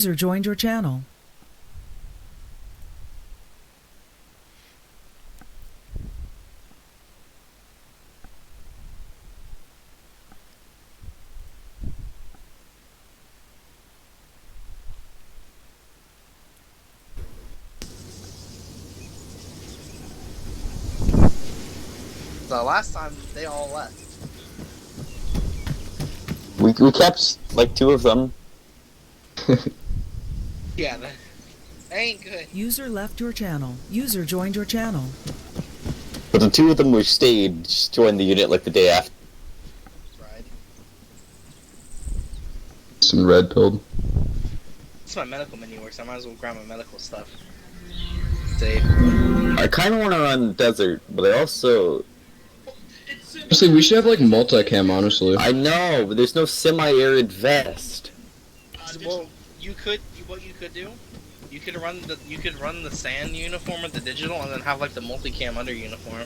User joined your channel. The last time they all left. We kept like 2 of them. Yeah, that ain't good. User left your channel. User joined your channel. But the 2 of them who stayed just joined the unit like the day after. Right. Some red pilled. That's my medical menu works. I might as well grab my medical stuff. Save. I kind of want to run desert, but I also... Honestly, we should have like multicam, honestly. I know, but there's no semi-arid vest. Well, what you could do, you could run the sand uniform with the digital, and then have like the multicam under uniform.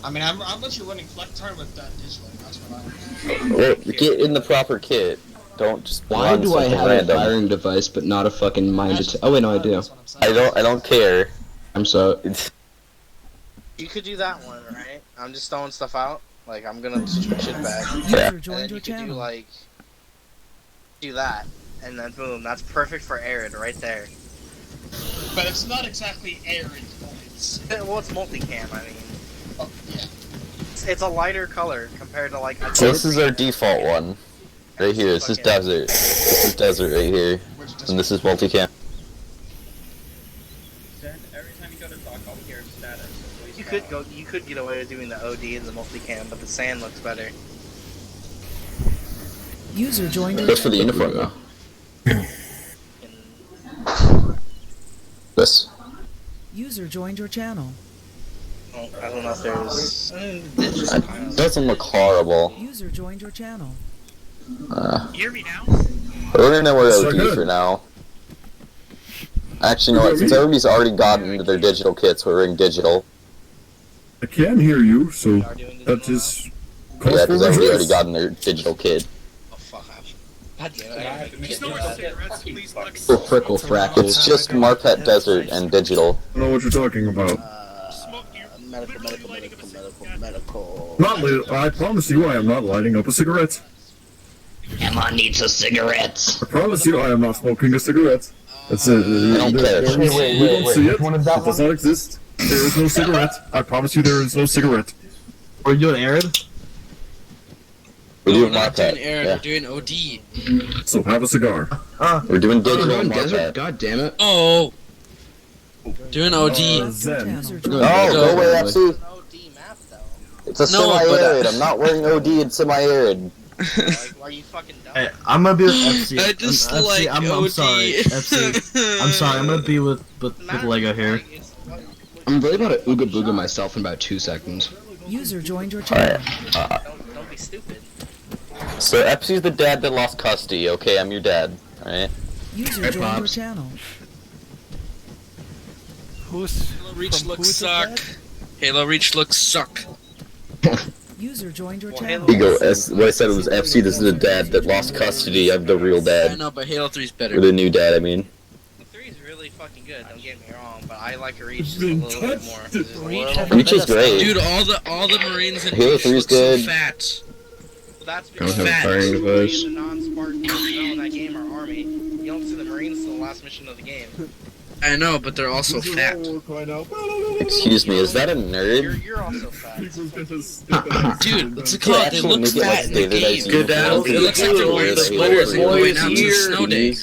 I mean, I'm literally running Flectarn with digital. That's what I'm. Well, get in the proper kit. Don't just Why run do I something have random. a firing device but not a fucking mind attack? Oh wait, no, I do. I don't care. I'm sorry. You could do that one, right? I'm just throwing stuff out. Like I'm gonna switch it back. User And joined then your you could channel. do that, and then boom, that's perfect for arid right there. But it's not exactly arid. Well, it's multicam. I mean, Oh, yeah. it's a lighter color compared to like. So this is our default one. Right here, this is desert. This is desert right here. And this is multicam. Every time you go to talk, I'll hear status. You could get away with doing the OD and the multicam, but the sand looks better. User joined your Just for the uniform though. And, This. User joined your channel. I don't know if there's. It doesn't look horrible. User joined your channel. Hear me now? We're gonna wear So OD good. for now. Actually, no, since everybody's already gotten into their digital kits, we're wearing digital. I can hear you, so We are doing that digital is Yeah, calls for because everybody already redress. gotten their digital kit. Oh fuck! God damn it! There's no more cigarettes, please look. Frickle frackle. It's just Marpet Desert and digital. I don't know what you're talking about. Medical. Not I promise you I am not lighting up a cigarette. Emma needs a cigarette. I promise you I am not smoking a cigarette. That's it. I don't care. You don't see it. It does not exist. There is no cigarette. I promise you there is no cigarette. Are you doing Arid? We're No, doing we're not doing Marpet. air, Yeah. we're doing OD. So have a cigar. We're doing Oh, digital we're doing Marpet. desert? God damn it. Oh! Doing OD. Left your Zen. channel. User No, joined. go away, It's FC. an OD map though. It's a No, but, semi-arid. I'm not wearing OD in semi-arid. Like, are you fucking dumb? Hey, I'm gonna be with FC. I just FC, like I'm OD. sorry, FC. I'm sorry. I'm gonna be with Lego here. I'm really about to ooga booga myself in about 2 seconds. User joined your channel. Alright. Don't be stupid. So FC's the dad that lost custody. Okay, I'm your dad. Alright. User Hey, joined your Pops. channel. Halo Reach looks suck. Halo Reach looks suck. User joined your Well, channel. Here you go. What I said was FC. This is the dad that lost custody of the real I dad. know, but Halo 3's Or better. the new dad, I mean. The 3 is really fucking good. Don't get me wrong, but I like Reach just a little bit more. There's a little Reach is great. Dude, all the Marines in Halo Reach 3 is look so good. fat. That's I because don't have a Fat. firing device. the non-Spartan personnel in that game are Army. You don't see the Marines till the last mission of the game. I know, but they're also fat. Excuse me, is that a nerd? You're also fat. Dude, what's it called? They look Make it like fat in the game. standardized Good dad. uniforms. It looks like they're wearing sweaters and going out to a snow day.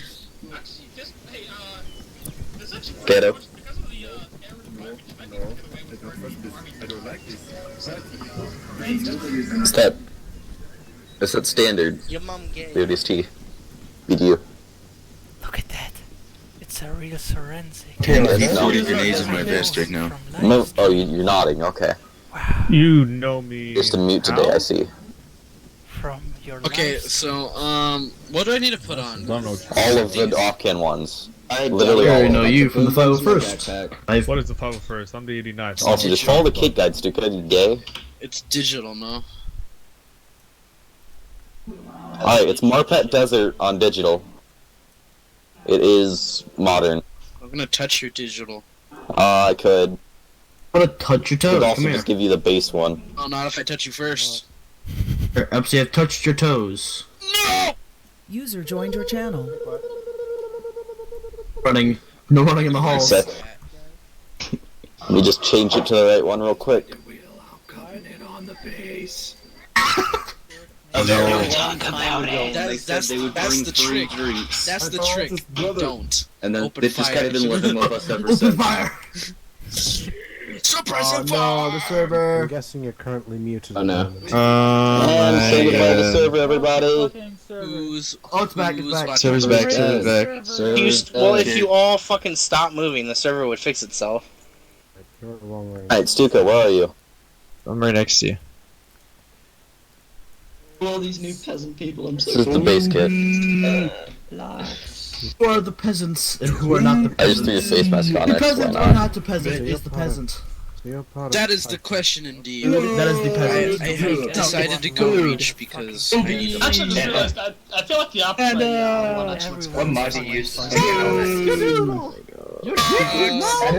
Ghetto. Step. It's that standard. Your mom gay. BODST. BDU. Look at that. It's a real forensic. Yes, no. grenades in my vest right now. No, oh, you're nodding, okay. Wow. You know me. Just a mute today, I see. From your Okay, life. so, what do I need to put on? All of the off-can ones. I Literally all already of know them. you from the 501st. Backpack. What is the 501st? I'm the 89th. Also, just follow the kit guides, dude. Are you gay? It's digital, no? Alright, it's Marpet Desert on digital. It is modern. I'm gonna touch your digital. I could. I'm gonna touch your Could toes. also Come here. just give you the base one. Oh, not if I touch you first. Here, Epsy, I've touched your toes. No! User joined your channel. Running. No running in the halls. Set. Let me just change it to the right one real quick. Oh, no. That's the trick. That's the trick. Don't. And then Open they've just kind of been fire. living with us ever Open since. fire! Suppressive no, the server. I'm guessing you're currently muted. Oh, no. And say goodbye to the server, everybody. Who's Oh, it's back, it's back. watching? Server's back, server's back. Well, if you all fucking stop moving, the server would fix itself. You're the wrong way. Alright, Stuka, where are you? I'm right next to you. All these new peasant people, I'm so This is the base kit. Who are the peasants and who are not the I just peasants? threw your face mask on The it, why peasants are not? not the peasant, it's the peasant. So you're part of That is the question indeed. That is the peasant. I have decided to go reach because I need to. Actually, I just realized I feel like the opposite. What mod do you use? That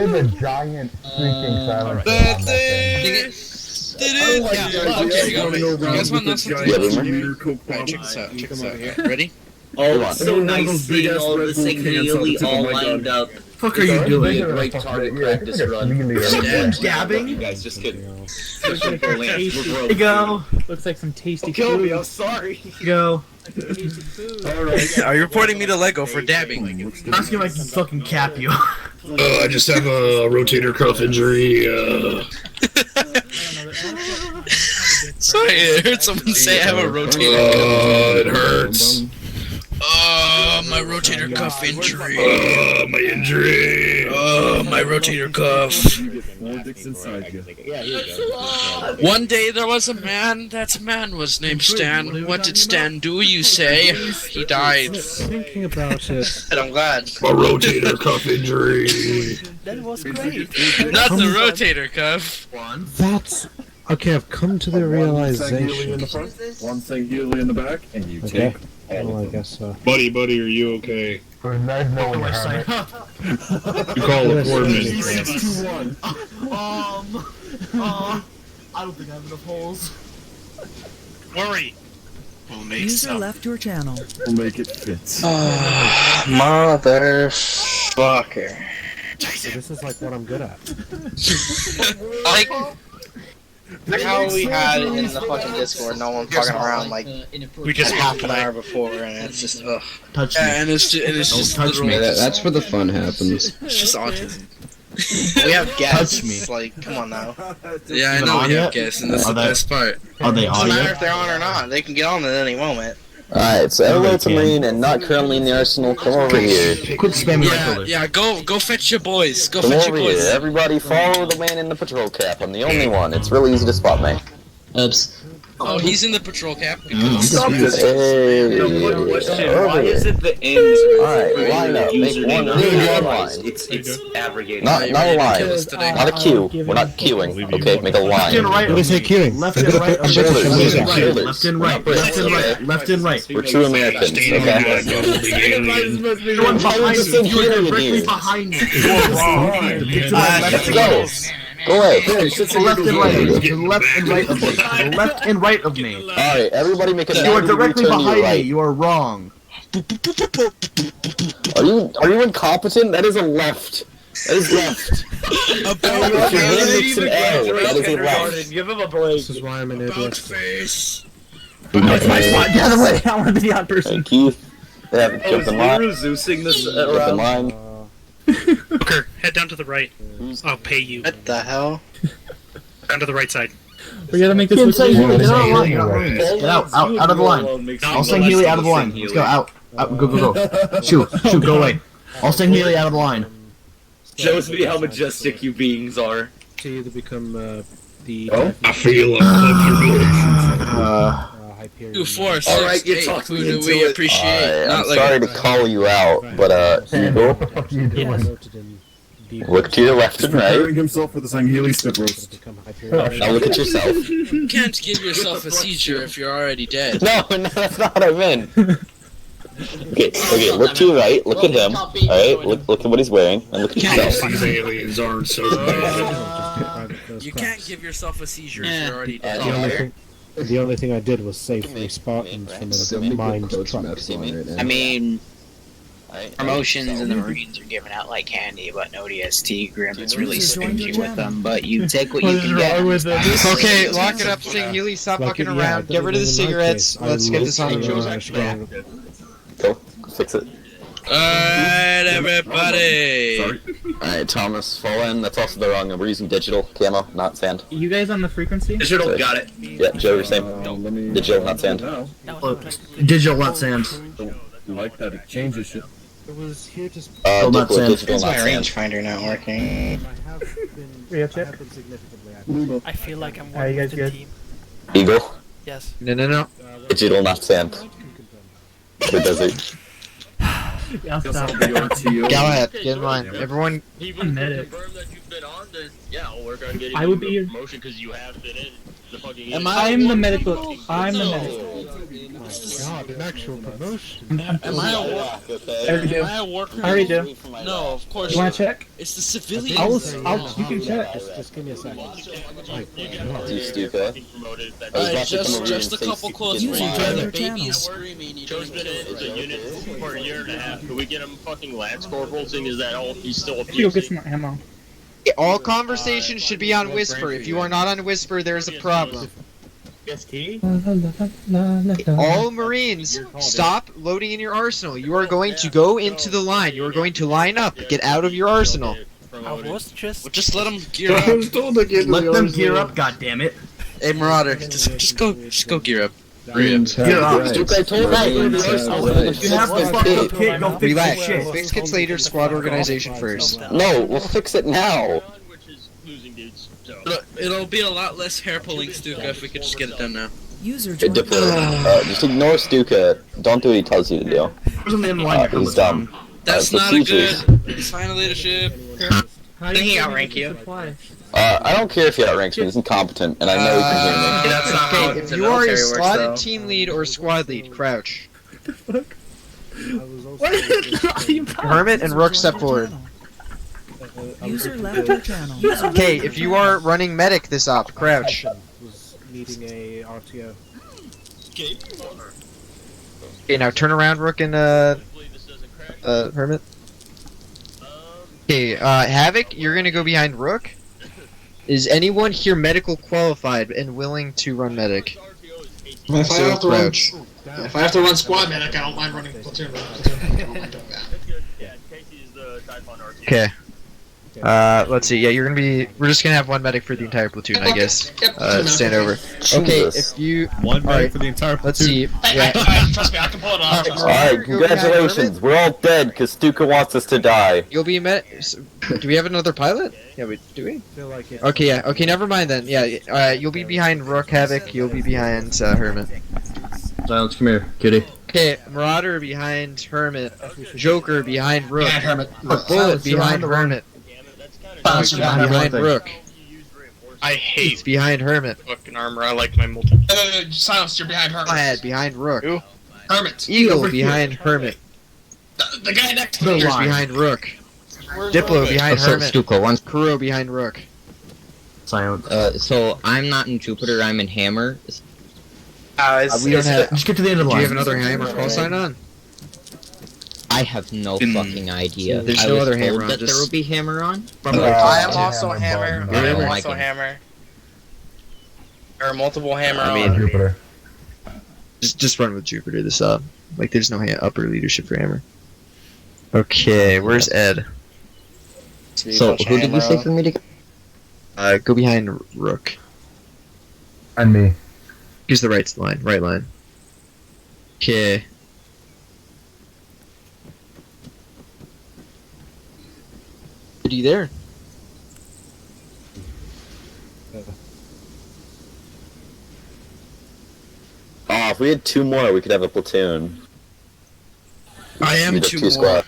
is a giant freaking silent. Yeah, okay, you got it. You guys want to know something? Yeah, Alright, check this out. Check this out here. Ready? Oh, it's so nice seeing all the Sangheili all lined up. Fuck are you doing? Great target practice run. Dabbing? You guys, just kidding. Here go. Looks like some tasty Kill me, food. I'm sorry. Go. Are you reporting me to Lego for dabbing? I'm asking if I can fucking cap you. I just have a rotator cuff injury. Sorry, I heard someone say I have a rotator. It hurts. My rotator cuff injury. My injury. My rotator cuff. One day there was a man. That man was named Stan. What did Stan do, you say? He died. Thinking about it. And I'm glad. My rotator cuff injury. That was great. Not the rotator cuff. That's okay. I've come to the One realization. in the front, one Sangheili in the back, and you Okay. take Well, I guess so. Buddy, are you okay? It was nice knowing you, Hermit. You call it I don't think I have enough holes. Worry. We'll make User some. left your channel. We'll make it fit. Motherfucker. So this is like what I'm good at. Like how we had in the fucking Discord, no one fucking around like We just half an hour before, and it's just ugh. Touch me. And it's just touch me. That's where the fun happens. It's just autism. We have guests. Touch me. Like, come on now. Yeah, I Even know on we have yet? guests, and that's the Are they- best part. Are they Doesn't on matter yet? if they're on or not. They can get on at any moment. Alright, so everyone's a Marine and not currently in the arsenal, come over here. Quit spamming right Yeah, click. yeah, go fetch your boys. Go Come fetch your over here. boys. Everybody follow the man in the patrol cap. I'm the only one. It's really easy to spot me. Oops. Oh, he's in the patrol cap. Hey, Why is it the end? Alright, line up. Make one really long line. It's abrogated. Not a line. Not a queue. We're not queuing. Okay, make a Left and line. right. What is it queuing? Left and right. Shoulders, Left and right. shoulders. Left and right. Left and right. Left and right. We're true Americans, okay? Everyone behind you. You are directly behind me. Let's go. Go away. To the left and right. To the left and right of me. To the left and right of me. Alright, everybody make a You are 90 directly return to your behind me. right. You are wrong. Are you incompetent? That is a left. That is left. If your hand makes an L, that is a left. Give him a break. This is why I'm an idiot. Face. That's my spot. Get out of the way. I want to be the odd person. Thank you. They haven't killed the line. Zeusing this Killed the around. line. Booker, head down to the right. I'll pay you. What the hell? Down to the right side. We gotta make this Get inside quick. here. Get out of the line. Get out of the line. Get out of the line. I'll send Healy out of the line. Let's go. Out. Go. Shoot. Go away. I'll send Healy out of the line. Shows me how majestic you beings are. To either become the I feel Hyperion. 2, 4, 6, Alright, you 8. talked Who me do into we it. appreciate? I'm Not like sorry to call you out, but Hugo, What are you doing? look to your left and right. preparing himself for the Sangheili spit roast. Now look at yourself. you can't give yourself a seizure if you're already dead. No, that's not what I meant. Okay, look to your right, look at him. Alright, look at what he's wearing, and look at yourself. These aliens aren't so bad. You can't give yourself a seizure if you're already The dead. only thing I did was save 3 Spartans from a mined truck. I mean, promotions and the Marines are giving out like candy, but no DST. Grim is really stingy with them, but you take what you can get. Okay, lock it up, Sting Healy, stop fucking around, get rid of the cigarettes, let's get this on the road. Go, fix it. Alright, everybody! Alright, Thomas, fall in. That's also the wrong one. We're using digital camo, not sand. You guys on the frequency? Digital, got it. Yeah, Joe, you're same. Digital, not sand. Digital, not sand. You like that? It changes shit. It was here just. Not sand. Digital, not My sand. rangefinder not working. I feel like I'm one with the team. Eagle, Yes. No. digital, not sand. The desert. I'll stop. Go ahead, get in line. Everyone, Even medic. confirm that you've been on this, yeah, I'll work on getting I would you be a your- promotion because you have been in the fucking. I'm the medical. I'm the medical. God, an actual promotion. Am I a war? Am I a war criminal? I already do. No, of course You wanna not. check? It's the civilians. You can check. Just give me a second. You stupid. Alright, just a couple quotes User more. joined The your baby channel. is screaming. You Joe's been in the unit for a year and a half. Can we get him fucking Lance Corporal? Seeing is that all he's still a PC? ammo. all conversations should be on Whisper. If you are not on Whisper, there is a problem. All Marines, stop loading in your arsenal. You are going to go into the line. You are going to line up. Get out of your arsenal. I was just let them gear up. Let them gear up, goddammit. Hey Marauder, just go gear up. Marines have Gear up. rights. I told Marines you. have rights. You have the fucking kit, go fix Relax. your shit. Fix kits later. Squad organization first. No, we'll fix it now. It'll be a lot less hair pulling, Stuka, if we could just get it done now. User Hey, joined. Diplo, just ignore Stuka. Don't do what he tells you to do. He's dumb. That's the not a seizures. good sign of leadership. I think he outrank you. I don't care if he outranks me. He's incompetent, and I know he can hear me. That's not how Okay, if the you are a military works, slotted though. team lead or squad lead, crouch. Hermit and Rook step forward. User left your channel. Okay, if you are running medic this op, crouch. Was needing a RTO. Okay, now turn around, Rook and Hermit. Okay, Havoc, you're gonna go behind Rook. Is anyone here medical qualified and willing to run medic? If I So have to run, crouch. if I have to run squad medic, I don't mind running platoon. I don't mind doing that. Okay. Let's see. Yeah, you're gonna be. We're just gonna have one medic for the entire platoon, I guess. Stand over. Okay, if you. One Alright, for the entire let's see. Yeah. Trust me, I can pull it off. Trust me. Alright, congratulations. We're all dead because Stuka wants us to die. You'll be Do we have another pilot? Yeah, do we? Feel like it. Okay, yeah. Okay, never mind then. Yeah. You'll be behind Rook, Havoc. You'll be behind Hermit. Silence, come here, kitty. Okay, Marauder behind Hermit. Joker behind Rook. Behind Hermit. Bullet behind Hermit. Behind Rook. I hate It's behind Hermit. fucking armor. I like my multi. Silence, you're behind Hermit. Flathead behind Rook. Hermit. Eagle behind Hermit. The guy next to Fingers me. behind Rook. Diplo behind Hermit. Stuka, one. Kuro behind Rook. Silence. So I'm not in Jupiter, I'm in Hammer. We don't have. Just get to the end of the Do line. you have another hammer call sign on? I have no fucking idea. There's I no was other told hammer on, that there just- will be Hammer on. I am also hammer. I am Oh my also God. hammer. There are multiple hammer. I mean, on. Jupiter. Just run with Jupiter this up. Like, there's no upper leadership for hammer. Okay, where's Ed? So who did you say for me to? Go behind Rook. And me. Use the right line. Right line. Okay. Are you there? Oh, if we had two more, we could have a platoon. I am We'd have two two more. squads.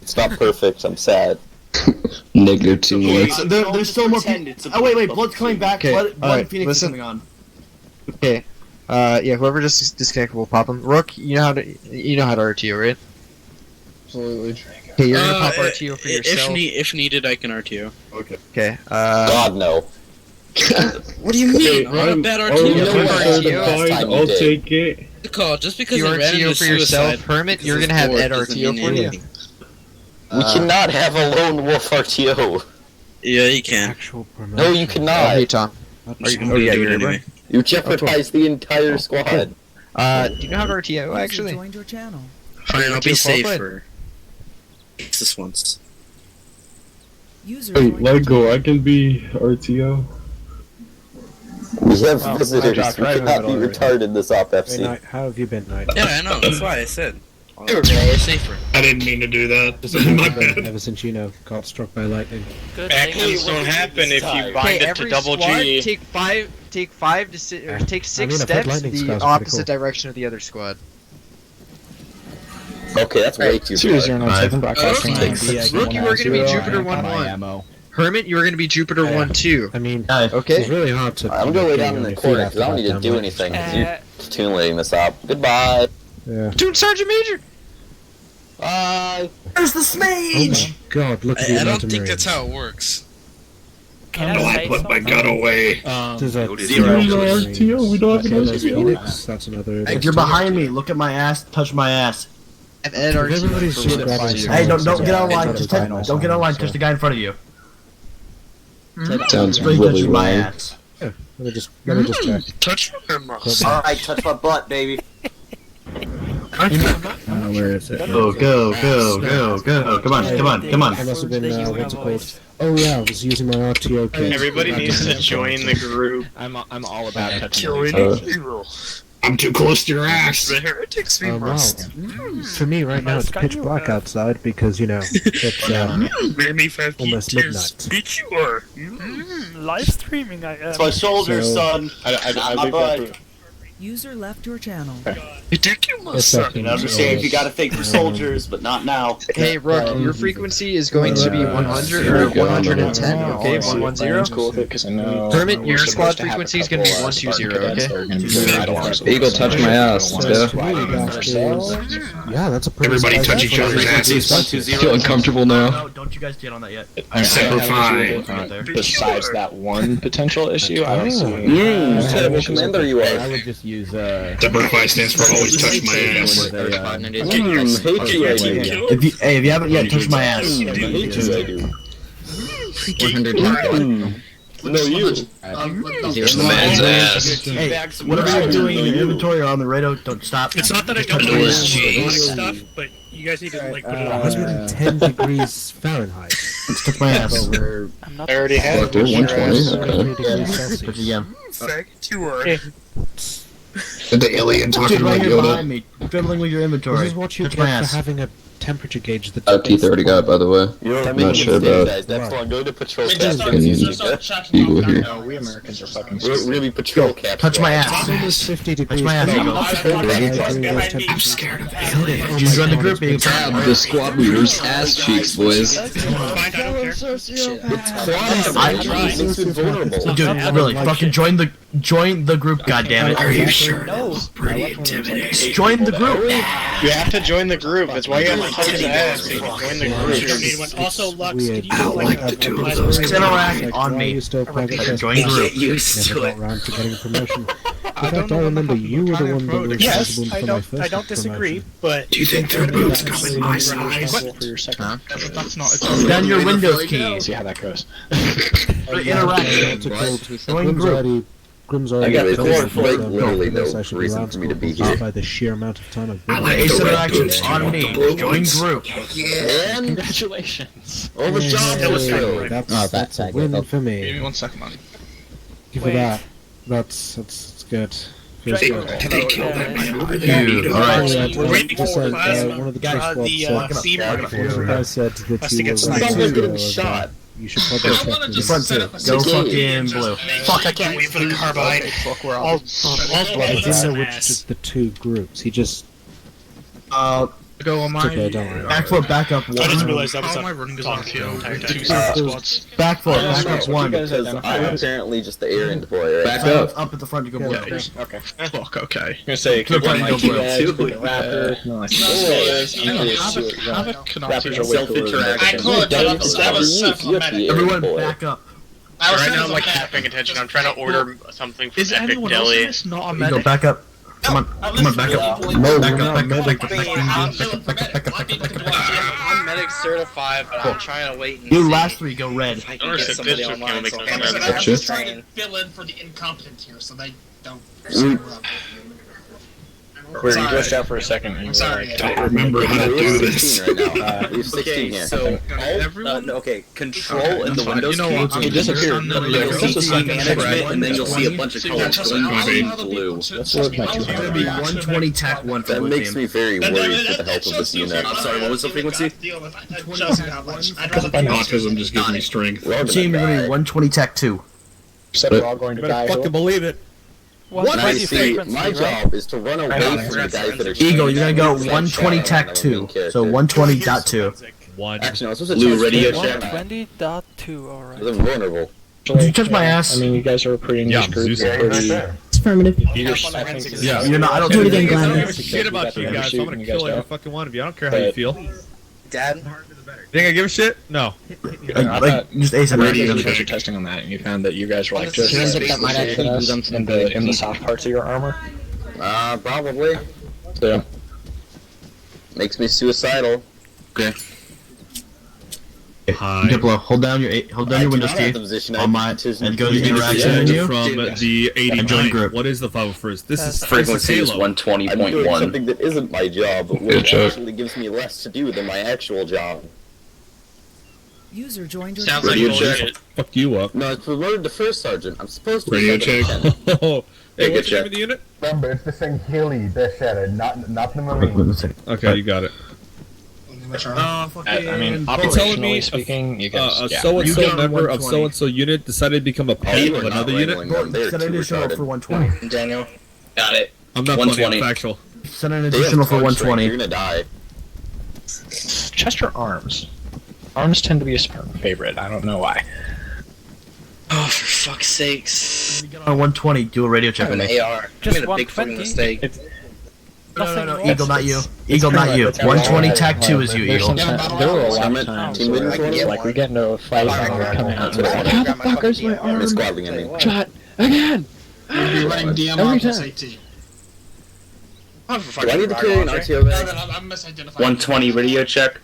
It's not perfect. I'm sad. Negative 2 There's still more people. Oh, wait, Blood's coming back. Okay, Blood alright, Phoenix listen. is coming on. Okay. Yeah, whoever just disconnected will pop them. Rook, you know how to RTO, right? Absolutely. Okay, you're gonna pop RTO for yourself. If needed, I can RTO. Okay. Okay. God no. What do you mean? I'm a bad RTO. I'll take it. Call just because You I ran RTO into for yourself, suicide. Hermit. You're gonna have Ed RTO for you. We cannot have a lone wolf RTO. Yeah, you can. No, you cannot. Hey Tom. Oh yeah, you're anyway. You jeopardize the entire squad. Do you know how to RTO actually? Joined your channel. Fine, I'll be Qualified? safer. It's this once. User Hey, joined Lego, I can be RTO. We have visitors. We cannot be retarded this op FC. How have you been, Knight? Yeah, I know. That's why I said. We're safer. I didn't mean to do that. My bad. Ever since got struck by lightning. Accidents don't happen if you bind Okay, it to every double squad G. take five to take 6 I've heard steps lightning the spells are pretty opposite cool. direction of the other squad. Okay, that's way too far. Rook, you are gonna be Jupiter 1-1. Hermit, you are gonna be Jupiter 1-2. I mean, Okay. it's really hard to. I'm gonna lay down in the corner because I don't need to do anything. You're platoon this up. Goodbye. Yeah. Platoon Sergeant Major. Bye. There's the Oh smage! my God! Look at the I don't amount of think Marines. that's how it works. No, I put my gun away. There's a Zero. RTO, we don't have Okay, an there's RTO. Phoenix. That's another. Hey, you're behind me. Look at my ass. Touch my ass. And Ed If everybody's RTO. just for grabbing 1-5. Hey, don't get Yeah, online. it's Just final don't get online. sign, Touch the guy in front of you. Sounds Straight really touch my lame. ass. Let me just check. Touch him. Alright, touch my butt, baby. Where is it? Go. Come on. I must have been, what's it called? Oh yeah, I was using my RTO kit. Everybody needs to join the group. I'm all about touching I'm too close to your ass. The heretics we Wow. must. For me right now it's pitch black outside because, it's Maybe 5 almost midnight. Bitch, you are. Live streaming, I am. It's my shoulders, So- son. I My butt. User left your channel. It's that I understand if you gotta think for soldiers, but not now. Hey, Rook, your frequency is going to be 100 or 110. Okay, 110. Cool, because I know. Hermit, your squad frequency is going to be 120. Okay. Eagle, touch my ass. Let's go. yeah, that's a pretty Everybody spicy touch each other's asses. Feel uncomfortable now. No, don't you guys get on that yet. I'm separate fine. Besides that one potential issue, I don't see. What commander you are? I would just use Separate fine stands for always touch my ass. Hate you, I do. If you haven't yet, touch my ass. Hate you, I do. 100. No, you. The man's ass. Hey, whatever you're doing in your inventory or on the radio, don't stop. It's not that I don't Touch know my this ass. stuff, but you guys need to like put it on. 110 degrees Fahrenheit. Let's touch my ass. I'm not I already had Fuck, we're 120. 120 degrees Touch Celsius. it again. Faggot, you are. Did the alien Dude, talking right about here Yoda? behind me, fiddling with your inventory. This is what you Touch my get for ass. having a temperature gauge that T30 got, by the way. I'm not sure about That's why I'm going to patrol Wait, cap. just start tracking Eagle off here. now. No, we Americans are fucking We're stupid. really patrol cap. Touch my it's ass. almost 50 degrees my ass, Fahrenheit. Eagle. I'm scared of aliens. You join the group, Eagle. Grab the squad leader's ass cheeks, boys. Fine, I don't care. Dude, really, fucking join the group, goddammit. Are you sure? No. Pretty intimidating. Join the group. You have to join the group. That's why you have to touch his ass. So you can join the You group. don't need one. Also, Lux, Weird. can you do like I've a always blast wondered, Interact on why me. you still private Join the group. never got round to getting promotion. In fact, I remember you were the one that was Yes, responsible I for my don't. first I don't disagree, promotion. but Do you think their boots come in my size? For your second. That's not. Down your Windows keys. See how that goes. Interact. What's it called? Join group. Grim's I already got it. told There's me like that literally no I should be reason round for me to be school here. by the sheer amount of time I've been I like Ace the red interaction boots too. on The me. blue Join ones. group. And Congratulations. all the jobs Hey, are filled. that's a win for me. Give me 1 second, man. Give it that. That's good. Feels Did good. they kill that man? Alright. We're waiting Just for said, one of the guy squad said, beam the guy said that Has to you get were sniped. Someone's getting uh, shot. You should probably check wanna with just him. Front set two. up a Go situation. fucking blue. Fuck, I can't wait for the carbide. I'll He didn't know which ass. of the two groups. He just Go on my. okay, don't worry. Backflip, back up one. I just realized that was how my running is on two squads. Backflip, back up one. Because I'm apparently just the errand boy, right? Back up. Up at the front to go blow. Okay. Fuck, okay. I'm gonna say, Clip right, go blow. Have a canopy. I could, but I was set for medic. Everyone back up. I was Right set now, for I'm like medic. not paying attention. I'm trying to order something from Is Epic anyone else in Deli. this not a Go medic? back up. Come on, back up. No, Back you're up, not back up, medic. back up. I'm medic certified, but I'm trying to wait and You see last three, go red. if I can get somebody online. So Like I said, I'm just trying to fill in for the incompetent here, so they don't screw up. Where you glitched out for a second. I'm sorry. Don't remember how to do this. Right now. We have 16 Okay, here. so Everyone? okay, control in the Windows You know what? key. It disappeared. You'll see team management, and then you'll see a bunch of colors going green, blue. It's gonna be 120 tack 1 for That blue makes team. me very worried for the health of this unit. I'm sorry, what was the frequency? Autism just gives me strength. We're all gonna Team, you're gonna die. be 120 tack 2. Said we're all going to die. Fucking believe it. And I see, my job is to run away from the guys that are Eagle, you're gonna go 120 tack 2. So 120.2. Actually, no, I was supposed to Blue check radio that. check. 120.2, alright. I'm vulnerable. Did you touch my ass? I mean, you guys are pretty in this group. Zeus. Affirmative. Yeah, you're not. I don't Do it again, think- I don't Glenn. give a shit about you guys. I'm gonna kill every fucking one of you. I don't care how you feel. You Dad, think I give a shit? No. Like, just ASAP. You guys are testing on that, and you found that you guys were like just that might actually do something in the soft parts of your armor. Probably. So Makes me suicidal. Okay. Diplo, hold down your Windows key on my and go to the interaction menu. From the And join 89. group. What is the 501st? This is Frequency is Halo. I'm doing 120.1. something that isn't my job, which actually gives me less to do than my actual job. User joined your Sounds like channel. Radio bullshit. Fuck you up. No, it's promoted to first sergeant. I'm supposed to be Radio second check. lieutenant. Oh, hey, Good what's the name check. of the unit? Remember, it's the Sangheili that said it, not the Marines. Okay, you got it. I mean, You're telling me operationally speaking, you guys. a Yeah. so-and-so You got member of 120. so-and-so unit decided to become a pet you of are not another unit? wrangling them. They're Send an too additional retarded. for 120. Daniel. Got it. I'm not funny, 120. I'm factual. Send an They have additional for punch range, 120. You're gonna die. Chester arms. Arms tend to be a Spartan favorite. I don't know why. Oh, for fuck's sakes. Get on 120. Do a radio check I'm with an me. AR. I Just made a big fucking 120? mistake. No, Eagle, not you. Eagle, not you. 120 tack 2 is you, Eagle. There were a lot of Summit, times team where leaders like, order? like we get into a fight and we come out and we're like, How the fuck is my I'm squabbling at me. shot again. You'll be running DMR plus AT. Oh, for Do I need to fucking carry an rocket RTO No, bag? no, I'm misidentified. 120 radio check.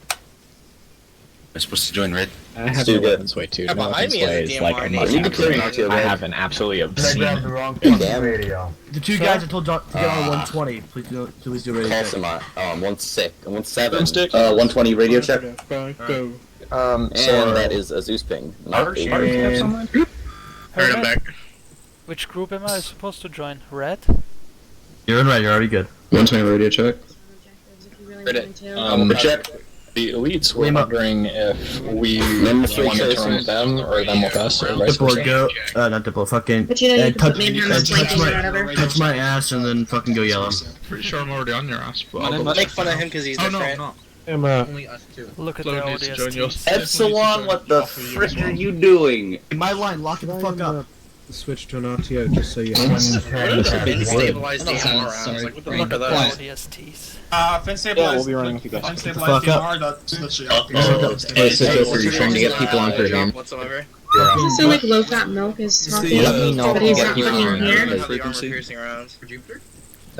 I'm supposed to join red. I have Stu, no good. weapons way too. Yeah, No behind weapons me is a way is like a DMR. must You need to have carry an for me. RTO I bag. have an absolutely I obscene. grabbed the wrong fucking Damn. radio. The two guys that told John to get on 120, please do radio Call check. some 1-7. 120 radio check. And that is a Zeus ping, not a Hey, Alright, I'm back. Which group am I supposed to join? Red? You're in red, you're already good. 120 radio check. Check. The elites were Name up. wondering if we Number wanted to 3 run with them or them with us or vice Diplo, versa. go. Not Diplo, fucking. But you know, you and can touch, put me in here and and touch blanket or whatever. touch my ass and then fucking go yellow. Pretty sure I'm already on your ass, but I'll Don't make fun of him because he's Oh, no, different. no. Look at Flo the needs to join yours. ODSTs. Epsilon, what the frick are you doing? My line, lock it the fuck up. Switch to an RTO just so you Stabilize the DMR rounds. Like, what the fuck are those? ODSTs. Fin Yeah, stabilize. we'll be running with you guys. Fin Fuck stabilize up. DMR, that's literally Hey, so Joker, you're trying to get people on for a game. Whatsoever. So like low fat milk is talking, Let me know but if he's you not get people fucking on. here. The armor-piercing rounds.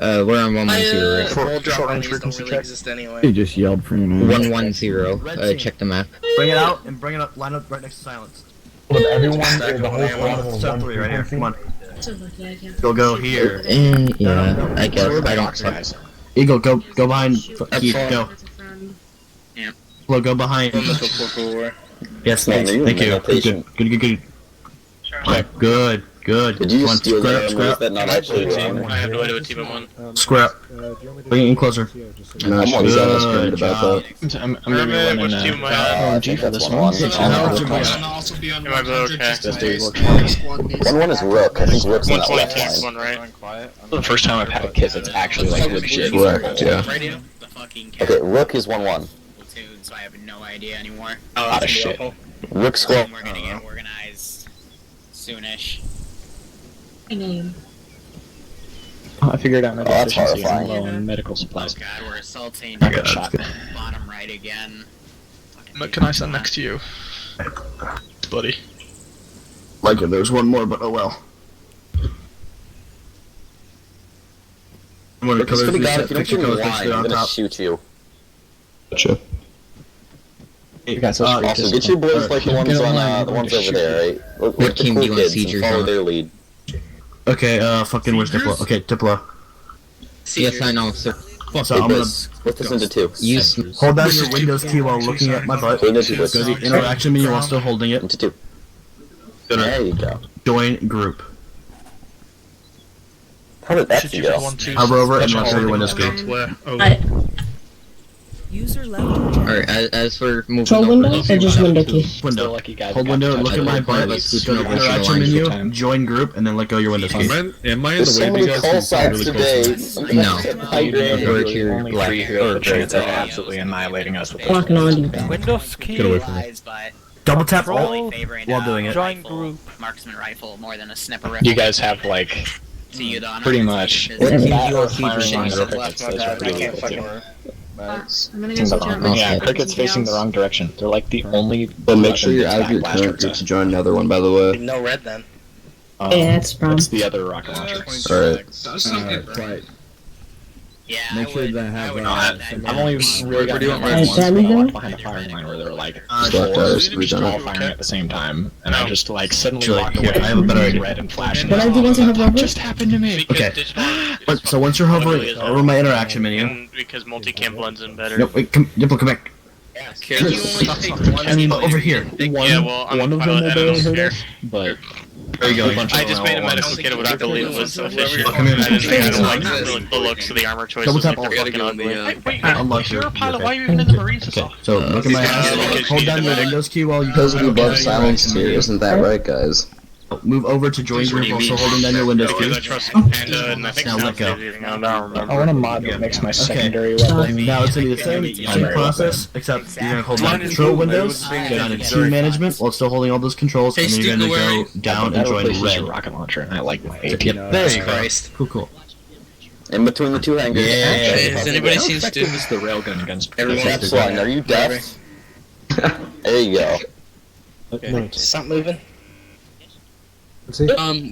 We're on 110. Full drop range don't really exist anyway. He just yelled for your name. 110. Check the map. Bring it out and bring it up. Line up right next to silence. With everyone, the whole squad with Step one 3 right here. Come on. So lucky I can't. Go here. Yeah, I guess. I don't. Eagle, go behind. Keith, go. That's a friend. Flo, go behind. Yes, Man, thanks. are you Thank you. meditation? Good. Did you Come on, steal square the up, square ammo up. that not actually I wrong? have to do a team of one. Square up. Bring it in closer. I'm on Good about job. that. I'm gonna be Herman, running which team am I on? OMG for this one. And also be on Am I 100 okay? just in This dude case looks the squad needs 1-1 is Rook. I think Rook's on that 120 left teams, line. one right. The first time I've had a kit that's actually like legit. Correct, yeah. Radio? fucking Okay, Rook is 1-1. platoon, so I have no idea anymore. Oh, that's shit. Rook squad. We're gonna get organized soonish. My name. I figured out my that's deficiency. I'm horrifying. low on medical supplies. Oh god, we're assaulting. I got shot. Bottom right again. Can I stand next to you, buddy? Like it, there's one more, but oh well. I'm gonna Rook is color pretty these bad. If you don't picture give me colors wine, next I'm on gonna top. shoot you. Gotcha. You guys are Also, get your boys like the ones on the ones over there, right? What team do you want to see, and follow their lead. Okay, fucking where's Diplo? Okay, Diplo. Yes, I know. So, So I'm gonna Split this into two. hold down your Windows key while looking at my butt. Go Into two. to the interaction menu while still holding it. Into two. There you go. Join group. How did that go? Hover over and run through your Windows key. User left your channel. alright, as for moving Control over, window or just window key? Window. Lucky guys Hold got window, touched. look at my butt, Let's go to the interaction menu, join group, and then let go of your Windows key. Am I in There's the way so of you many guys? call Really signs close to me? today. No. Over here, Only black. three who have a chance of absolutely annihilating us with Walking on you. Windows key. Get away from me. But Double tap alt really favoring while doing it. Join group. marksman rifle more than a sniper rifle. You guys have like So you don't pretty much. What team do you Firing want lines to or crickets, those are pretty equal. I'm gonna go switch out my Yeah, crickets facing the wrong direction. They're like the only. But make sure you're out of your blaster current group to join another one, by the way. No red then. Yeah, that's the problem. It's the other rocket launcher. Alright. Yeah, Make sure that have, I've only really got do you want hit red once one? when I walked behind a firing line where there were like Start those, all regenerate. firing at the same time, and I just like suddenly Actually, walked here, away. I have a better idea. Red and flashing. What I do once I hover over? just happened to me. Okay. So once you're hovering over my interaction menu. Because multicam blends in better. Nope, wait, Diplo, come back. I mean, over here. Yeah, well, I'm One of them will barely hurt us, but There you go. I just made a medical kit without the lead was efficient. Come here. I don't like the looks of the armor choices. Double tap They're alt. fucking ugly. Wait, Unlock you're your- a pilot. okay. Why are you even in the Marines and Okay, stuff? so look at my ass. Hold down your Windows key while you Because we go love silence here, isn't that right, guys? Move over to join group, also holding down your Windows key. Because I trust Panda and I think Now let go. I don't remember. I want a mod that makes my Okay, secondary weapon. now it's gonna be the same process, except you're gonna hold down control windows, go down to team management while still holding all those controls, and then you're gonna go down and join red. Rocket launcher, and I like my AP. Yep, there you go. Christ. Cool. In between the two hangars. Yeah. Has anybody seen Stu? Is the railgun against Epsilon, are you deaf? There you go. Okay. Stop moving.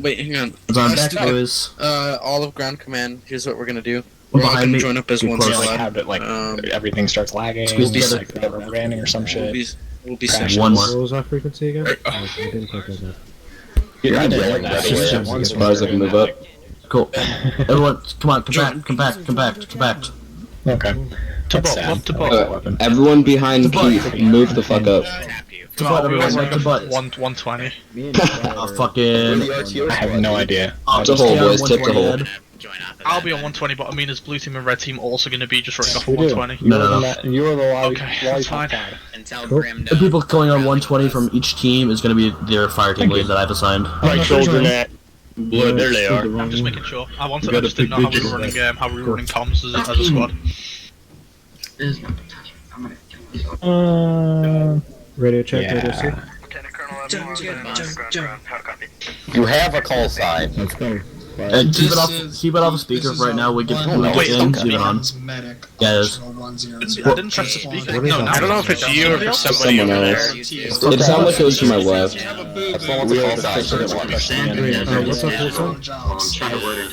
Wait, hang on. It's on back, boys. All of ground command. Here's what we're gonna do. We're We're all behind gonna me. join up as Get one close. like squad. how it like everything starts lagging, Squeeze together. like the rubber banding or some shit. We'll be Crash. sections. One more. What was our frequency again? I didn't quite get that. Yeah, I did yelling that. by the way. Yeah, As far as I can move up. Cool. Everyone, come on, come back. Okay. That's sad. Everyone behind Keith, move the fuck up. To butt, everyone, right to butt. 120. Oh, fucking. I have no idea. To hold, boys, tip to hold. I'll be on 120, but I mean, is blue team and red team also going to be just running off 120? No. You are the Okay, that's fine. The people going on 120 from each team is going to be their fire team lead that I've assigned. Right shoulder net. Blood, there they are. I'm just making sure. I just didn't know how we were running comms as a squad. Radio check, radio C. You have a call sign. Let's go. And keep it off the speaker for right now. We get in, leave it on. Yeah, it is. I didn't press the speaker. No, I don't know if it's you or if it's somebody Someone over else. there. It sounded like it was to my left. Epsilon wants a call sign. What's up,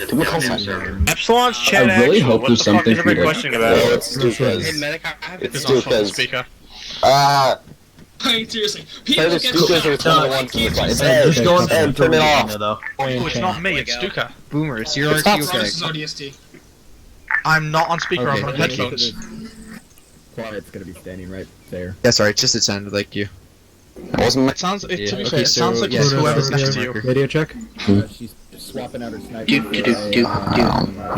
Give me a call sign. Epsilon's chat I really actual. hope What there's the fuck something is everybody for you to- questioning about? Well, it's Stuka's. Hey, medic, I have It's this on Stuka's. speaker. Like, seriously. Either People get Stuka's or shot it's one of the by ones from the kids side. It's Hey, just go on Ed, turn it off. Oh, it's not me, it's Stuka. Boomers, you're Stop. RT This is okay. ODST. I'm not on speaker, Okay, I'm on thank you. headphones. Quiet's gonna be standing right there. Yeah, sorry, just it sounded like you. Wasn't It sounds, to be Yeah. fair, Okay, it sounds so, like yeah, it's so whoever's that's next the to you. marker. Radio check. She's swapping out her sniper.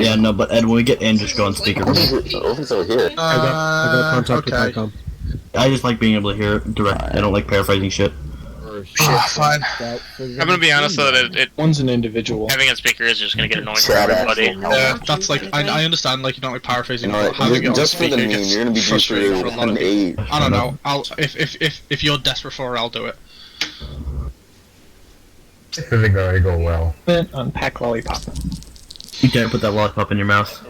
Yeah, no, but Ed, when we get in, just go on speaker. Oven's over here. I got contact with okay. ICOM. I just like being able to hear it direct. I don't like paraphrasing shit. Fine. I'm gonna be honest though, that One's an individual. having a speaker is just gonna get annoying for everybody. Yeah, that's like I understand. Like you don't like paraphrasing, You know, but having it on just for the speaker meme, gets you're gonna be due frustrating for for a lot of an people. 8. I don't know. If you're desperate for it, I'll do it. This isn't going to go well. Unpack lollipop. You can't put that lollipop in your mouth.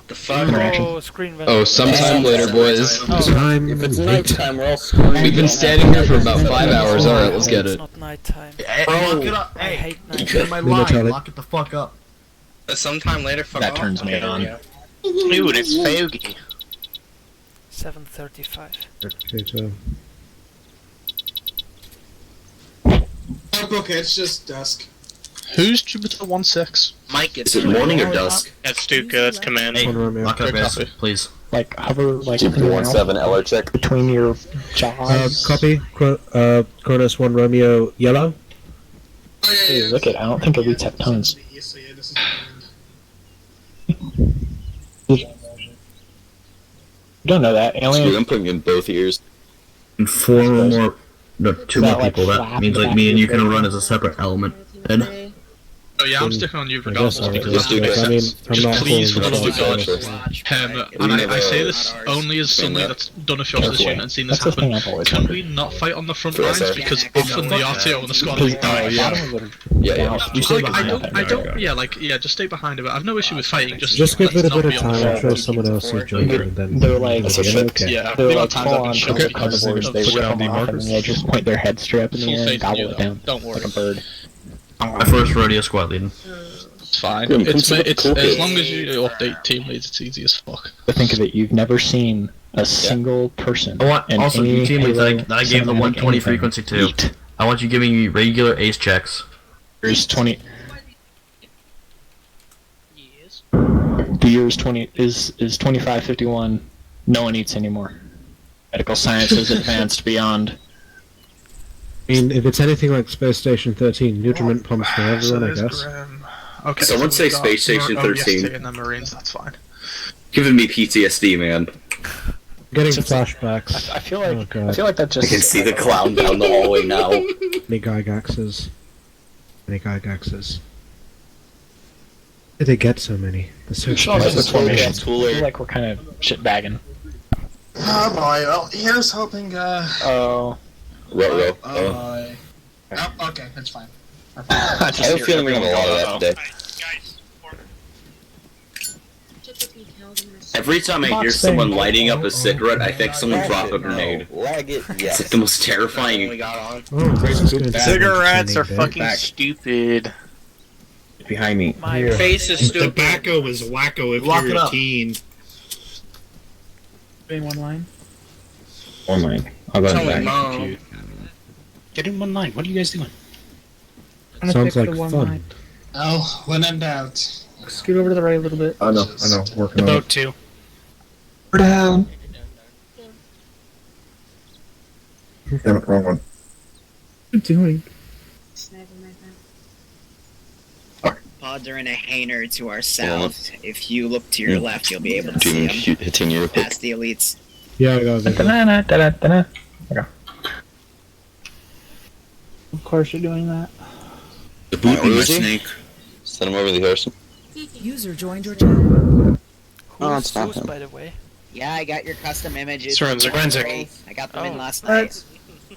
The fuck? Oh, screen vent. Oh, sometime later, boys. Time. If it's nighttime, we're all screwed. We've been standing here for about 5 hours. Alright, let's get It's it. not nighttime. Lock it up. I Hey, hate night. get my line. Lock it the fuck up. Sometime later, fuck That off. turns me on. Yeah. Dude, it's foggy. 7:35. Oh, okay, it's just dusk. Who's Jupiter 1-6? Mike, Is it morning or dusk? That's Stuka, that's command. Hey, lock it up, guys, please. Like hover like Jupiter 1-7, LR check. between your jaws. Copy. Cronus 1 Romeo yellow. Hey, look at. I don't think elites have tones. So yeah, this is You don't know that Screw, aliens. I'm putting in both ears. And 4 or more, no, 2 Is more that, like, people. That flap means in the like me back and you of your can brain? run as a separate element. Then Oh yeah, I'm sticking on you I guess regardless so. because Let's do that makes this. I mean, sense. I'm not Just please, for the pulling love this of off. God, and I say this only as somebody that's done a shots this unit and seen this That's the thing happen. I've always Can wondered. we not fight on the front Sure, lines sir. because often the RTO and the squad Because die? Yeah. you stay Like, I behind. don't, yeah, just stay behind it. I've no issue with fighting. Just give it a let's bit not of be on the time. I'm front. sure someone else will join you and then. They're like, That's a shit. okay. Yeah, they're the like amount of times I've full been on shot okay, because carnivores. They Put rip down them the off and markers. they just point their head straight up in the Full air and faith in gobble you, it though. down Don't worry. like a bird. My first rodeo squad leading. It's fine. Good, It's consider as cool kids. long as you update team leads, it's easy as fuck. But think of it, you've never seen a single person. I want in also any you team leads Halo that I gave the cinematic 120 anything frequency to. eat. I want you giving me regular ace checks. There's 20. The year is 20 is 2551. No one eats anymore. Medical science has advanced beyond. I mean, if it's anything like Space Station 13, nutriment pumps for everyone, I guess. Okay, Someone so say we've got Space Station 13. ODST and then Marines, that's fine. Giving me PTSD, man. Getting flashbacks. I feel like Oh, God. I feel like that I just. can see the clown down the hallway now. Many Gygaxes. Many Gygaxes. Where did they get so many? They're so It's all like the expensive. formation. I feel like we're kind of shitbagging. Oh boy, well, here's hoping, Oh. Ruh-roh. boy. Oh, okay, that's fine. I have a feeling we have a lot of that today. Every time I hear someone lighting up a cigarette, I think someone dropped a grenade. Lag it, It's yes. like the most terrifying. Oh, this is going to Cigarettes are be fucking stupid. Behind me. My Face is stupid. Tobacco is wacko if Lock you're it a up. teen. doing one line. Online. I'll go Tell me, back. Mom. Get in one line. What are you guys doing? Sounds like fun. Oh, when in doubt. Scoot over to the right a little bit. I know, working on About it. 2. We're down. Damn it, wrong one. What are you doing? Pods are in a hangar to our south. If you look to your left, you'll be able to see Doing them. hitting your Past the elites. Yeah, I got it. Of course you're doing that. The boot Where in my is he? snake. Send him over the Harrison. User joined your channel. Oh, Who's it's not Zeus, him. by the way? Yeah, I got your custom images. Forensic. I got them in last night.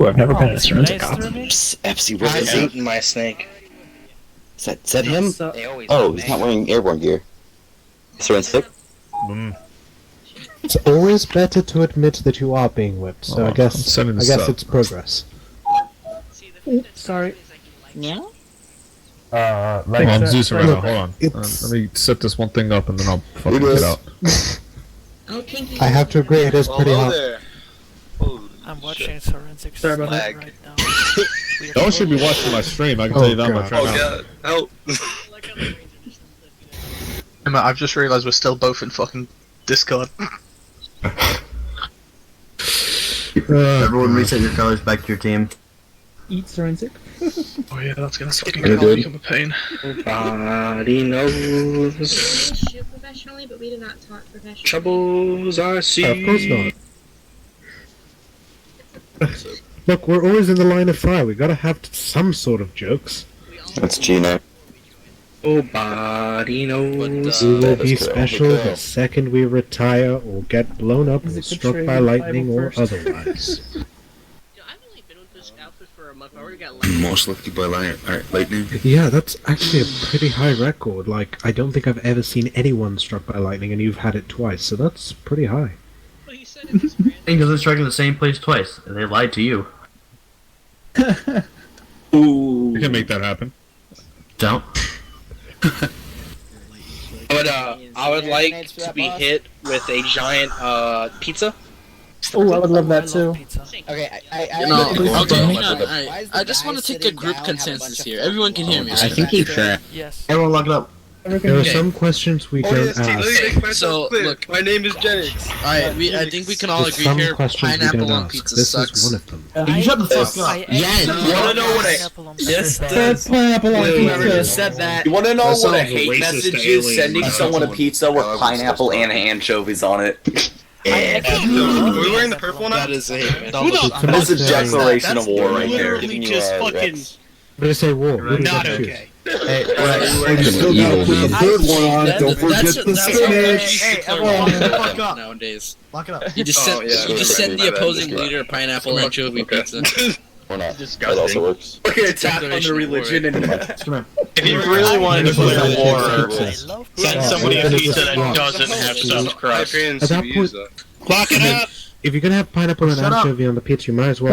Ooh, I've never been in a Nice forensic to cop. me. Epsy, what I is he? boot in my snake. Is that him? So, They always Oh, do, he's man. not wearing airborne gear. Forensic? It's always better to admit that you are being whipped, so Oh, I I'm guess sending this up. it's progress. sorry. Yeah? Hold on, Zeus right now, hold on. It's- Let me set this one thing up and then I'll fucking get out. I have to agree, it is pretty hot. I'm watching forensics Sorry about right that. now. No one should be watching my stream, I can tell you that much right now. Help. Emma, I've just realised we're still both in fucking Discord. Everyone reset your colors back to your team. Eat forensic. Oh yeah, that's gonna fucking You're good. become a pain. Nobody knows Shoot professionally, but we do not talk professionally. troubles I see. Of course not. Look, we're always in the line of fire. We gotta have some sort of jokes. That's Gina. Nobody knows. We will be special the second we retire or get blown up or struck by lightning or otherwise. Most lucky by lightning. Yeah, that's actually a pretty high record. Like, I don't think I've ever seen anyone struck by lightning, and you've had it twice, so that's pretty high. Because it's striking the same place twice, and they lied to you. Ooh. We can make that happen. Don't. I would like to be hit with a giant pizza. Oh, I would love that too. Okay, I just want to take a group consensus here. Everyone can hear me. I think he's sure. Yes. Everyone lock it up. There are some questions we don't ask. So, look, my name is Jennings. Alright, I think we can all There's agree some here, questions we pineapple don't on ask. pizza This sucks. is one of them. You shut the fuck up. Yes. You wanna know what Yes, pineapple on pizza. said that. You wanna know That what a sounds hate racist message to is? aliens. Sending someone a pizza with pineapple and anchovies on it. Are we wearing the purple now? That is a hate. That's a declaration of war right there. I'm gonna say war. Who does that choose? Hey, You still gotta put the third one on. Don't forget the spinach. Hey, everyone, fuck up. Nowadays. Lock it up. You just send the opposing leader a pineapple anchovy pizza. Or not. That also works. We're gonna tap on the religion and If you really wanted to declare war, send somebody a pizza that doesn't have stuffed crust. At that point, Lock it up! if you're gonna have pineapple and anchovy on the pizza, you might as well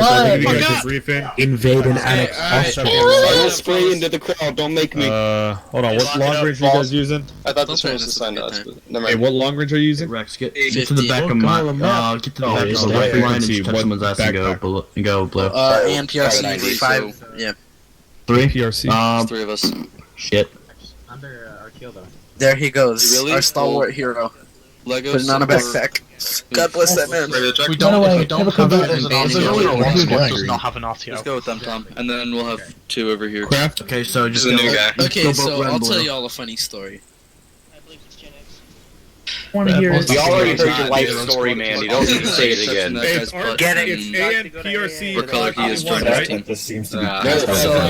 invade and annex Austria. I will spray into the crowd. Don't make me. Hold on. What long range are you guys using? I thought this one was assigned to us, but never Hey, mind. what long range are you using? Rex, get to the back of my, get to the back of the right line and just touch someone's ass and go blue. And PRC 5. Yeah. 3 PRC. Three of us. Shit. There he goes. Really? Our stalwart hero. Legos. Putting on a backpack. God bless that man. We don't have Let's not have an RTO. Let's go with them, Tom. And then we'll have 2 over here. Craft. Okay, so just This is a new guy. Okay, so I'll tell you all a funny story. I want to hear it. We already heard your life story, man. You don't need to say it again. Get it. It's ANPRC. What color he is trying to This seems to Okay,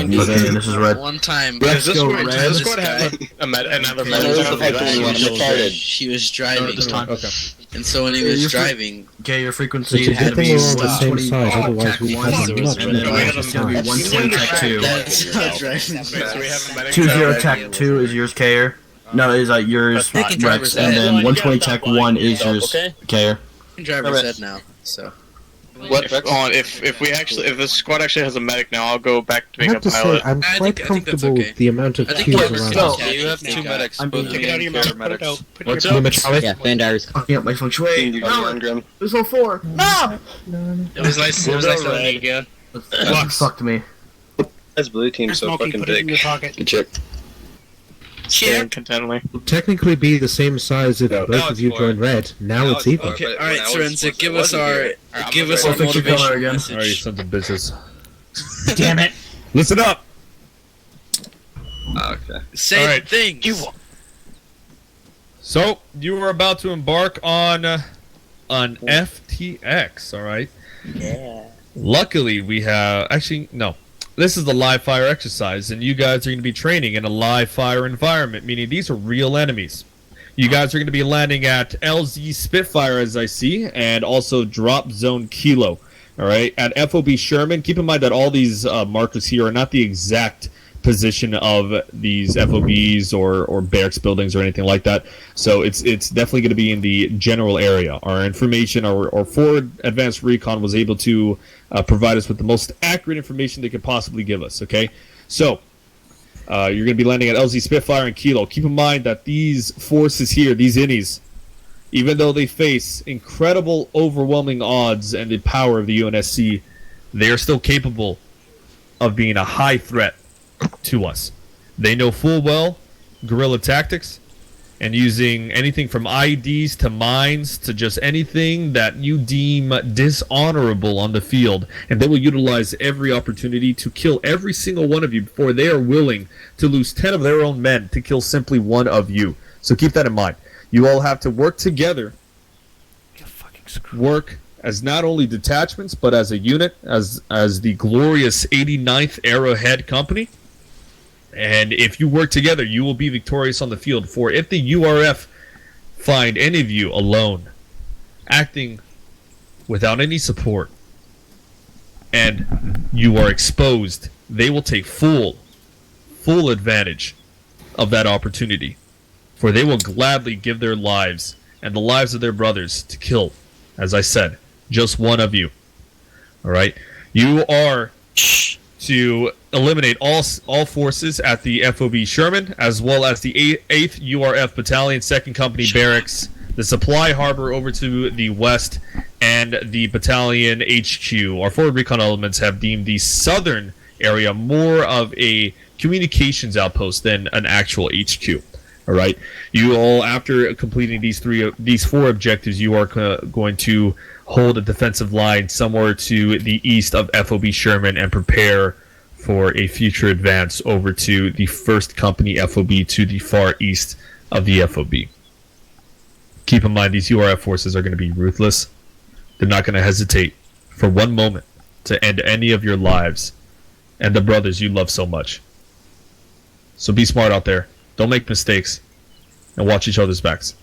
this is red. One time, Let's go red. Does this squad have another medic? he was driving, Okay. and so when he was driving, Okay, your frequency It's a had good to thing be we're on the same side, otherwise we one, have much and then better it's gonna be time. 120 tech 2. that's how driving So we have a medic. 20 tech 2 is yours, Kayer. No, is yours, They can drive Rex, our and head. then 120 tech 1 is yours, Kayer. driver's head now. So If we actually, if the squad actually has a medic now, I'll go back to I being a have to say, pilot. I'm I quite think that's comfortable okay. with the amount of I think queues whoever's around still- us. You have 2 medics. Both Take it out of your mouth. Put it medics. out. Put it What's in up? your mouth. Yeah, Vandire's fucking up my feng shui. There's all 4. No! It was nice. It was nice knowing you again. That fucked me. This blue team's so Smoking, fucking put it in big. your pocket. Good check. Stand contently. Will technically be the same size if both of you join red. Now it's even. okay, all right, Sorensen, give us our I'll fix your color motivation again. Alright, you message. sons of bitches. Damn it. Listen up. Okay. Say All right. the things. So you are about to embark on an FTX. All right. Yeah. Luckily, we have no. This is the live fire exercise, and you guys are going to be training in a live fire environment, meaning these are real enemies. You guys are going to be landing at LZ Spitfire, as I see, and also Drop Zone Kilo. All right, at FOB Sherman. Keep in mind that all these markers here are not the exact position of these FOBs or barracks buildings or anything like that. So it's definitely going to be in the general area. Our information, our forward advanced recon was able to provide us with the most accurate information they could possibly give us. Okay, so you're going to be landing at LZ Spitfire and Kilo. Keep in mind that these forces here, these innies, even though they face incredible, overwhelming odds and the power of the UNSC, they are still capable of being a high threat to us. They know full well guerrilla tactics and using anything from IEDs to mines to just anything that you deem dishonorable on the field, and they will utilize every opportunity to kill every single one of you before they are willing to lose 10 of their own men to kill simply one of you. So keep that in mind. You all have to work together, work as not only detachments, but as a unit, as the glorious 89th Arrowhead Company. And if you work together, you will be victorious on the field. For if the URF find any of you alone, acting without any support, and you are exposed, they will take full advantage of that opportunity. For they will gladly give their lives and the lives of their brothers to kill, as I said, just one of you. Alright? You are to eliminate all forces at the FOB Sherman, as well as the 8th URF Battalion, 2nd Company Barracks, the supply harbor over to the west, and the battalion HQ. Our forward recon elements have deemed the southern area more of a communications outpost than an actual HQ. All right, you all, after completing these 4 objectives, you are going to hold a defensive line somewhere to the east of FOB Sherman and prepare for a future advance over to the 1st Company FOB to the far east of the FOB. Keep in mind, these URF forces are going to be ruthless. They're not going to hesitate for one moment to end any of your lives and the brothers you love so much. So be smart out there. Don't make mistakes, and watch each other's backs.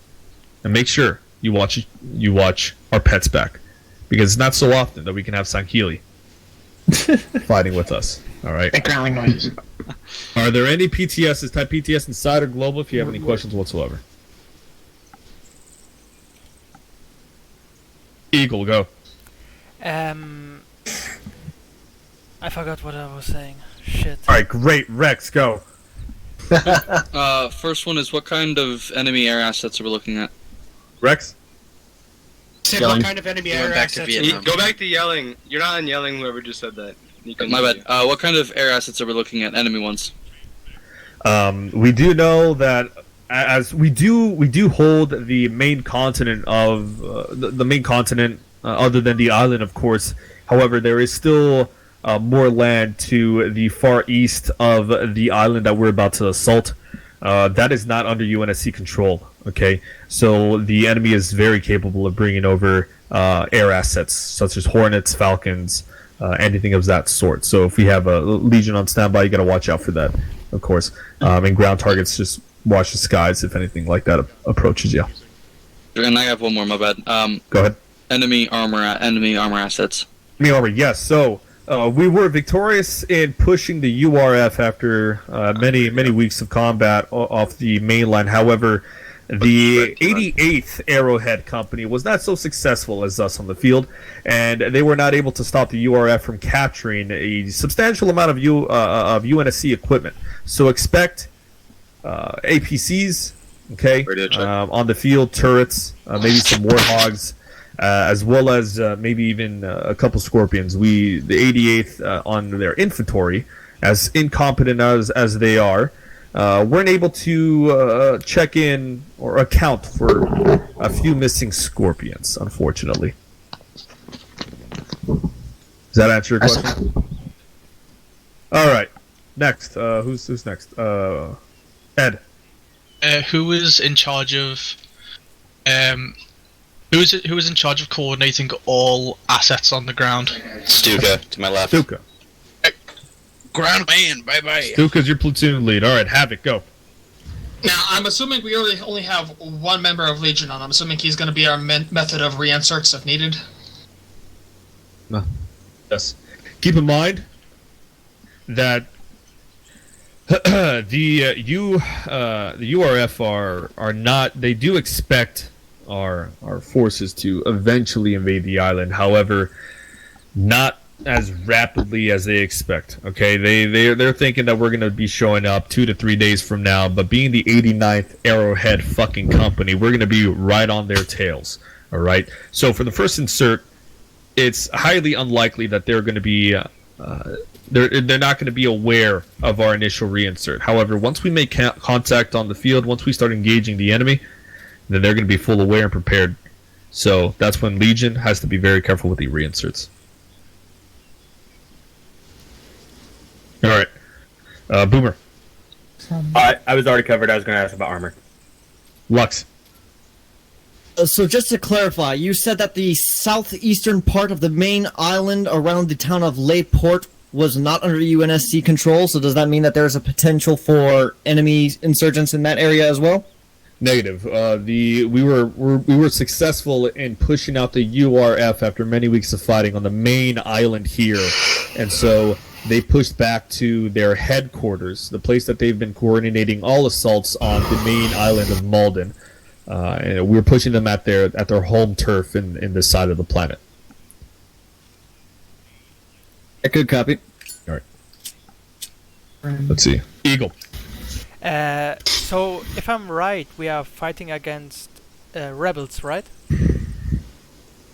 And make sure you watch our pets back, because it's not so often that we can have Sankili fighting with us. All right. Growling noises. Are there any PTSs, type PTS inside or global? If you have any questions whatsoever. Eagle, go. I forgot what I was saying. Shit. All right, great. Rex, go. First one is, what kind of enemy air assets are we looking at? Rex? Say what kind of enemy air back to assets? Vietnam. Go back to yelling. You're not on yelling, whoever just said that. My bad. What kind of air assets are we looking at? Enemy ones. We do know that as we do hold the main continent of the main continent, other than the island, of course. However, there is still more land to the far east of the island that we're about to assault. That is not under UNSC control. Okay, so the enemy is very capable of bringing over air assets such as Hornets, Falcons, anything of that sort. So if we have a Legion on standby, you got to watch out for that, of course. And ground targets, just watch the skies if anything like that approaches you. And I have one more. My bad. Go ahead. Enemy armor assets. Enemy armor, yes. So we were victorious in pushing the URF after many weeks of combat off the mainland. However, the 88th Arrowhead Company was not so successful as us on the field, and they were not able to stop the URF from capturing a substantial amount of UNSC equipment. So expect APCs, okay, on the field, turrets, maybe some Warthogs, as well as maybe even a couple Scorpions. The 88th on their inventory, as incompetent as they are, weren't able to check in or account for a few missing Scorpions, unfortunately. Does that answer your question? All right. Next. Who's next? Ed. Who is in charge of? Who is in charge of coordinating all assets on the ground? Stuka, to my left. Stuka. Ground man, bye bye. Stuka's your platoon lead. All right, Havoc, go. Now, I'm assuming we only have one member of Legion on. I'm assuming he's going to be our method of reinserts if needed. No. Yes. Keep in mind that the URF are not. They do expect our forces to eventually invade the island. However, not as rapidly as they expect. Okay, they're thinking that we're gonna be showing up 2 to 3 days from now. But being the 89th Arrowhead fucking Company, we're gonna be right on their tails. All right. So for the first insert, it's highly unlikely that they're gonna be. They're not going to be aware of our initial reinsert. However, once we make contact on the field, once we start engaging the enemy, then they're going to be full aware and prepared. So that's when Legion has to be very careful with the reinserts. All right, Boomer. I was already covered. I was going to ask about armor. Lux. So just to clarify, you said that the southeastern part of the main island around the town of Le Port was not under UNSC control, so does that mean that there's a potential for enemy insurgents in that area as well? Negative. We were successful in pushing out the URF after many weeks of fighting on the main island here, and so they pushed back to their headquarters, the place that they've been coordinating all assaults on the main island of Malden. And we're pushing them at their home turf in this side of the planet. A good copy. All right. Let's see. Eagle. So, if I'm right, we are fighting against rebels, right?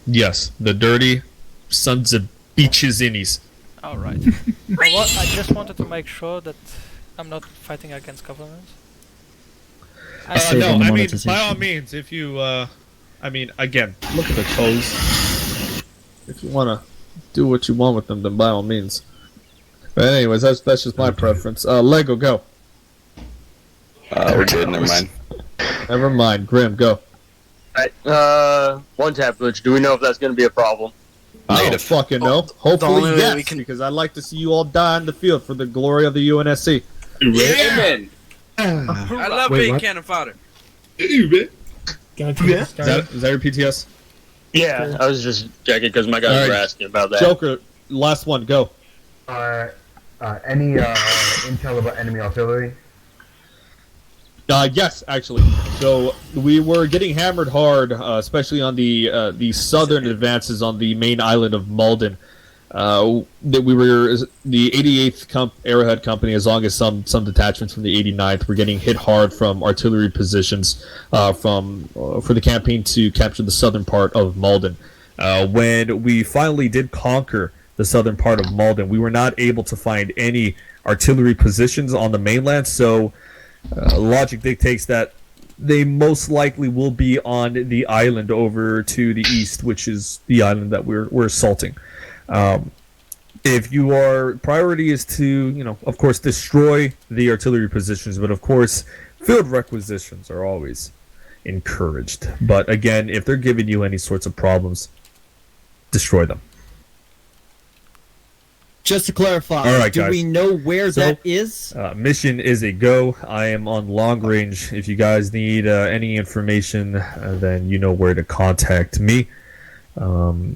Yes, the dirty sons of beaches innies. Alright. I just wanted to make sure that I'm not fighting against governments. No, I mean, by all means, if you, again, look at the toes. If you want to do what you want with them, then by all means. But anyways, that's just my preference. Lego, go. We're good, never mind. Never mind. Grim, go. Alright, one tap glitch. Do we know if that's going to be a problem? I don't fucking know. Hopefully, yes, because I'd like to see you all die in the field for the glory of the UNSC. Amen. I love being cannon fodder. Is that your PTS? Yeah, I was just checking because my guys were asking about that. Joker, last one, go. Any intel about enemy artillery? Yes, actually. So we were getting hammered hard, especially on the southern advances on the main island of Malden. That we were the 88th Arrowhead Company, as long as some detachments from the 89th were getting hit hard from artillery positions for the campaign to capture the southern part of Malden. When we finally did conquer the southern part of Malden, we were not able to find any artillery positions on the mainland, so logic dictates that they most likely will be on the island over to the east, which is the island that we're assaulting. If your priority is to, of course, destroy the artillery positions, but of course, field requisitions are always encouraged. But again, if they're giving you any sorts of problems, destroy them. Just to clarify, all right, do guys. we know where that is? Mission is a go. I am on long range. If you guys need any information, then you know where to contact me.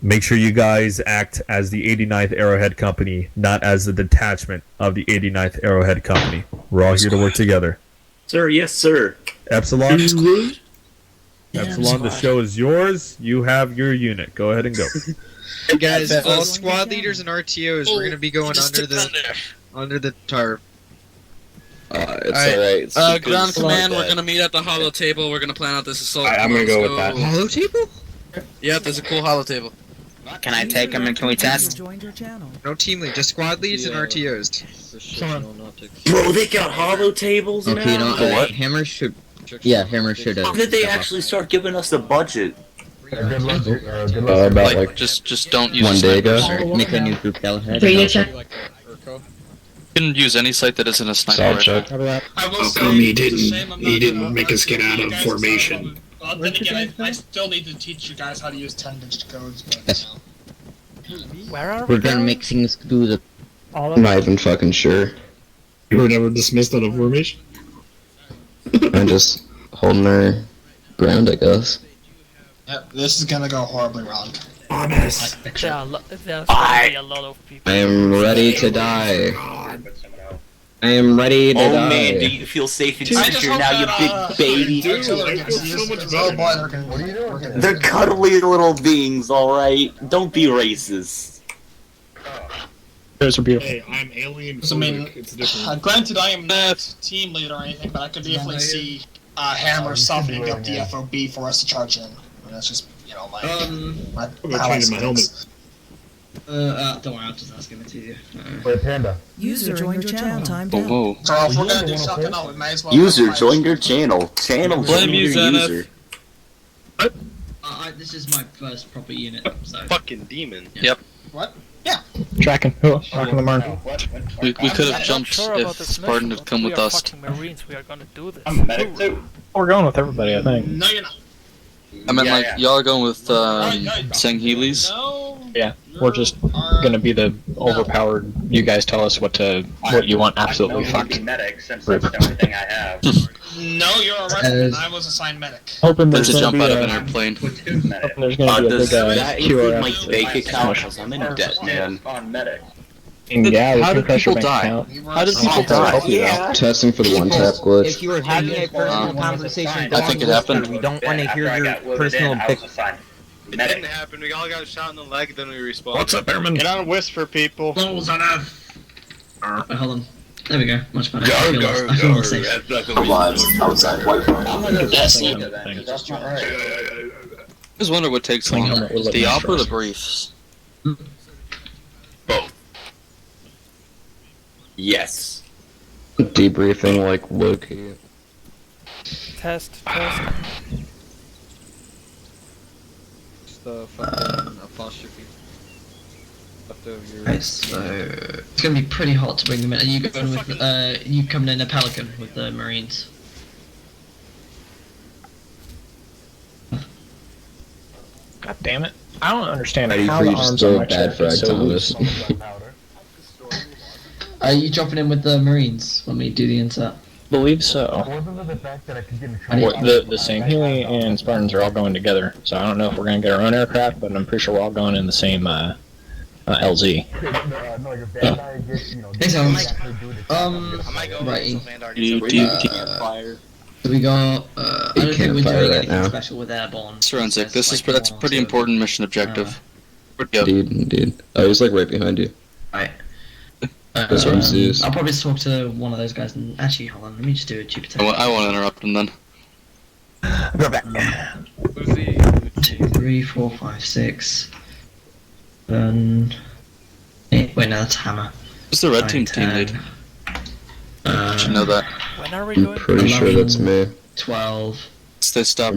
Make sure you guys act as the 89th Arrowhead Company, not as the detachment of the 89th Arrowhead Company. We're all here to work together. Sir, yes, sir. Epsilon? Epsilon, the show is yours. You have your unit. Go ahead and go. Hey guys, all squad leaders and RTOs, we're gonna be going under the tarp. It's alright. Ground command, we're gonna meet at the hollow table. We're gonna plan out this assault. I'm gonna go with that. Hollow table? Yeah, there's a cool hollow table. Can I take them and can we test? No team lead, just squad leads and RTOs. Bro, they got hollow tables now? Okay, no, Hammer should... Yeah, Hammer should... How did they actually start giving us the budget? Good luck. About like just don't use 1 day ago. Make a new group, Galahad. You can use any site that isn't a sniper. He didn't make us get out of formation. Then again, I still need to teach you guys how to use 10-inch codes, but Where are we? We're gonna make things do the... I'm not even fucking sure. You were never dismissed out of formation? I'm just holding our ground, I guess. Yep, this is gonna go horribly wrong. Honest. There's gonna be a lot of people. I am ready to die. I am ready to die. Oh man, do you feel safe and secure now, you big baby? They're cuddly little beings, alright? Don't be racist. Those are beautiful. Hey, I'm alien. So, I mean, It's different. granted, I am not team leader or anything, but I could definitely see Hammer softening up the FOB for us to charge in. And that's just, my how I see things. Don't worry, I'll just ask him to you. Wait, Panda. User joined your channel. Timed out. Whoa. So if we're gonna do something else, we may as well... User, join your channel. Channel, join your user. This is my first proper unit, so... Fucking demon. Yep. What? Yeah. Tracking. Tracking the mark. We could have jumped if Spartan had come with us. Marines, we are gonna do this. I'm a medic too. We're going with everybody, I think. No, you're not. I mean, like, y'all are going with Sangheili's? Yeah, we're just gonna be the overpowered. You guys tell us what you want. Absolutely fucked. Medic, since that's the only thing I have. No, you're a resident. I was assigned medic. Hoping Let's there's jump gonna out be of an a, airplane. hoping there's gonna be a big That include my QRF. bank account? 'Cause I'm in debt, man. On medic. Yeah, we How can do crush your people bank die? account. How do people die? Yeah. Testing for the one-tap glitch. If you were having a personal conversation, I think it happened. we don't want to hear After I your got wounded personal in, I was assigned It medic. didn't happen. We all got shot in the leg, then we respawned. What's up, Airman? Get on Whisper, people. Balls on Earth. Wait, hold on. There we go. Much better. Go, I feel go, I feel go. more safe. That's not gonna be outside I'm gonna go That's see the that, thing. 'cause that's not right. I just wonder what takes Swing longer, helmet with the op or the extras. briefs? Yes. Debriefing, like, locate. Test. The fucking apostrophe. Right, so it's gonna be pretty hot to bring them in. Are you going with you coming in a Pelican with the Marines? God damn it! I don't understand Ready how for the you just arms throw on a my bad chest frag, is so Thomas. loose. Are you dropping in with the Marines when we do the insert? Believe so. The same Healy and Spartans are all going together, so I don't know if we're gonna get our own aircraft, but I'm pretty sure we're all going in the same LZ. Thanks, Alex. Righty. So we got. I don't think we're doing anything special with airborne. Forensic, that's a pretty important mission objective. Indeed. I was, like, right behind you. Right. That's from Zeus. I'll probably just talk to one of those guys and actually hold on, let me just do a Jupiter. I won't interrupt him then. Go back. 2, 3, 4, 5, 6, 7, 8. Wait, no, that's Hammer. Who's the red team 10, lead? You should know that. When are we I'm doing? pretty sure that's me. 12. They stop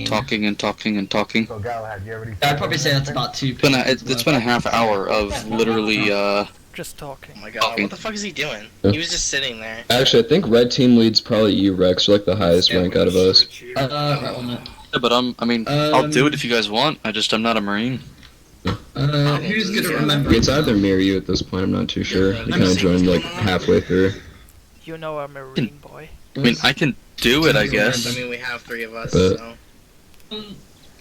talking and talking and talking. I'd probably say that's about 2. It's been a half hour of literally Just talking. Oh my god, what the fuck is he doing? Yeah. He was just sitting there. Actually, I think red team lead's probably you, Rex. You're, like, the highest rank out of us. Right on it. Yeah, but I'll do it if you guys want. I'm not a Marine. Who's gonna remember? It's either me or you at this point. I'm not too sure. You kind of joined, like, halfway through. You know a Marine boy. I mean, I can do it, I guess. I mean, we have 3 of us, But- so.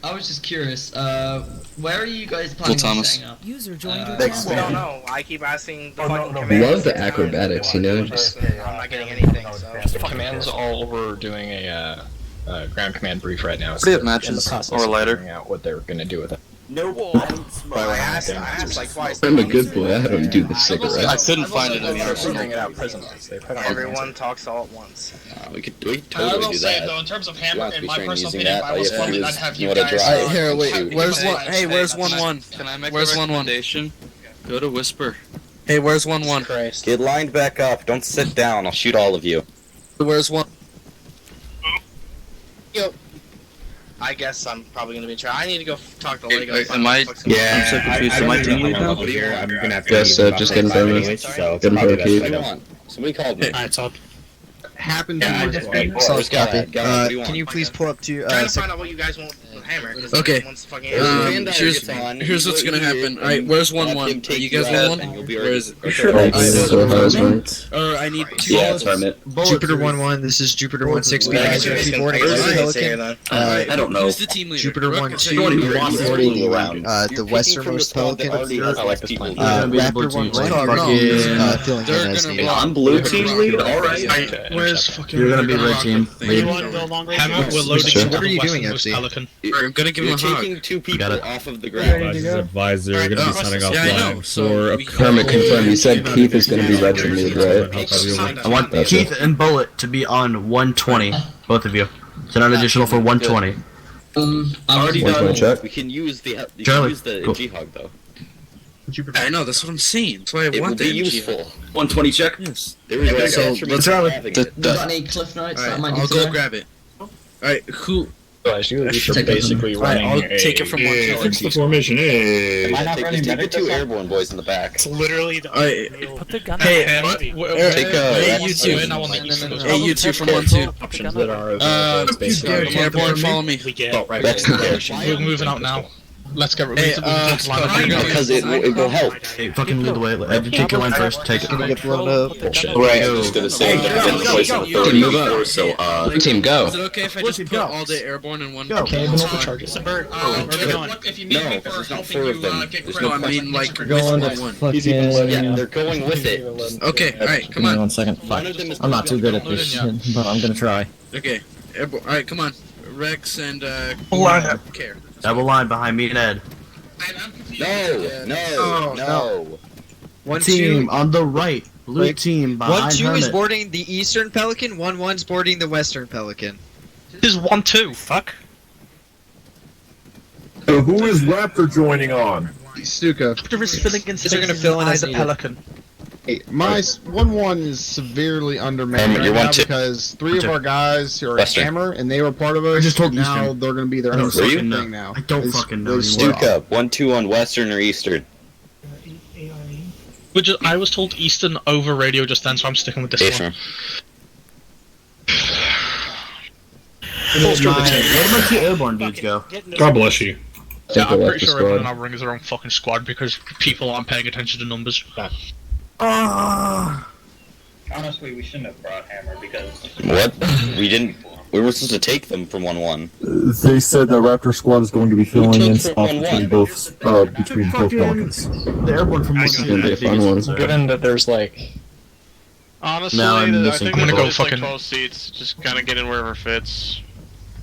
I was just curious, where are you guys planning on Thomas. setting up? User joined your Thanks, channel. I don't know. I keep asking the fucking command. Love the acrobatics, you know? Just I'm not getting anything, so. Command's all over doing a ground command brief right now. What do you have, they're in matches the process or of lighter? figuring out what they're gonna do with it. No, I asked like twice. I'm a good boy. I don't do the cigarettes. I couldn't find it in the arsenal. Figuring it out prison-wise. They put on Everyone talks all at once. we could I totally will do say that. though, in terms of Hammer, have to in be my trained personal using opinion, if that. I was All you have to funded, do I'd is have know you what a guys. drive- Here, wait. have Where's you one? guys Hey, where's stay 1-1? Can I make Where's a 1-1? recommendation? Go to Whisper. Hey, where's 1-1? Christ. Get lined back up. Don't sit down. I'll shoot all of you. Where's 1? Yo. I guess I'm probably gonna be trying. I need to go talk to Lego. Am I? Yeah, I'm so confused. Am I team lead now? I'm gonna have to Guess just getting bonus. Getting per keep. Somebody called me. Alright, so Happened Yeah, I to just my need so Forrest Gump. copy. Go ahead, what do you Can want? you please pull up to Trying to find out what you guys want with Hammer. 'Cause Okay. wants to fucking Here's what's gonna happen. Alright, where's 1-1? Are you guys 1-1? Where is it? Or I need 2. Yeah, it's Hermit. Jupiter 1-1. This is Jupiter 1-6. We guys are reporting Pelican. I don't know. Who's the team leader? Jupiter Rook? 1-2. Flew around. The westernmost Pelican. I like this plan. Raptor 1-1. Feeling They're as gonna needed. I'm blue team lead? Alright. Where's fucking? You're gonna be red team. You want to go long range? We're loading Sure. into What are you the doing, westernmost FC? Pelican. I'm gonna give him You're a hug. taking 2 people Got it. off of the ground. Advisor, you're gonna be signing off Yeah, I know. live So for a we- Hermit confirmed. You said Keith is going to be red team lead, right? I want Gotcha. Keith and Bullet to be on 120. Both of you. Send an additional for 120. Already 120 done. check. We can use the Charlie, G-Hog though. I know, that's what I'm saying. That's why I It will want be the useful. 120 check. Yes. There we go. So let's Charlie. You got any cliff notes that I might need I'll to go know? grab it. Alright, who? You're basically running I'll take it from one to Fix the formation. Hey. Am I not running take the two airborne boys in the back. It's literally the. Put the gun Hey, away. hey, you two. Hey, you two from 1-2. options that are Airborne, follow me. We're moving out now. Let's get rid of Because it will help. Hey, fucking lead the way. Take your line first. Take it. Get blown up. Right, I was just gonna say that in the place of authority before, so Team, go. Is it okay if I just put all the airborne in one? Okay, but no charges. Where are we going? no, there's not four of them. There's no I mean, like, Going to one. fucking... yeah, they're going with it. Okay, alright, come Give me on. 1 second. Fuck. I'm not too good at this shit, but I'm gonna try. Okay, alright, come on. Rex and, Care. Double line behind me and Ed. No. One team on the right. Blue team behind 1-2 is Hermit. boarding the eastern Pelican. 1-1's boarding the western Pelican. This is 1-2. Fuck. So who is Raptor joining on? Stuka. They're gonna fill in as a Pelican. Hey, my 1-1 is severely undermanned right now because 3 of our guys are at Hammer and they were part of us. just told now Eastern. they're going to be their own fucking thing now. I don't fucking know. Stuka, 1-2 on western or eastern. I was told Eastern over radio just then, so I'm sticking with this one. Where did my 2 airborne dudes go? God bless you. Yeah, I'm pretty sure everyone in our ring is their own fucking squad because people aren't paying attention to numbers. Honestly, we shouldn't have brought Hammer because... What? We were supposed to take them from 1-1. They said the Raptor squad is going to be filling in spots between both Pelicans. The airborne from 1-2. Given that there's like... Honestly, Now I'm I think I'm gonna go fucking... 12 seats, just kind of get in wherever fits.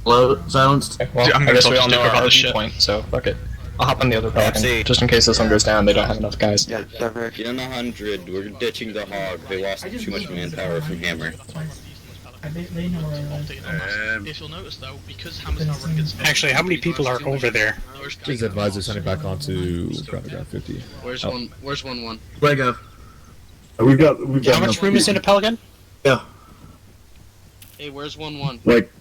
Low, silenced. Well, I'm I gonna guess we talk all to know Dick our about this RP shit. point, so fuck it. I'll hop on the other Pelican, just in case this one goes down, they don't have enough guys. Yeah, in 100, we're ditching the hog. They lost too much manpower from Hammer. If you'll notice though, because Hammer's not running against... Actually, how many people are over there? Please advise us sending back on to ground 50. Where's 1-1? Lego. We've got How much room is in a Pelican? Yeah. Hey, where's 1-1? Like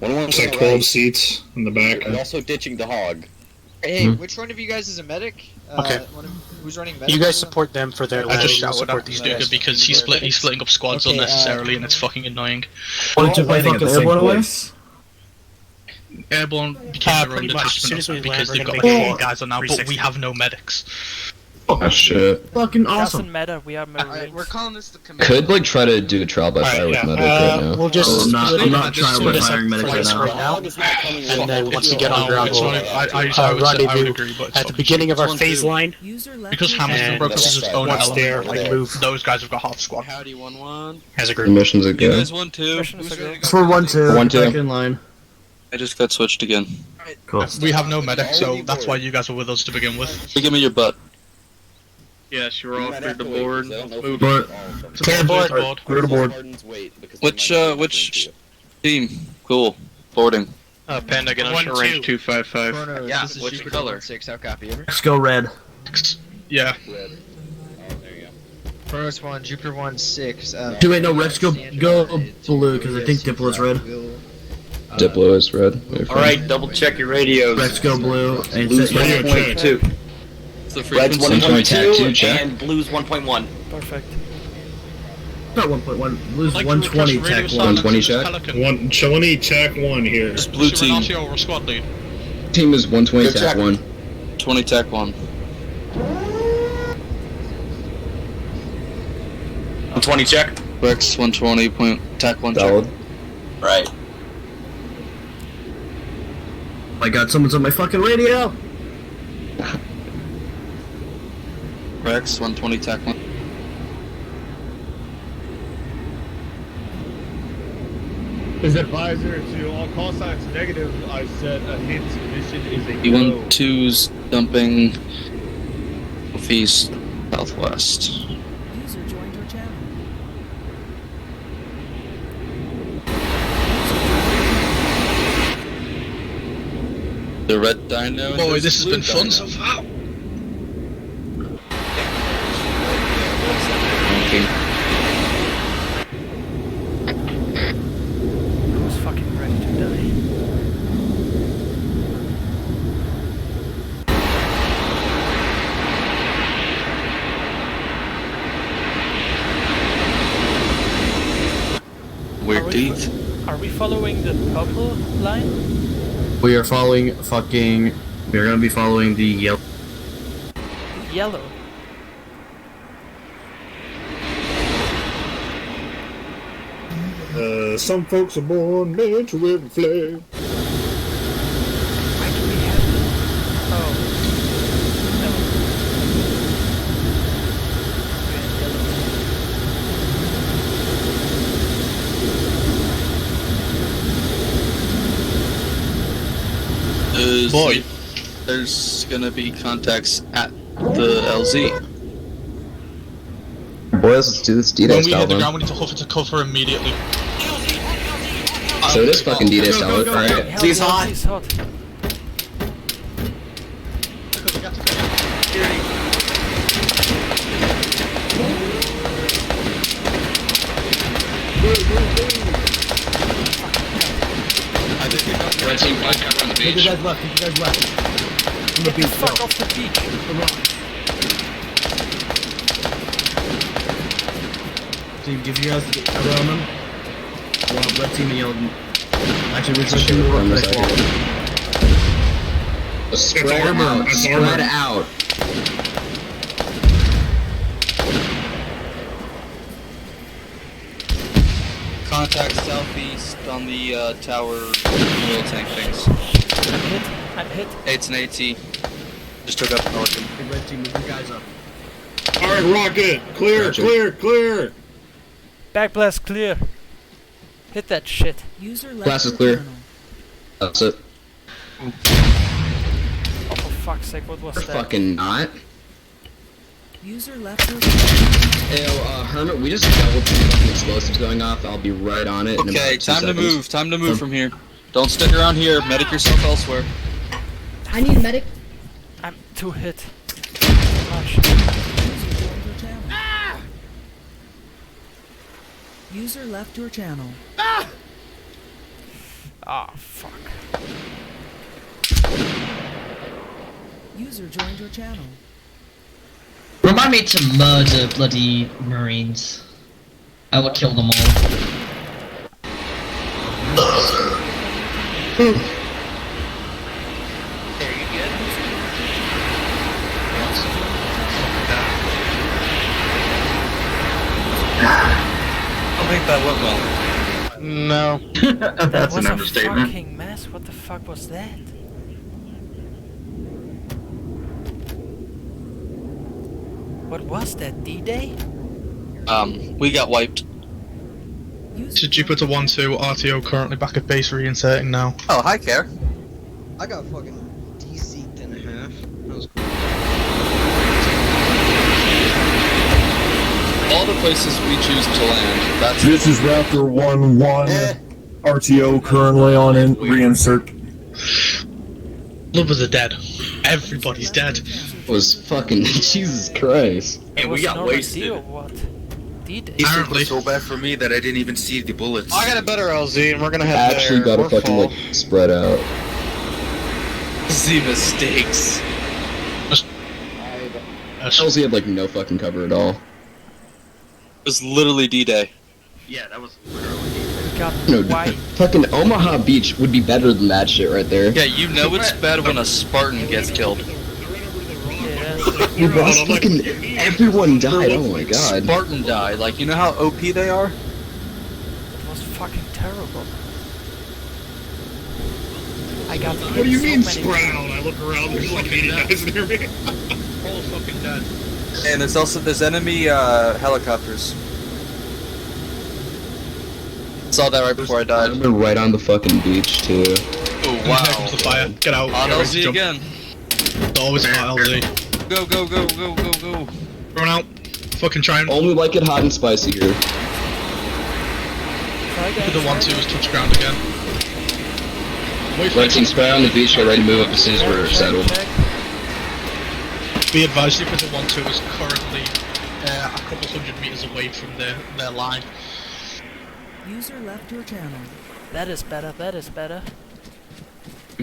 1-1's like 12 seats in the back. We're also ditching the hog. Hey, which one of you guys is a medic? Okay. Who's running medic? You guys support them for their I just support shouted at these Stuka guys. because he's splitting up squads unnecessarily and it's fucking annoying. What did you fucking airborne away? Airborne became their own pretty much. As soon detachment as we land, because we're they've gonna got be like 4 guys on now, but we 360. have no medics. Oh shit. Fucking awesome. Doesn't matter, we are Marines. We're calling this the Could like try to do a trial by fire with medic right now. We'll just I'm not trying to firing medic right now. And then once we get on ground, we'll I would rendezvous agree, but at the beginning of our phase line. because Hammer's been broken as its own once they're element, like move those guys have got half squad. Howdy, 1-1. as a group. Missions You again. guys 1-2. Who's ready to go? For 1-2. 1-2. Back in line. I just got switched again. Cool. We have no medics, so that's why you guys were with us to begin with. Give me your butt. Yes, you're all clear to board. Clear board. Clear to board. Which team? Cool. Boarding. Panda, get on shore range 255. Yeah, This is which Jupiter color? 1-6, how copy? Let's go red. Yeah. First one, Jupiter 1-6. Do wait, no, Rex go blue because I think Diplo is red. Diplo is red. Alright, double check your radios. Rex go blue and Blue's say 1.2. The Red's frequency. 1.2 and blue's 1.1. Perfect. Not 1.1. Blue's Like 120 radio tech silence 120 is check? Pelican. One Chelony Tac 1 here. This blue team. Renatio over squad lead. Team is 120 Good tac check. 1. 20 tac 1. 120 check. Rex 120 point tac 1 check. Valid. Right. my god, someone's on my fucking radio! Rex 120 tac 1. Is advisor to all call signs negative. I said a hint mission is a E12's dumping northeast southwest. User joined your channel. The red dino. Boy, this has been fun so far. Who's fucking ready to die? Are we following the purple line? We are following fucking. We're gonna be following the yellow. Yellow. Some folks are born made to wear a flag. Boy, there's gonna be contacts at the LZ. Boys, let's do this D-Day When we hit style the then. ground, we need to hoof it to cover immediately. So it is fucking D-Day style, alright. Z's hot. Z's hot. Red team, on the beach. You guys left. You guys left. Get the fuck off the beach. Team, give you guys cover on them. Well, red team and yellow. Actually, we're just shooting over this wall. Spread out. Spread out. Contact southeast on the tower oil tank things. I'm hit. It's an AT. Just took up north. Hey, red team, move your guys up. Alright, rocket! Clear, clear, clear! Back blast clear. Hit that shit. User Blast is clear. That's it. Oh, for fuck's sake, what was that? Fucking not. User left your Hey, Hermit, we just double two fucking explosives going off. I'll be right on it. Okay, time to move. Time to move from here. Don't stick around here. Medic yourself elsewhere. I need a medic. I'm too hit. User left your channel. Ah, fuck. User joined your channel. Remind me to murder bloody Marines. I will kill them all. I don't think that went well. No. That was an understatement. a fucking mess. What the fuck was that? What was that? D-Day? We got wiped. To Jupiter 1-2, RTO currently back at base reinserting now. Oh, hi, Care. I got fucking DC'd in half. That was cool. All the places we choose to land. That's This is Raptor 1-1. RTO currently on in reinsert. Lovers are dead. Everybody's dead. Was fucking Jesus Christ. And we got wasted. Or what? D-Day? Apparently. So bad for me that I didn't even see the bullets. I got a better LZ, and we're gonna head Actually there. gotta We're fucking full. like spread out. the mistakes. LZ had like no fucking cover at all. It was literally D-Day. Yeah, that was No, fucking Omaha Beach would be better than that shit right there. Yeah, you know it's bad when a Spartan gets killed. Dude, bro, fucking everyone died. Oh my god. Spartan died. Like, you know how OP they are? It was fucking terrible. I got What do you mean so spread out? I look around, there's like 80 guys near me. All fucking dead. And there's enemy helicopters. Saw that right before I died. I've been right on the fucking beach too. Oh wow. Here comes the fire. Get out. On Get ready to LZ jump. again. It's always hot LZ. Go, go, go, go, go, go. Run out. Fucking try and... Only like it hot and spicy here. The 1-2 is touch ground again. Red team spread on the beach, get ready to move up as soon as we're settled. Be advised, Jupiter 1-2 is currently a couple hundred meters away from their line. User left your channel. That is better, that is better.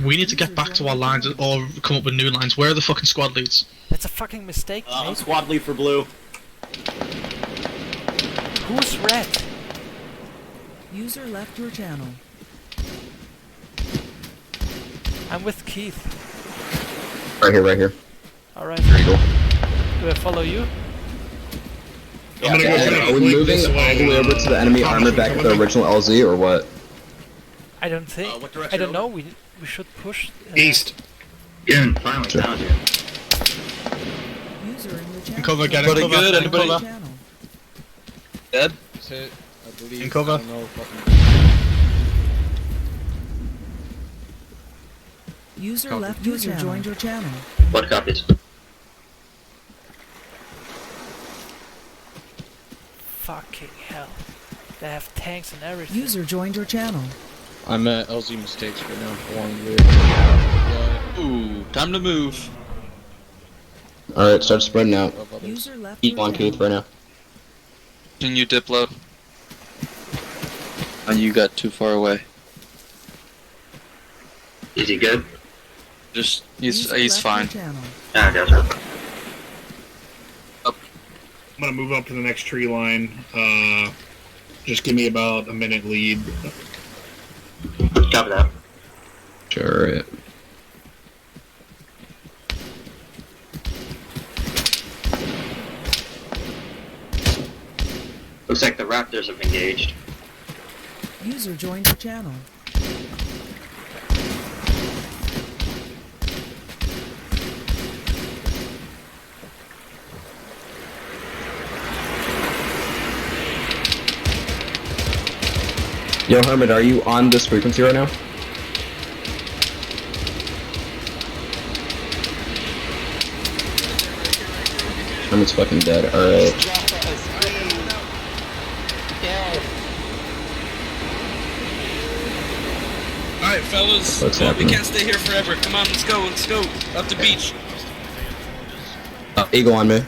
We need to get back to our lines or come up with new lines. Where are the fucking squad leads? That's a fucking mistake, mate. Squad lead for blue. Who's red? User left your channel. I'm with Keith. Right here, right here. Alright. There you go. Do I follow you? Are we moving all the way over to the enemy armor back at the original LZ or what? I don't think. I don't know. We should push. East. Yeah, finally found you. User in your channel. Kova, get it. Pretty good, anybody? Channel. Dead? That's it, I believe. In cover. I don't know what- User left your channel. Joined your channel. What copies? Fucking hell. They have tanks and everything. User joined your channel. I'm at LZ mistakes right now. One weird. Ooh, time to move. Alright, start spreading out. User left Eat your one channel. Keith right now. Can you dip low? And you got too far away. Is he good? Just User he's left fine. your channel. Ah, gotcha. I'm gonna move up to the next tree line. Just give me about a minute lead. Copy that. Sure. It. Looks like the Raptors have engaged. User joined your channel. Yo, Hermit, are you on this frequency right now? Hermit's fucking dead. Alright. Alright, fellas. What's We happening? can't stay here forever. Come on, let's go. Let's go. Up the beach. Eagle on me.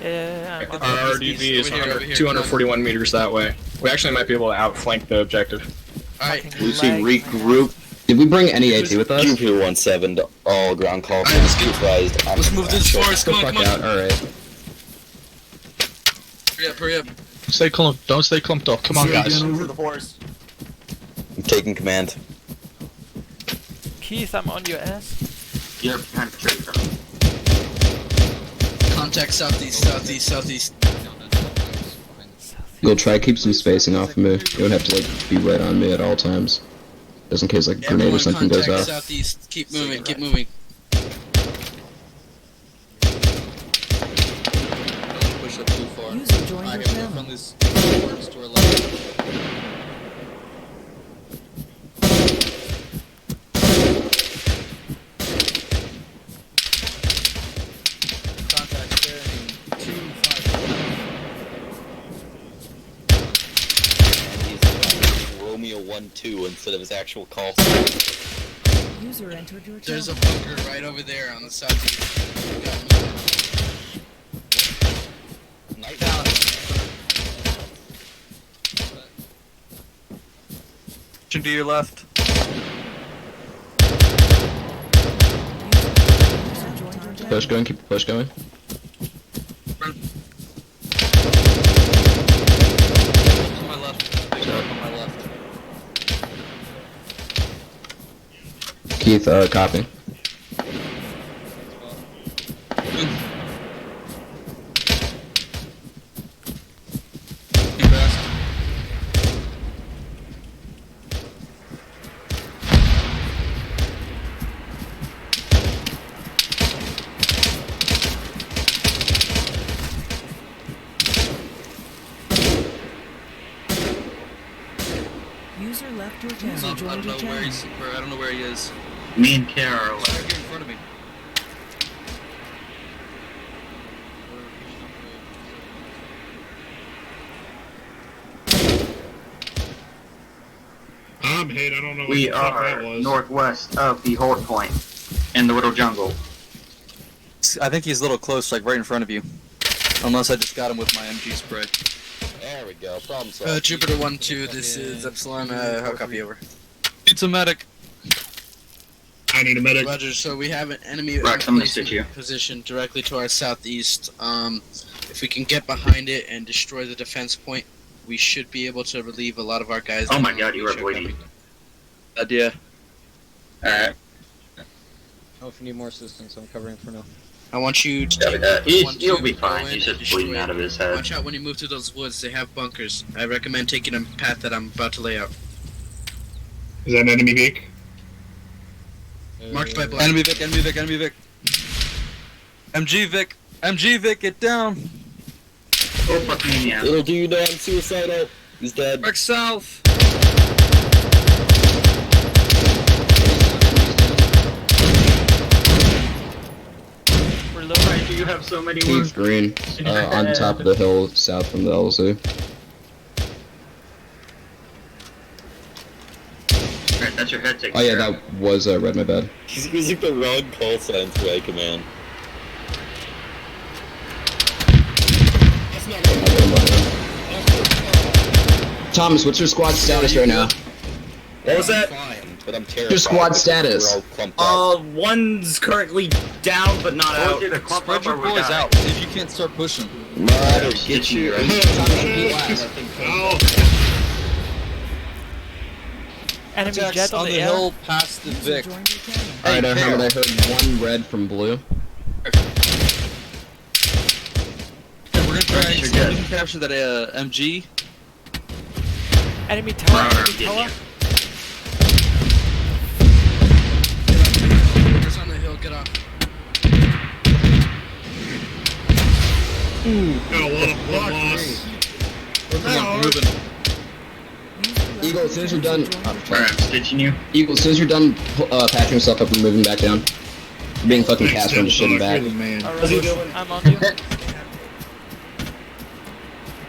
Yeah, I'm on Our the RDV is Over here. 241 meters that way. We actually might be able to outflank the objective. Alright. Lucy, regroup. Did we bring any AT with us? 217 to all ground call. Let's move this forest. Come on, come on. Alright. Hurry up. Stay clumped. Don't stay clumped up. Come on, guys. I'm taking command. Keith, I'm on your ass. You're behind the tree. Contact southeast. You'll try to keep some spacing off of me. You don't have to like be right on me at all times. Just in case like a grenade or something goes Contact off. southeast. Keep moving. Keep moving. Don't push up too far. User joined your channel. From this forest to our left. Contact bearing 255. Romeo 1-2 instead of his actual call. User entered your channel. There's a bunker right over there on the southeast. Night down. To your left. User joined your channel. Push going, keep the push going. To my left. Big rock on my left. Keith, copy. User left your channel. I User joined your don't know where channel. I don't know where he is. Me and Kara are Right left. here in front of me. I'm hit. I don't know what We the fuck that are was. northwest of the Horde Point in the Little Jungle. I think he's a little close, like right in front of you. Unless I just got him with my MG spray. There we go. Problem solved. Jupiter 1-2, this is Epsilon, how copy over? It's a medic. I need a medic. Roger, so we have an enemy Rex, I'm gonna stitch you. position directly to our southeast. If we can get behind it and destroy the defense point, we should be able to relieve a lot of our guys. Oh my god, you are bleeding. Idea. Alright. Oh, if you need more assistance, I'm covering for now. I want you to take He'll be fine. He's just bleeding out of his head. Watch out when you move through those woods. They have bunkers. I recommend taking a path that I'm about to lay out. Is that an enemy Vic? Marked by black. Enemy Vic, enemy Vic, enemy Vic. MG Vic, MG Vic, get down. Oh fuck me, yeah. Little dude on suicidal. He's dead. Back south. We're low. Why do you have so many wounds? He's green. On top of the hill, south from the LZ. Alright, that's your head taken Oh yeah, care of. that was red. My bad. He's using the wrong call sign for a command. Thomas, what's your squad status right now? What was that? But I'm terrified. Your squad status. One's currently down but not out. Spread your boys out. See if you can't start pushing. Mother, get you. Enemy Attacks jet on the air. hill past the Vic. Alright, I heard one red from blue. We're gonna try and see if we can capture that MG. Enemy tower. Enemy tower. Bunkers on the hill. Get off. Got a lot of blood loss. Come on, moving. Eagle, as soon as you're done. Alright, I'm stitching you. Eagle, as soon as you're done patching yourself up and moving back down. You're being fucking Thanks, Casper and just shitting back. man. I'm on you.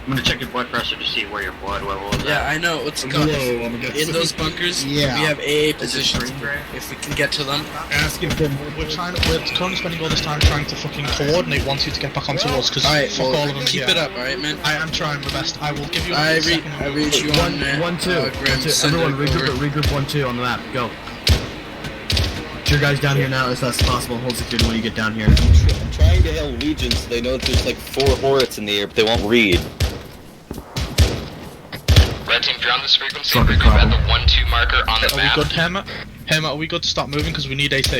I'm gonna check your blood pressure to see where your blood level is Yeah, at. I know. It's I'm got low, I'm against in those bunkers. Yeah. We have AA positions. If we can get to them. Asking for We're currently spending all this time trying to fucking coordinate once you to get back onto us, because Alright, fuck all of them keep here. it up, alright, man. I am trying my best. I will give you I a second. read you on 1-2. Grim. Send Everyone it over. regroup 1-2 on the map. Go. Get your guys down here now as fast as possible. Hold security when you get down here. I'm trying to hail Legion so they know that there's like 4 horrets in the air, but they won't read. Red team, if you're on this frequency, regroup at the 1-2 marker on the Are map. we good, Hammer? Hammer, are we good to start moving? Because we need AT.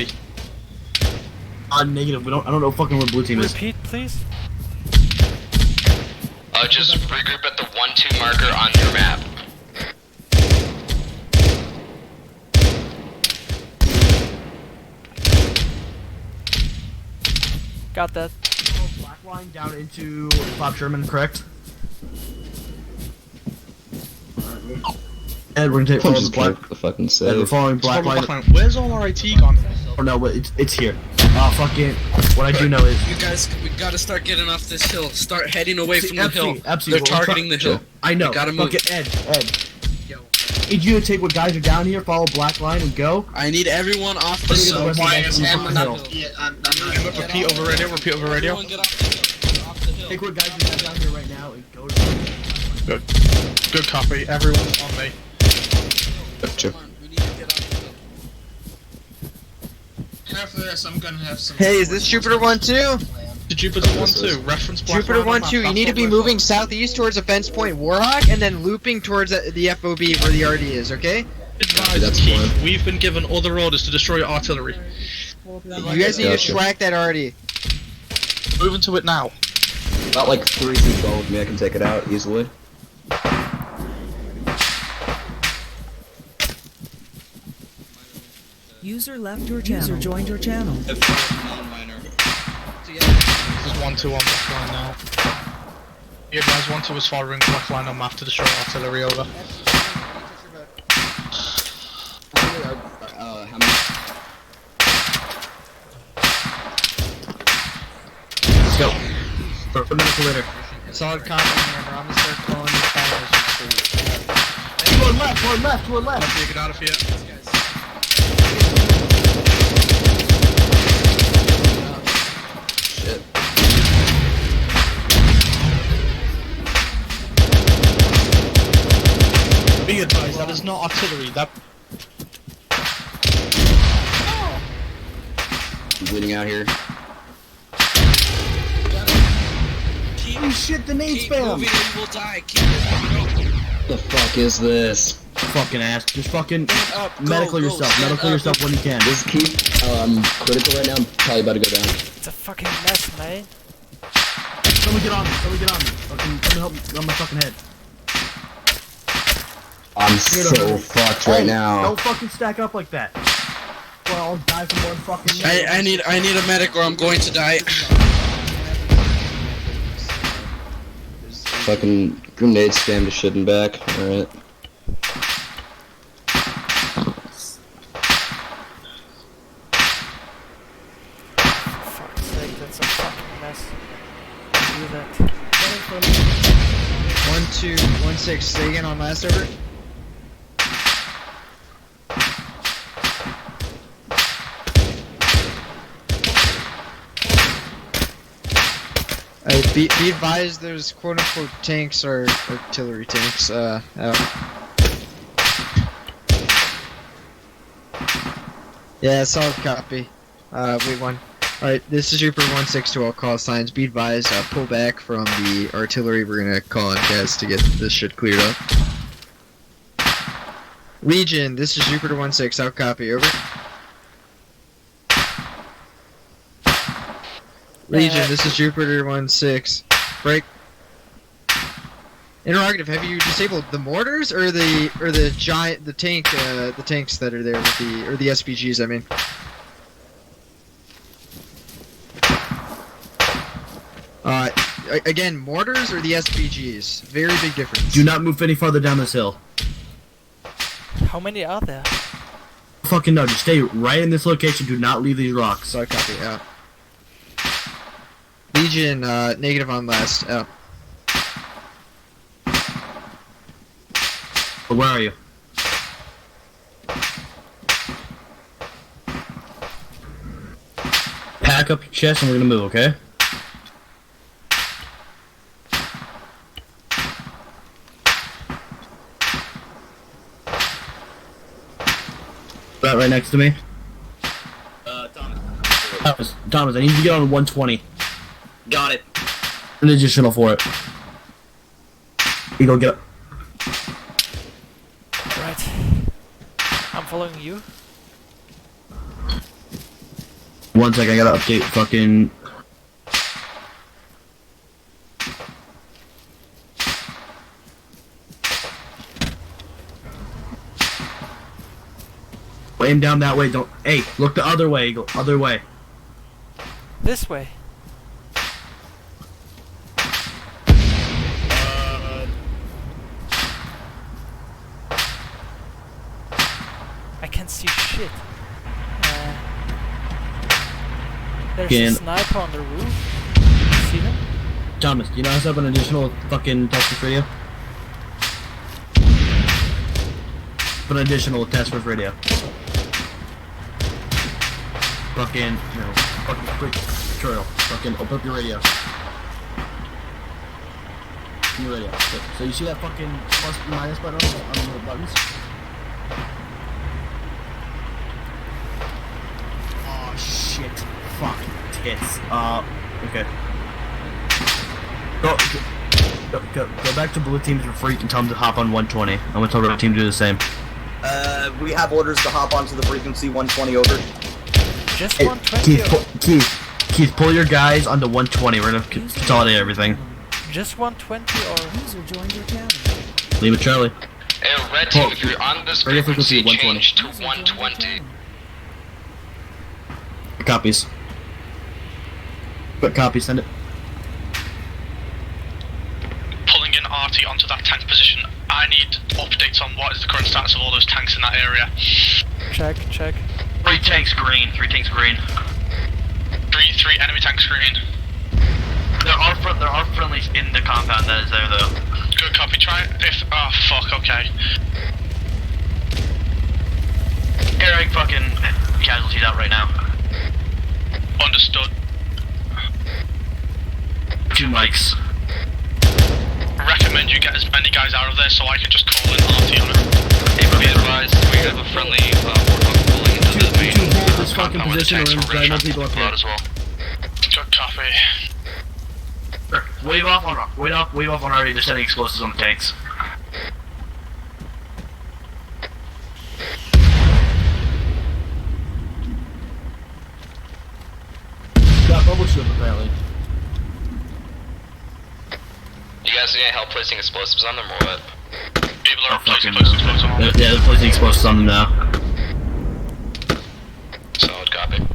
Negative. I don't know fucking where blue team is. Repeat, please. Just regroup at the 1-2 marker on your map. Got that. Black line down into Pop Sherman, correct? Ed, we're gonna follow the black. The fucking Ed, we're following black line. Where's all our AT gone? Oh no, but it's here. Fucking. What I do know is. You guys, we gotta start getting off this hill. Start heading away from the Absolutely, hill. absolutely. They're targeting the hill. I know. We gotta move. Fucking Ed. Need you to take what guys are down here, follow black line, and go. I need everyone off the hill. Repeat over radio, repeat over radio. Take what guys are down here right now and go to Good. Good copy. Everyone's on me. Gotcha. After this, I'm gonna have some. Hey, is this Jupiter 1-2? The Jupiter 1-2, reference black Jupiter line on map, 1-2, you that's need to what be we're moving southeast towards a fence point Warhawk and then looping towards the FOB where the RD is, okay? Advise, Keith, we've been given other orders to destroy artillery. You guys need to track that RD. Moving to it now. About like 3 people with me, I can take it out easily. User left your channel. User joined your channel. This is 1-2 on black line now. You advise 1-2 is following black line on map to destroy artillery over. How many? Let's go. For medical later. Solid copy, remember, I'm gonna start calling these fires. To our left. Get out of here. Shit. Be advised, that is not artillery, that... I'm bleeding out here. Holy shit, the nade Keep spam! moving or you will die. Keep moving. The fuck is this? Fucking ass. Just fucking Up, go, medical go, yourself. stand Medical up. yourself when you can. Just keep critical right now. I'm probably about to go down. It's a fucking mess, mate. Someone get on me. Someone get on me. Fucking come help me on my fucking head. I'm so fucked right now. Don't fucking stack up like that. Well, I'll die from one fucking. I need a medic or I'm going to die. Fucking grenade spam to shit and back. Alright. Fuck's sake, that's a fucking mess. Do that. 1216. Stay again on last over. Be advised, there's quote-unquote tanks or artillery tanks out. Yeah, solid copy. Wait one. Alright, this is Jupiter 162, I'll call signs. Be advised, pull back from the artillery. We're gonna call on guys to get this shit cleared up. Legion, this is Jupiter 16, out copy, over. Legion, this is Jupiter 16. Break. Interrogative, have you disabled the mortars or the tanks that are there with the SPGs, I mean? Again, mortars or the SPGs? Very big difference. Do not move any farther down this hill. How many are there? Fucking no, just stay right in this location. Do not leave these rocks. Solid copy, out. Legion, negative on last, out. Where are you? Pack up your chest and we're gonna move, okay? Right next to me. Thomas, I need you to get on 120. Got it. An additional for it. You go get up. Right. I'm following you. 1 second, I gotta update fucking. Aim down that way, don't. Hey, look the other way, go other way. This way. I can't see shit. There's a sniper on the roof. See him? Thomas, do you know how to set up an additional fucking test with radio? Put an additional test with radio. Fucking, no, fucking quick tutorial. Fucking open up your radio. Your radio. So you see that fucking plus and minus button on the buttons? Oh shit. Fuck. Tits. Okay. Go back to blue teams for free and tell them to hop on 120. I'm gonna tell red team to do the same. We have orders to hop onto the frequency 120 over. Just 120. Keith, pull your guys onto 120. We're gonna consolidate everything. Just 120 or user joined your channel. Leave it, Charlie. Hey, red team, if you're on this frequency, change to 120. Copies. But copy, send it. Pulling in RT onto that tank position. I need updates on what is the current status of all those tanks in that area. Check. 3 tanks green. 3 tanks green. Three enemy tanks green. There are friendlies in the compound that is there though. Good copy. Try it. Oh fuck. Okay. Eric fucking casualties out right now. Understood. 2 mics. Recommend you get as many guys out of there so I can just call in RT on it. Hey, be advised, we have a friendly warthog pulling into the main hold this fucking compound where the position tanks or were really no trying to people pull up out as well. Good copy. Wave off on rock. Wave off on RV. They're setting explosives on the tanks. Got bubble shield apparently. You guys need help placing explosives on them or what? People are placing explosives on them. Yeah, they're placing explosives on them now. Solid copy.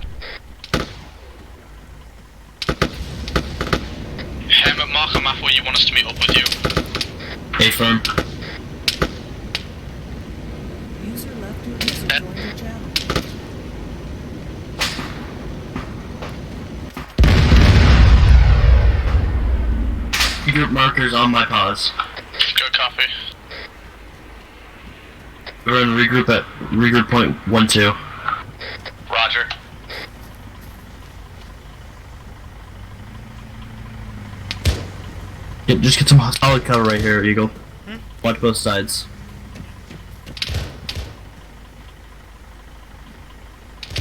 Mark a map where you want us to meet up with you. A firm. User left your user joined your channel. Group markers on my pause. Good copy. We're gonna regroup point 1-2. Roger. Just get some solid cover right here, Eagle. Watch both sides.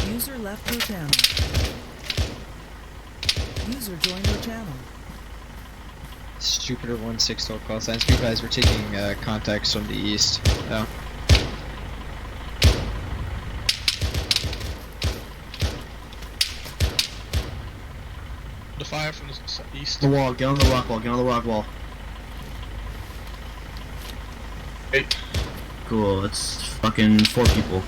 User left your channel. User joined your channel. This is Jupiter 1-6 to all call signs. You guys, we're taking contacts from the east. Oh. The fire from the east. The wall, get on the rock wall, get on the rock wall. Hey. Cool, it's fucking 4 people.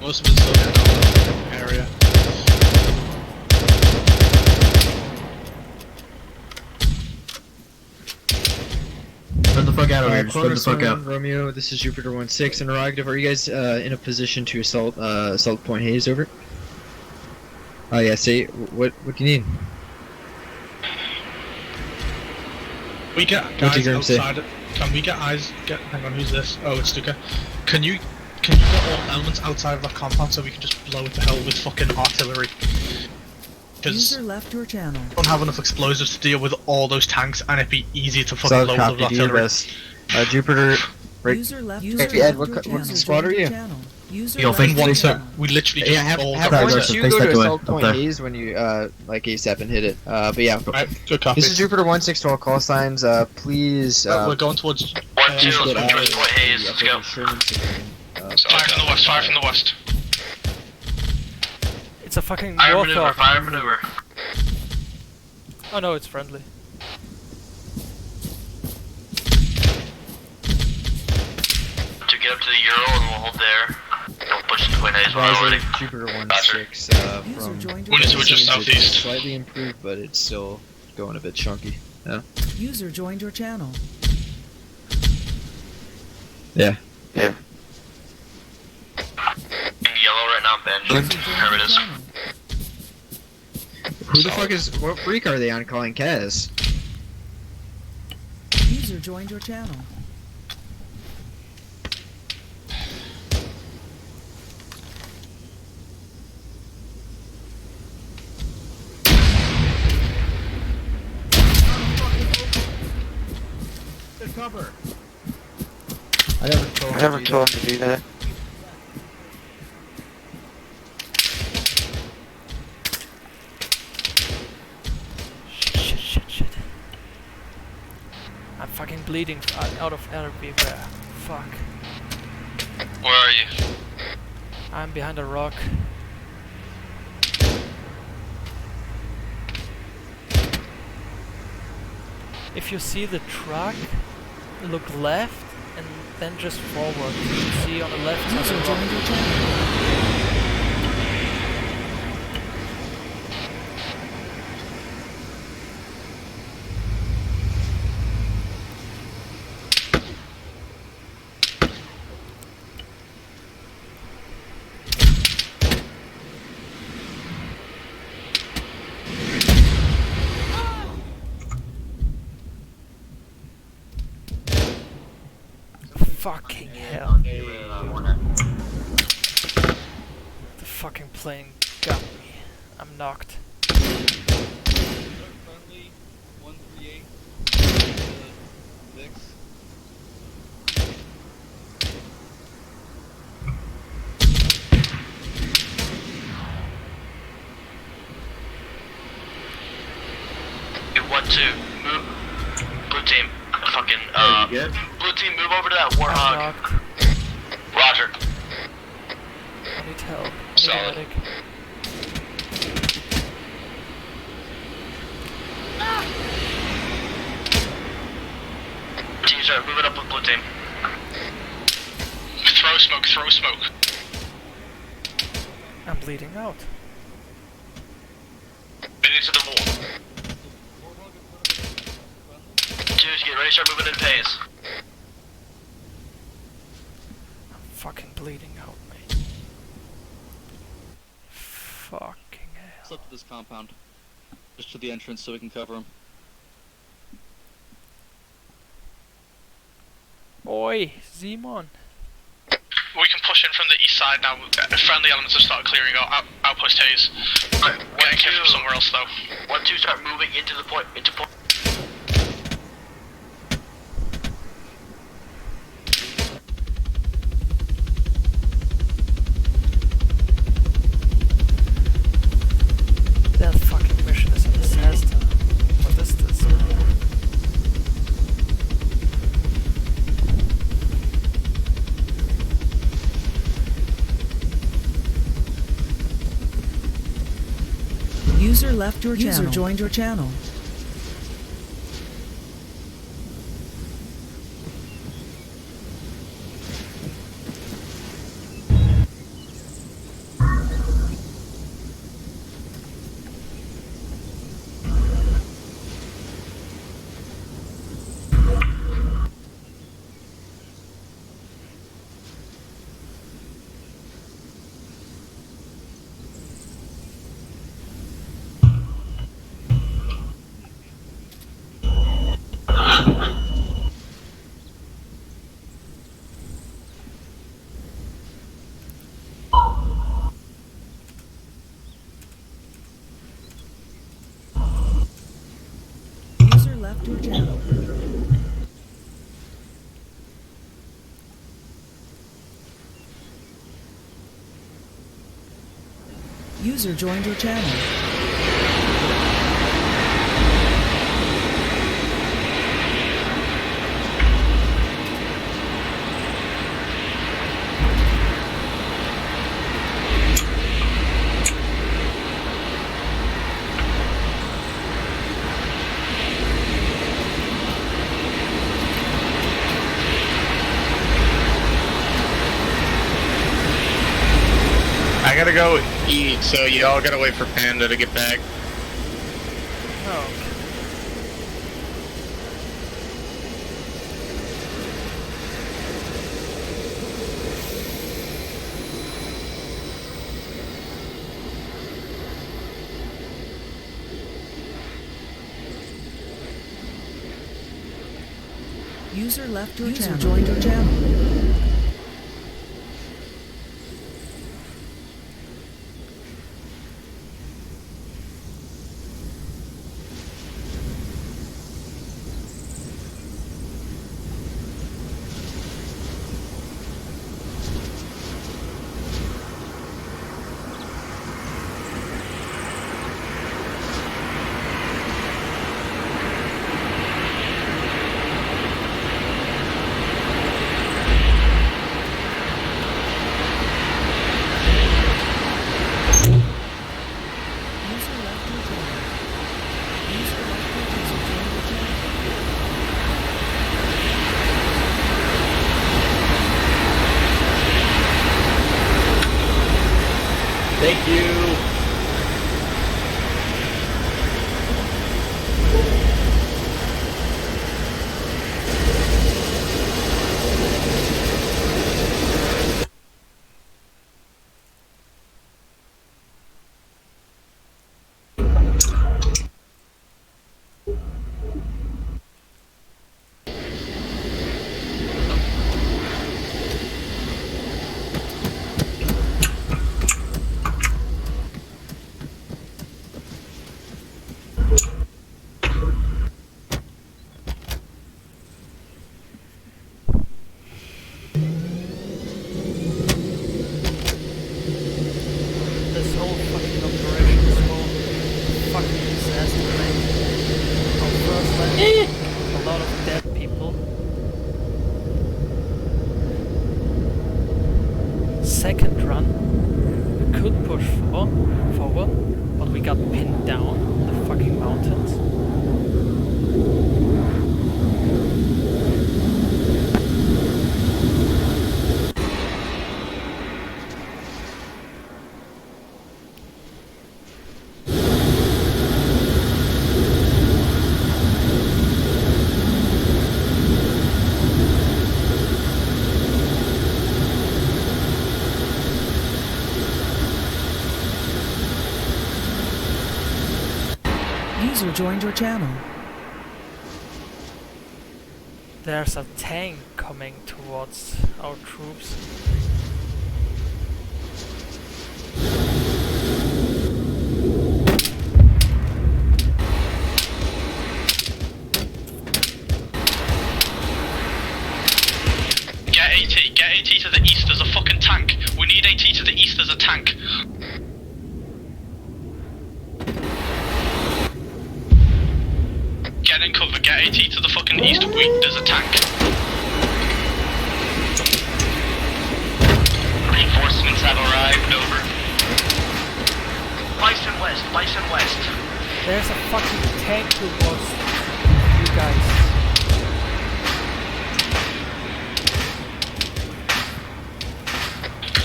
Most of it's still getting out of the area. Spread the fuck out of here, spread the fuck out. Romeo, this is Jupiter 1-6. Interrogative, are you guys in a position to assault Point Hayes, over? Oh yeah, say, what do you need? We get guys outside. Can we get eyes? Hang on, who's this? Oh, it's Stuka. Can you get all elements outside of that compound so we can just blow it to hell with fucking artillery? Because User left your channel. we don't have enough explosives to deal with all those tanks, and it'd be easy to fucking blow with artillery. Jupiter, right? User left Hey, your Ed, channel. what squad are you? User Yo, left face your that channel. We literally just Have all one got of you face go that to way, assault up Point there. Hayes when you like ASAP and hit it. But yeah, Alright, good copy. this is Jupiter 1-6 to all call signs. Please. We're going towards 1-2, let's move towards Point Hayes. Let's go. Fire from the west, fire from the west. It's a fucking Fire warthog. maneuver, fire maneuver. Oh no, it's friendly. To get up to the Euro and we'll hold there. Don't push the Point Hayes when we're ready. Jupiter 1-6 User from joined your When is it channel. just southeast? slightly improved, but it's still going a bit chunky. Yeah. User joined your channel. Yeah. In yellow right now, Benji. There it is. Who the fuck is? What freak are they on calling Kaz? User joined your channel. Cover. I never told him to do that. Shit. I'm fucking bleeding out of energy there. Fuck. Where are you? I'm behind a rock. If you see the truck, look left and then just forward. You see on the left side User of the joined your rock. channel. Fucking hell. The fucking plane got me. I'm knocked. You want to move? Blue team, fucking, blue team, move over to that warthog. Roger. I need help. Solid. Medic. Team, start moving up with blue team. Throw smoke, throw smoke. I'm bleeding out. Ready to the wall. Zeus, get ready, start moving in phase. I'm fucking bleeding out, mate. Fucking hell. Slip to this compound. Just to the entrance so we can cover him. Oi, Simon. We can push in from the east side now. Friendly elements have started clearing out outpost haze. Right, Getting kit from somewhere else though. 1-2, start moving into the point. That fucking mission is a disaster. What is this? User left your channel. User joined your channel. User left your channel. User joined your channel. I gotta go eat, so y'all gotta wait for Panda to get back. Oh. User left your channel. User joined your channel. Thank you. This whole fucking operation is full fucking disaster, mate. A lot of dead people. Second run, we could push forward, but we got pinned down on the fucking mountains. User joined your channel. There's a tank coming towards our troops. Get AT to the east, there's a fucking tank. We need AT to the east, there's a tank. Get in cover, get AT to the fucking east, there's a tank. Reinforcements have arrived, over. Bison west. There's a fucking tank towards you guys.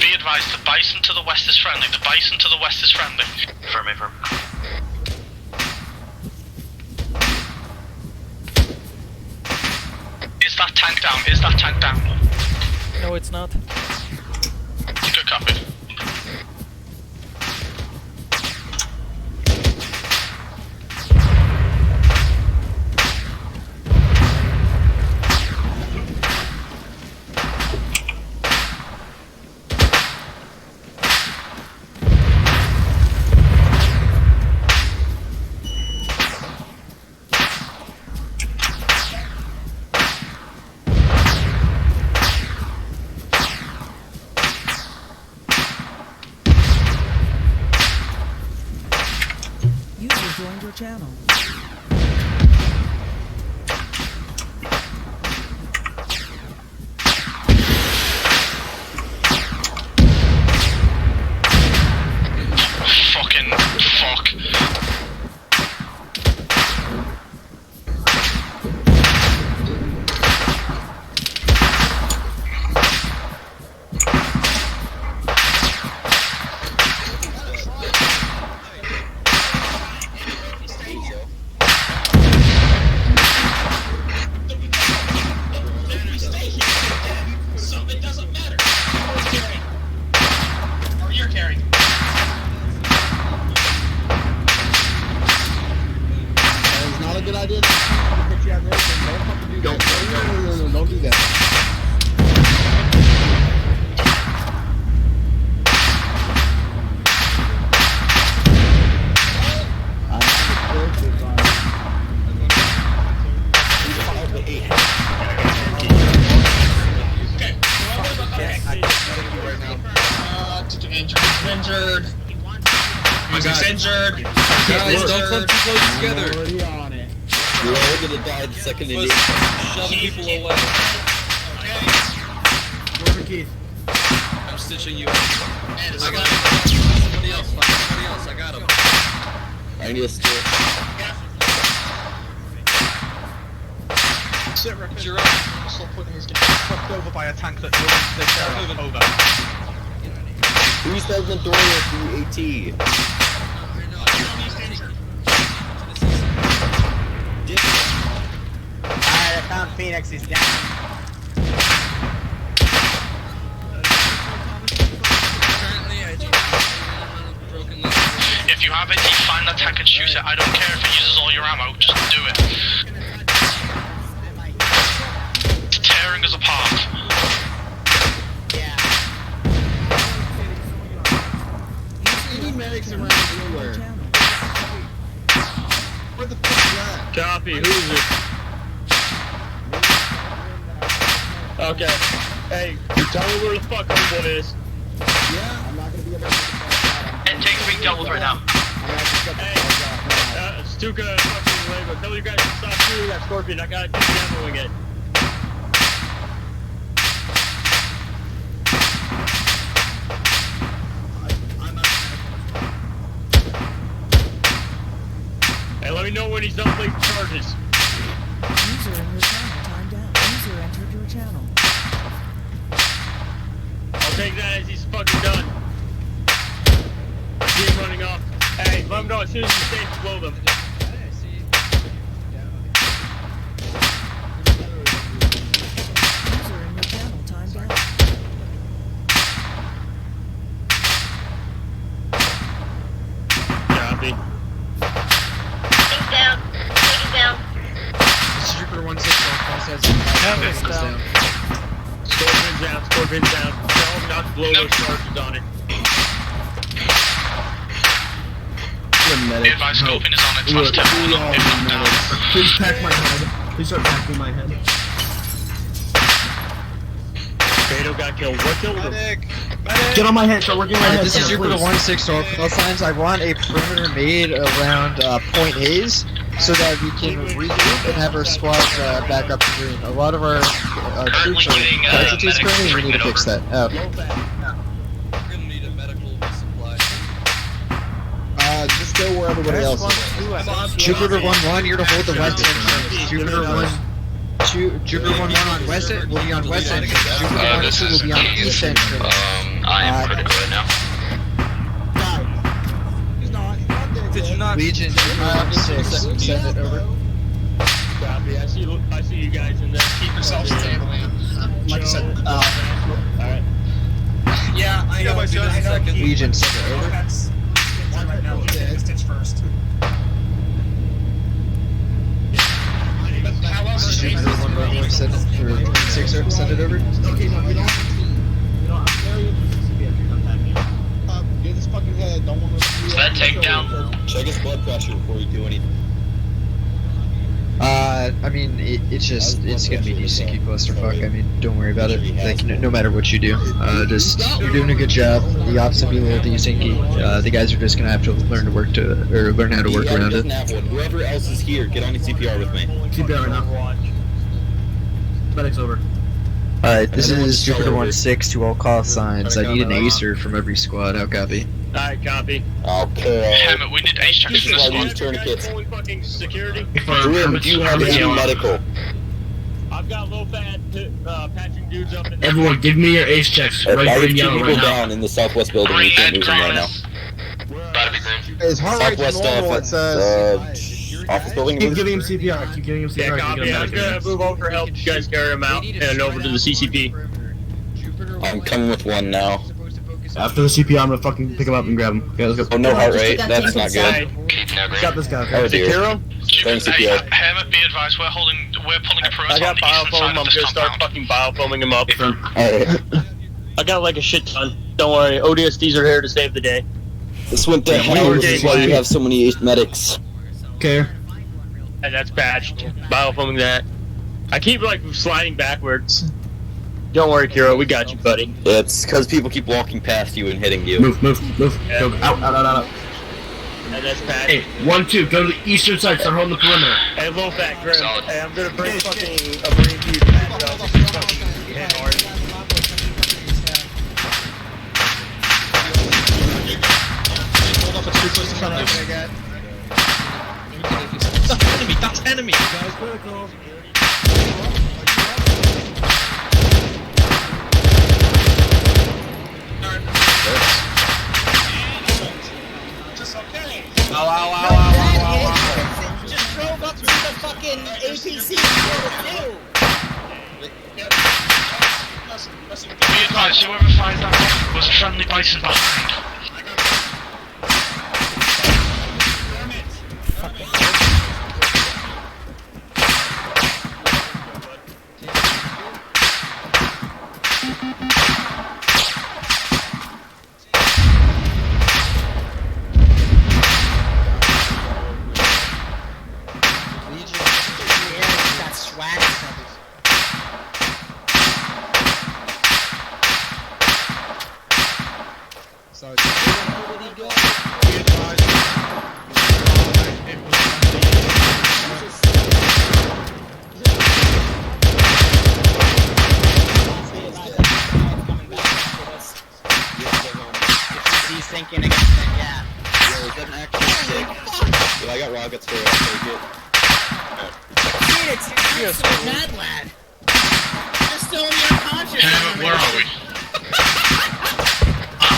Be advised, the bison to the west is friendly. Affirm. Is that tank down? No, it's not. Good copy. Joined your channel. Fucking fuck. Don't do that. Injured. Music's injured. Guys, don't come too close together. We're all gonna die the second it is. Shove people away. Keith. I'm stitching you up. I got him. Somebody else. I got him. I need a stick. Sit reckons you're up. Stop putting his getting fucked over by a tank that they carry over. Who's the door with the AT? Alright, I found Phoenix, he's down. If you have AT, find that tank and shoot it. I don't care if it uses all your ammo, just do it. It's tearing us apart. Medics around everywhere. Where the fuck is that? Copy, who is it? Okay. Hey, tell me where the fuck homeboy is. Yeah, I'm not gonna be able to And tank's being dealt with right now. Hey, Stuka fucking Lego. Tell your guys to stop shooting that scorpion. I gotta keep demoing it. Hey, let me know when he's done placing charges. User in your channel timed out. User entered your channel. I'll take that as he's fucking done. I see him running off. Hey, let him know as soon as he's safe to blow them. User in your channel timed out. Copy. Take down. Take it down. This is Jupiter 160. All call signs. Helmet's down. Scorpion's down. Scorpion's down. Tell him not to blow those charges on it. Medic. advised, Scorpion is on its last temple. If not down. Please pack my head. Please start packing my head. Kato got killed. What killed him? Get on my head. Start working on my head. This is Jupiter 160. All call signs. I want a perimeter made around Point A's so that we can regroup and have our squads back up to green. A lot of our troops are casualties currently. We need to fix that. Just go where everybody else is. Jupiter 1-1, you're to hold the west entrance. Jupiter 1-2, Jupiter 1-1 on west end will be on west entrance. Jupiter 1-2 will be on east entrance. I am critical right now. Did you not? Legion 6, send it over. Copy. I see you guys in there. Keep yourselves stable, man. Like I said, alright. Yeah, I know. Legion, send it over. right now, the distance first. How else is Jupiter 1-1, send it, or 6, send it over. Okay, no, we don't. I'm very interested if you're not having get his fucking head. Don't want to. Is that takedown? Check his blood pressure before you do anything. I mean, it's gonna be Yusuke clusterfuck. I mean, don't worry about it. Like, no matter what you do, you're doing a good job. The ops will be a little Yusuke. The guys are just gonna have to learn how to work around it. Whoever else is here, get on the CPR with me. CPR right now. Medic's over. Alright, this is Jupiter 1-6 to all call signs. I need an acer from every squad. How copy? Alright, copy. Okay. Hammett, we need ace checks from this one. Tourniquets. Fucking security. Grim, do you have any medical? I've got low fat patching dudes up in there. Everyone, give me your ace checks. Right, I have green, two yellow, people right now. down in the southwest building. We can't move them right now. Gotta be green. His heart rate's Southwest normal, it says. Office building. Keep giving him CPR. Keep giving him CPR. Yeah, copy. I'm gonna move over, help you guys carry him out, and over to the CCP. I'm coming with one now. After the CPR, I'm gonna fucking pick him up and grab him. Okay, let's go. Oh, no heart rate. That's not good. Got this guy. Oh, Okay. dear. Thanks, CPR. Hammett, be advised, we're pulling a proton I got east and biofilm. side I'm of gonna this start compound. fucking biofilming him up. Alright. I got like a shit ton. Don't worry, ODSTs are here to save the day. This went to hell. This is why you have so many medics. Okay. And that's patched. Biofilming that. I keep like sliding backwards. Don't worry, Kiro, we got you, buddy. It's because people keep walking past you and hitting you. Move. Yeah. Go out. And that's patched. Hey, 1-2, go to the eastern side, start holding the perimeter. Hey, low fat Grim. Hey, I'm gonna bring fucking a Marine to you to patch up. Fucking hit hard. Hold up, it's too close to front of That's enemy! Guys, critical. Just drove up to the fucking APC Be advised, whoever fired that off was a friendly bison behind. Phoenix, you're so mad, lad. You're still in your conscious. Hammett, where are we?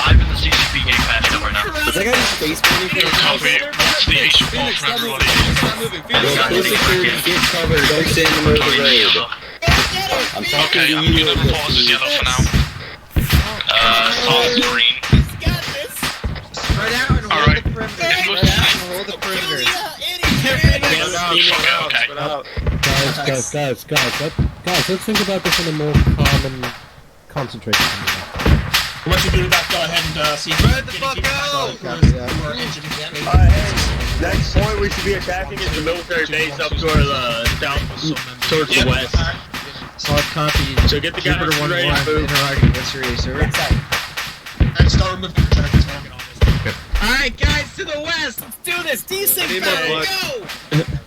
I'm in the CCP getting patched up right now. Is that guy just face bunny? Copy. What's the issue report from everybody? Get covered, don't stand in the middle of the road. I'm talking to you. Pause is yellow for now. Solid green. Spread out and hold the perimeter. Spread out and hold the perimeter. Okay. Guys, let's think about this in a more calm and concentrated manner. Once you do that, go ahead and see. Spread the fuck out! Next point we should be attacking is the military base up toward down towards the west. Hard copy. So get the guys ready to move. Interrogating what's your sir? And start removing projectors now. Alright, guys, to the west! Let's do this! Decent back, go!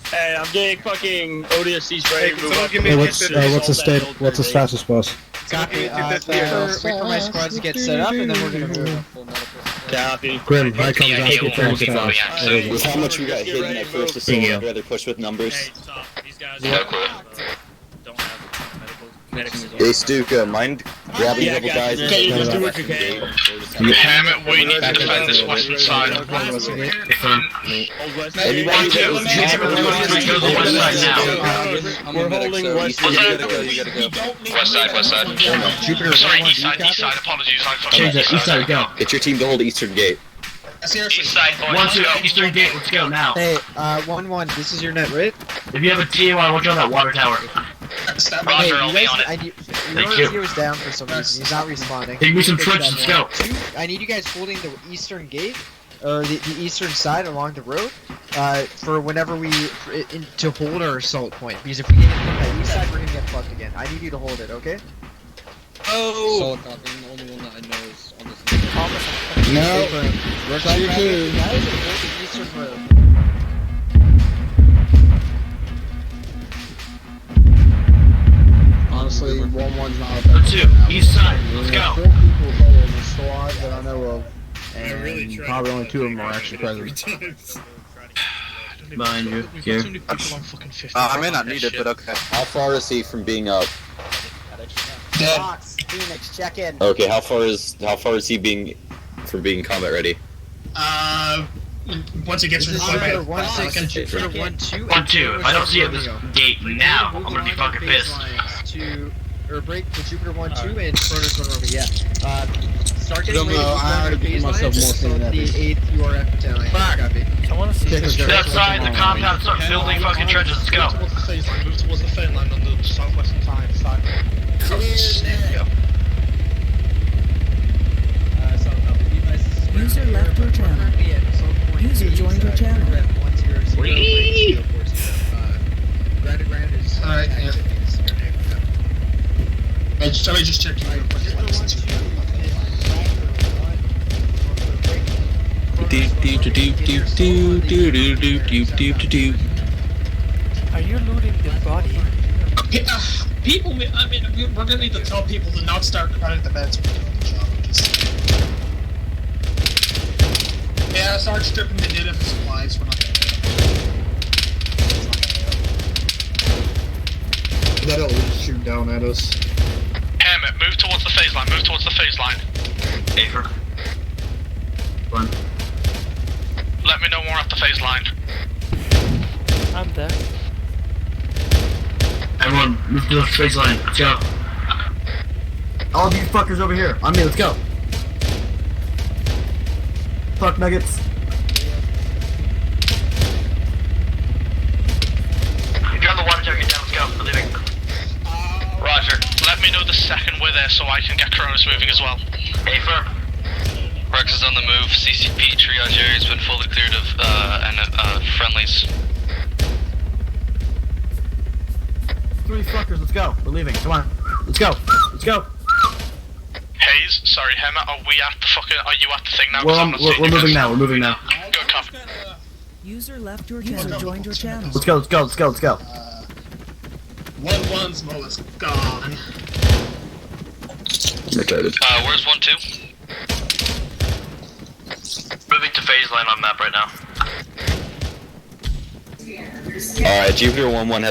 Hey, I'm getting fucking ODSC's ready to move up. Hey, what's the status, boss? Copy. Wait for my squads to get set up, and then we're gonna move. Copy. Grim, I comes out to turn With how much we got hidden at first assault, I'd rather push with numbers. Hey Stuka, mind grabbing a couple guys and Okay, just do what you can. Hammett, we need to defend this western side. Anybody We're holding west. You gotta go. West side. Jupiter, Sorry, east side, apologies, I fucking East side, go. Get your team to hold Eastern Gate. East side, boys. 1-2, Eastern Gate, let's go now. Hey, 1-1, this is your net, right? If you have a TAY, watch on that water tower. Roger, I'll be on it. Your was down for some reason. He's not responding. Take me some trenches, let's go. I need you guys holding the eastern gate, or the eastern side along the road, for whenever to hold our assault point. Because if we get hit from that east side, we're gonna get fucked again. I need you to hold it, okay? Oh! Solid copy, the only one that I know is on this. No, works on you too. Guys, hold the eastern road. Honestly, 1-1's not a 2, east side, let's go. 4 people total in the squad that I know of, and probably only 2 of them are actually present. Behind you, here. I may not need it, but okay. How far is he from being up? Fox, Phoenix, check in. Okay, how far is he from being combat ready? Once it gets to the point. 1-6, Jupiter 1-2. 1-2, if I don't see it at this gate now, I'm gonna be fucking pissed. Break to Jupiter 1-2 and Chronos run over, yeah. Start getting ready to I already gave myself more from than the 8th URF battalion. Copy. I want to see this. Get outside the compound, start building fucking trenches, let's go. Move towards the phase line on the southwestern side. User left your channel. User joined your channel. Ground is... Alright, yeah. Somebody just check. Are you looting the body? People, I mean, we're gonna need to tell people to not start running the beds when we're doing the job. Yeah, start stripping the native supplies. We're not gonna do it. That'll shoot down at us. Hammett, move towards the phase line, Afer. Run. Let me know when we're at the phase line. I'm there. Everyone, move to the phase line, let's go. All of you fuckers over here, on me, let's go. Fuck nuggets. Get on the water tower, get down, let's go. We're leaving. Roger. Let me know the second we're there so I can get Cronus moving as well. Affirm. Rex is on the move. CCP triage area has been fully cleared of friendlies. 3 fuckers, let's go. We're leaving, come on. Let's go. Let's go. Hayes, sorry, Hammett, are you at the thing now? We're moving now, we're moving now. Good copy. User left your channel. Joined your channel. Let's go, let's go, let's go, let's go. 1-1's Mo is gone. Where's 1-2? Moving to phase line on map right now. Alright, Jupiter 1-1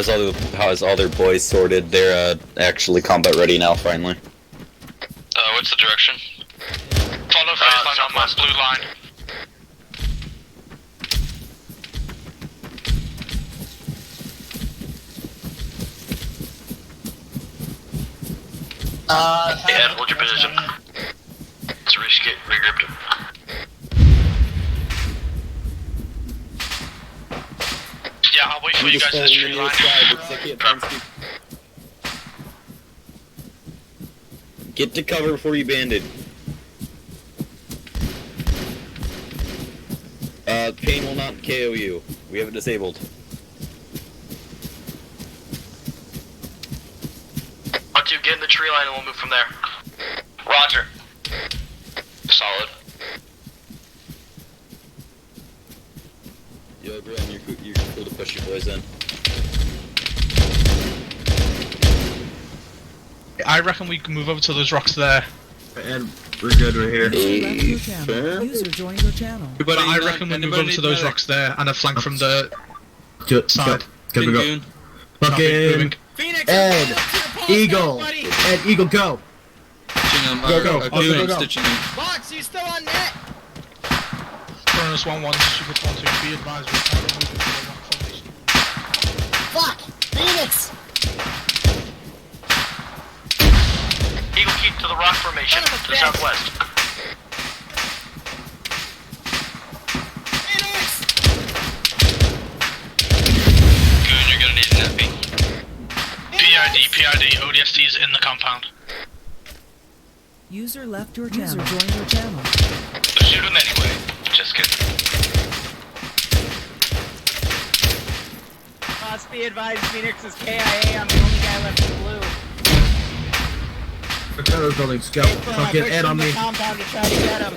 has all their boys sorted. They're actually combat ready now, finally. What's the direction? Follow phase line on my blue line. Ed, hold your position. Let's regroup. Yeah, I'll wait for you guys in this tree line. Get to cover before you banded. Pain will not KO you. We have it disabled. Once you get in the tree line and we'll move from there. Roger. Solid. Yo, Brian, you're cool to push your boys in. I reckon we can move over to those rocks there. And we're good right here. User joined your channel. But I reckon we move over to those rocks there and a flank from the side. Go. Fucking Ed, Eagle, Ed, Eagle, go. Go. Box, you still on net? Cronus 1-1, Super 1-2, be advised we're trying to move into the rock formation. Fuck! Phoenix! Eagle, keep to the rock formation to the southwest. Good, you're gonna need an FP. PID, ODST's in the compound. User left your channel. User joined your channel. Shoot him anyway. Just kidding. Boss, be advised, Phoenix is KIA. I'm the only guy left in blue. Those buildings, go. Fucking Ed on me. Compound to try to get him.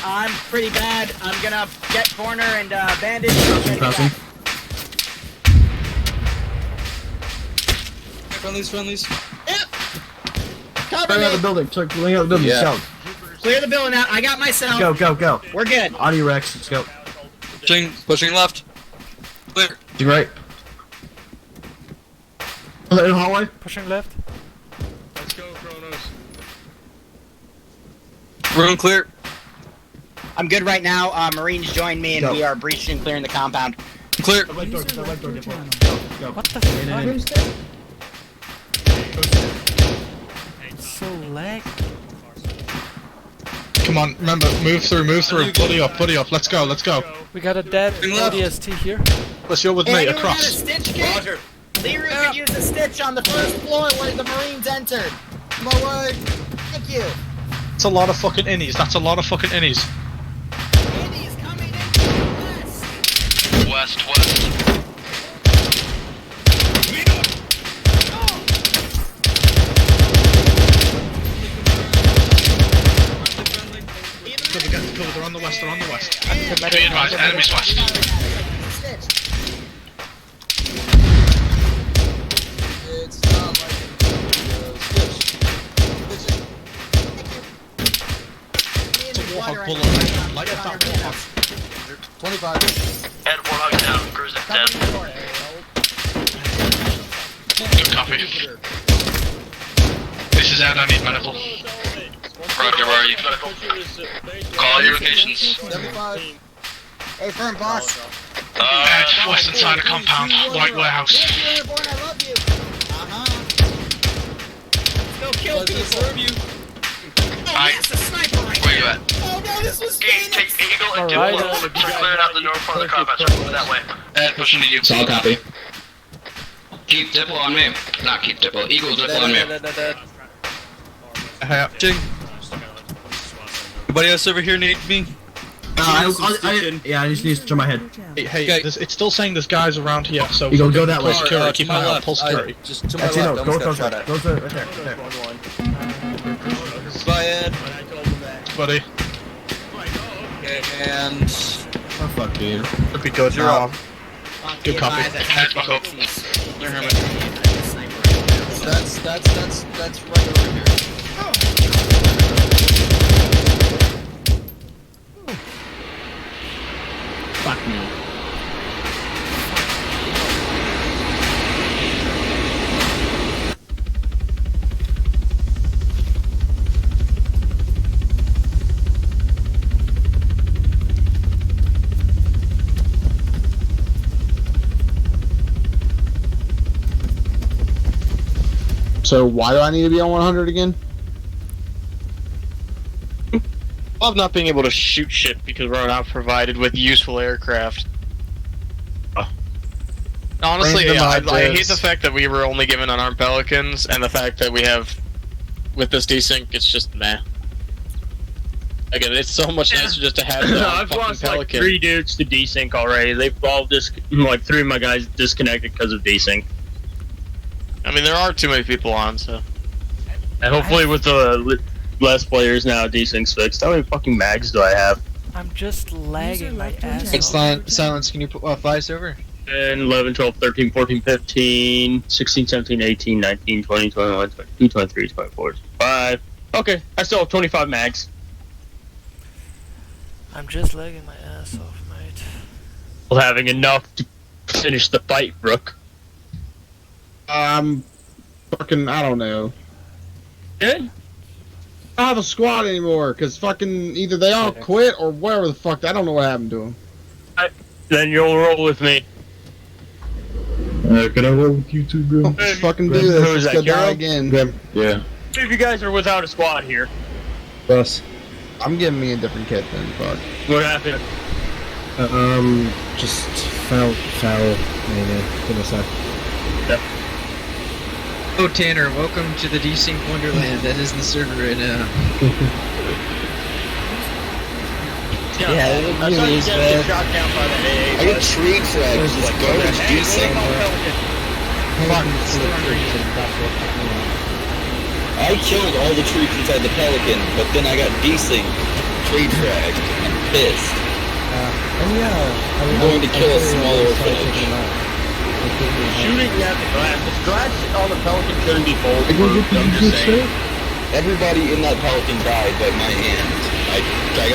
I'm pretty bad. I'm gonna get corner and bandage. Crossing. Friendlies. Yep. Cover Clearing out me. the building. Clearing out the building. Yeah. Go. Clear the building out. I got myself. Go. We're good. Audio Rex, let's go. Pushing left. Clear. Do right. In the hallway. Pushing left. Let's go, Kronos. Room clear. I'm good right now. Marines joined me and Go. we are breaching and clearing the compound. Clear. The right door, Diplo. Go. What the In. fuck? So lag. Come on, remember, move through. Buddy up, let's go. We got a dead ODST here. Let's go with me, Anyone across. got a stitch kit? Leroy could use a stitch on the first floor where the Marines entered. Forward. Thank you. That's a lot of fucking innies, Indies coming in west. West. Cover, get the cover, they're on the west. Yeah. Be advised, enemies west. Stitch. It's not like switch. It's a Warhawk bullet, light up that Warhawk. 25. Ed, Warhawk down, cruising dead. Good copy. This is Ed, I need medical. Roger, where are you? Call your locations. 75. Hey, firm boss. Ed, western side of compound, white warehouse. Hey, Airborne, I love you. Still kill people. Oh, yes, a sniper right Where you there. at? Oh no, this was Take Phoenix. Eagle and Alright, Diplo. Start clearing out the north part of the compound. Start moving that way. Ed, pushing to you. Solid copy. Keep Diplo on me. Not keep Diplo. Eagle Diplo on me. Ching. Anybody else over here need me? I just need to turn my head. Hey, Okay. it's still saying there's guys around here, so You go that way. pull security, To keep an my eye out, left. pull security. Just to my Actually, no, left. go Almost to got shot at. right there. Bye, Ed. Buddy, Okay, and Oh fuck, dude. it'd be good You're now. up. Good copy. Ed, back up. Clear Hermit. That's right over here. Fuck me. So why do I need to be on 100 again? Love not being able to shoot shit because we're not provided with useful aircraft. Honestly, I hate the fact that we were only given unarmed Pelicans, and the fact that we have, with this desync, it's just meh. Again, it's so much nicer just to have the I've lost Pelican. Like 3 dudes to desync already. They've all like 3 of my guys disconnected because of desync. I mean, there are too many people on, so. And hopefully with the less players now, desync's fixed. How many fucking mags do I have? I'm just lagging my ass It's off. Silence, can you fly us over? 10, 11, 12, 13, 14, 15, 16, 17, 18, 19, 20, 21, 22, 23, 24, 25. Okay, I still have 25 mags. I'm just lagging my ass off, mate. Well, having enough to finish the fight, Rook. Fucking, I don't know. Good? I don't have a squad anymore, because fucking either they all quit or whatever the fuck. I don't know what happened to them. Then you'll roll with me. Can I roll with you too, Grim? Let's fucking do this. Who's Let's that, go die Carol? again. Yeah. See if you guys are without a squad here. Us. I'm giving me a different kit then, fuck. What happened? Just foul, maybe. Give me a sec. Oh, Tanner, welcome to the desync wonderland. That is the server right now. Yeah, it really is bad. I get tree flags, just garbage desync. I killed all the troops inside the Pelican, but then I got desync trade fragged. I'm pissed. I'm going to kill a small orphanage. Shooting at the glass. The glass on the Pelican couldn't be bulletproof. I'm just saying. Everybody in that Pelican died by my hand. I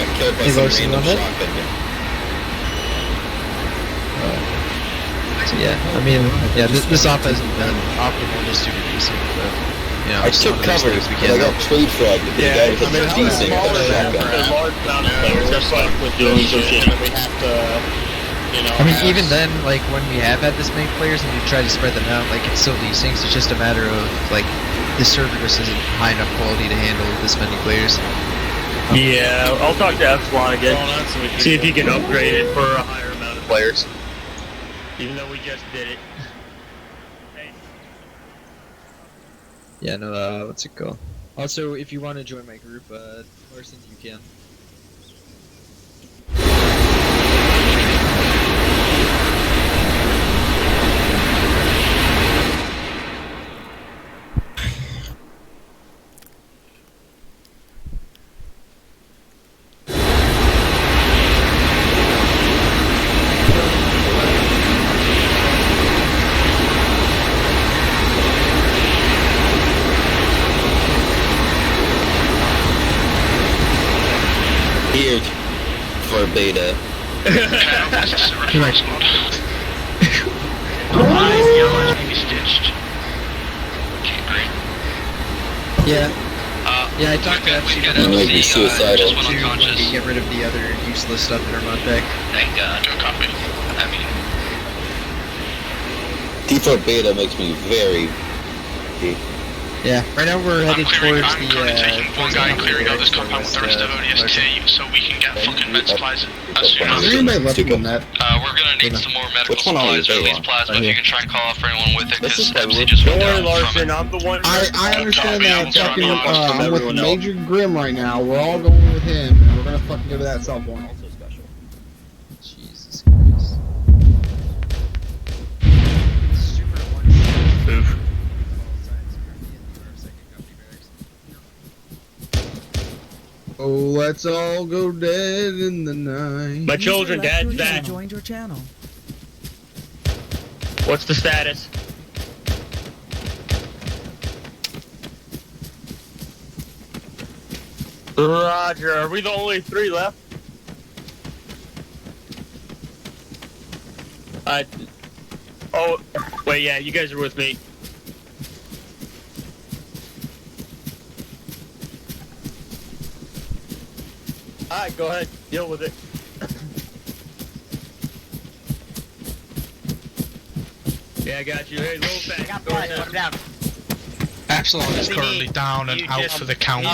got killed by some random shotgun. Yeah, I mean, yeah, this op hasn't been optimal just due to desync, but, you know, I took cover, but I got trade fragged. Yeah, I mean, desync with a shotgun. There's a large amount of players. That's why with doing so shit. We have to, you know. I mean, even then, like, when we have had this many players and you try to spread them out, like, it's still desyncs. It's just a matter of, like, the server just isn't high enough quality to handle this many players. Yeah, I'll talk to Epsilon again. See if he can upgrade it for a higher amount of players. Even though we just did it. Yeah, no, what's it called? Also, if you want to join my group, Larson, you can. Here for beta. Yeah. Yeah, I talked to that. Might be suicidal. To get rid of the other useless stuff in our mod pack. Thank God. No copy. I mean, Default beta makes me very. Yeah, right now we're headed towards I'm currently taking one guy and clearing out this compound with the rest of ODST so we can get fucking med supplies as soon as Is anybody left on that? we're gonna need some more medical Which one are supplies, or at least plasma, if you can try and call off for anyone with it, This is because why MC we're just went Don't worry, down Larson, from it. I'm the one. I understand that fucking, I'm with everyone else. Major Grim right now. We're all going with him, and we're gonna fucking go to that cell point. Jesus Christ. Super one. Oof. Oh, let's all go dead in the night. My children, Dad's back. Joined your channel. What's the status? Roger, are we the only 3 left? Oh, wait, yeah, you guys are with me. Alright, go ahead, deal with it. Yeah, I got you. Hey, little fat. I got flight, put him down. Epsilon is currently down and out for the count.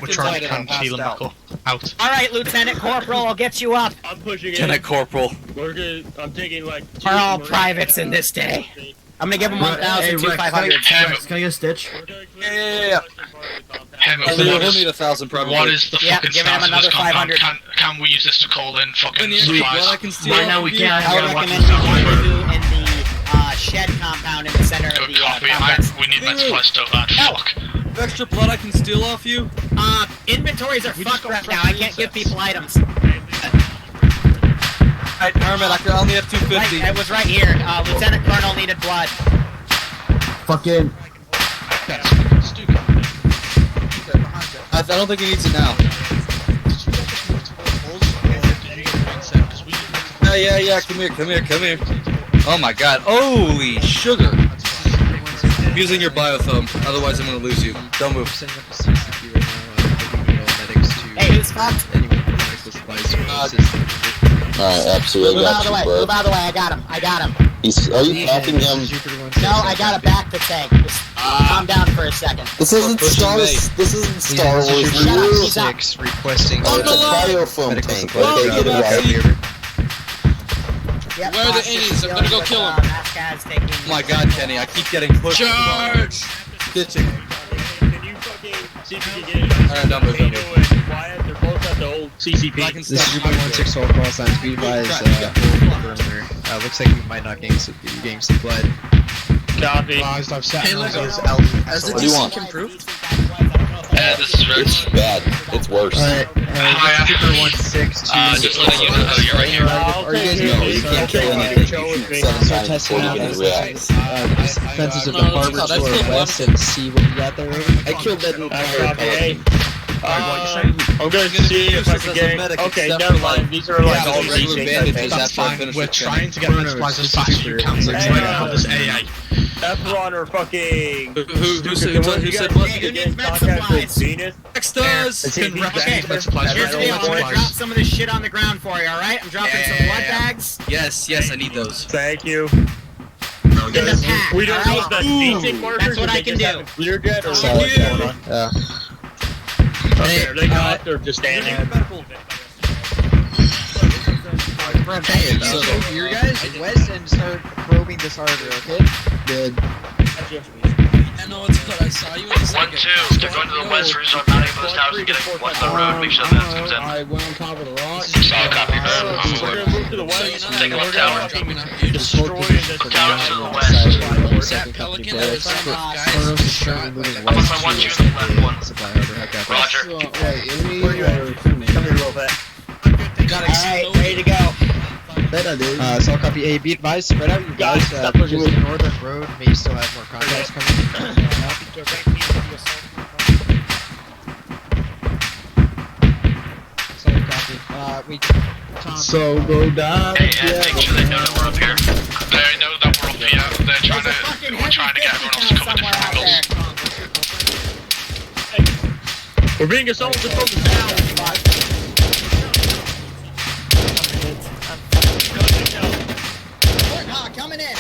We're trying to conceal him out. Alright, Lieutenant Corporal, I'll get you up. I'm pushing Lieutenant Corporal. I'm taking like. We're all privates in this day. I'm gonna give him 1,500. Can I get a stitch? Yeah. We'll need 1,000 probably. What is the fucking giving him status of this another compound? 500. Can we use this to call in fucking supplies? Right now we can't. I would recommend you do in the shed compound in the center of the Copy. complex. We need that supplies so bad. Fuck. Extra blood I can steal off you? Inventories are fucked right now. I can't give people items. Alright, Paramedic, I only have 250. Right, it was right here. Lieutenant Colonel needed blood. Fucking. I don't think he needs it now. Yeah, come here. Oh my god, holy sugar! I'm using your biofilm, otherwise I'm gonna lose you. Don't move. Hey, who's fucked? Alright, absolutely. Move out of the way, move out of the way, I got him. Are you tapping him? No, I got a back to take. Just calm down for a second. This isn't Star Wars. Shut up, he's up. Requesting Oh, it's a biofilm tank. Okay, get it right. Yep, Where are the innies? I'm gonna go kill him. That guy's taking... Oh my god, Kenny, I keep getting pushed. Charge! Stitching. Can you fucking see if you can get it? Alright, don't move. Quiet, they're both at the old CCP. This is Super 16 all call signs. Be advised, perimeter. Looks like we might not gain some blood. Copy. I've set Hey, look, What do you want? improved? This is Rich. It's bad. It's worse. Alright, Super 16. Just letting you know, you're right here. Are you guys No, you can't kill anything. Start testing out and react. defenses of the harbor to our west and see what we got there? I killed that entire pelican. I'm going to see if I can get it. Okay, never mind. These are like all regular bandages. That's fine. We're trying to get the supplies as fast as you can. So try to help this AA. Epsilon or fucking... Who said what? Who needs med supplies? Next does! Can represent med supplies. Here's the deal, I'm gonna drop some of this shit on the ground for you, alright? I'm dropping some blood bags. Yes, I need those. Thank you. In the pack, We don't know if alright? that's decent workers. That's what I can do. Clear jet or Solid. what's going on? Yeah. Okay, are they got or just standing? Hey, so you guys west and start probing this harbor, okay? Good. I know it's good. I saw you in a 1-2, they're going to the west, resort mounting for this tower and getting one to the road, make sure that comes in. I went on top of the rock. Solid copy, man. We're gonna move to the west. Take a look tower. Destroying this Tower to the west. Second company Pelican blast. is Kronos is currently moving I'm west on my 1-2 to in the left one. supply harbor. Heck, Roger. Wait, enemy Where you at? or Come here real fast. Alright, ready to go. So I'll copy A. Be advised, spread out you guys. Because the northern road may still have more contacts coming. So go down. Hey, Ed, make sure they know that we're up here. They know that we're up here. We're trying to get everyone else to cover different angles. We're being assaulted from the south. Coming in.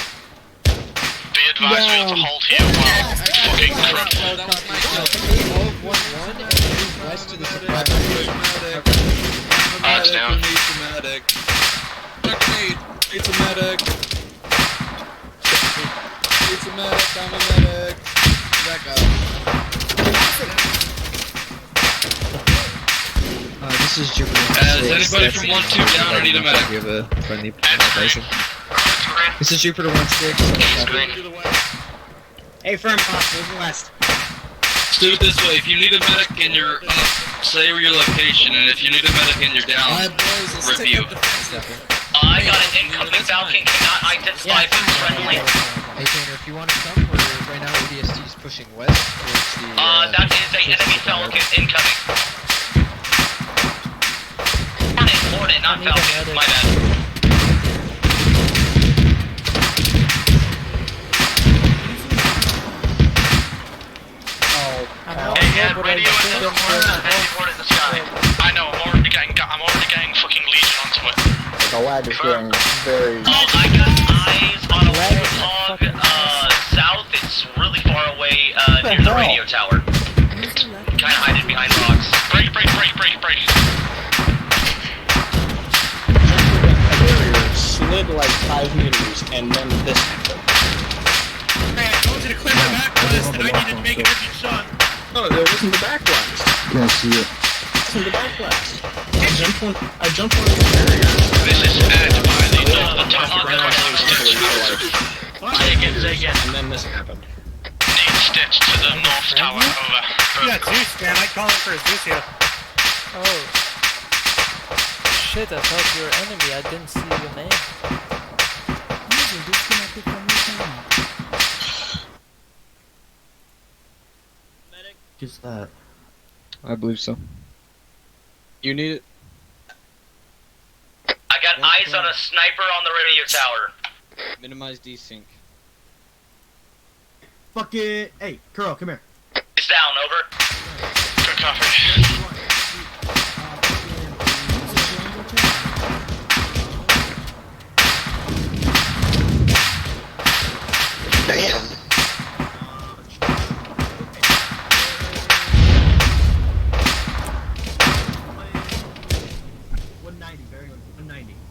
Be advised, we have to hold here while fucking West to the supply Odds down. It's a medic. It's a medic. I'm a medic. Back up. This is Jupiter. Is anybody from 1-2 down or need a medic? We have a friendly population. This is Jupiter 16. Hey, firm boss, moving west. Let's do it this way. If you need a medic and you're up, say your location, and if you need a medic and you're down, review. I got an incoming Falcon, cannot identify if it's friendly. Hey, Tanner, if you want to come, right now ODST is pushing west towards the... That is a enemy Falcon incoming. Hornet, not Falcon, my bad. Hey, Ed, radio in the corner, enemy Hornet in the sky. I know, I'm already getting fucking Legion onto it. The lag is getting very... I got eyes on a warthog, south, it's really far away, near the radio tower. Try and hide it behind rocks. Break. Slid like 5 meters, and then this happened. Hey, I told you to clear the back blast, and I needed to make a different shot. No, there wasn't the back blast. Can't see it. It wasn't the back blast. I jumped one of the barriers. This is Ed by the tower. Say again. And then this happened. Need Stitch to the north tower, over. Yeah, Zeus, man, I call it for a Zeus here. Oh. Shit, I thought you were enemy, I didn't see your name. User disconnected from your channel. Just that. I believe so. You need it. I got eyes on a sniper on the radio tower. Minimize desync. Fuck it. Hey, Kuro, come here. It's down, over. Good copy. Damn.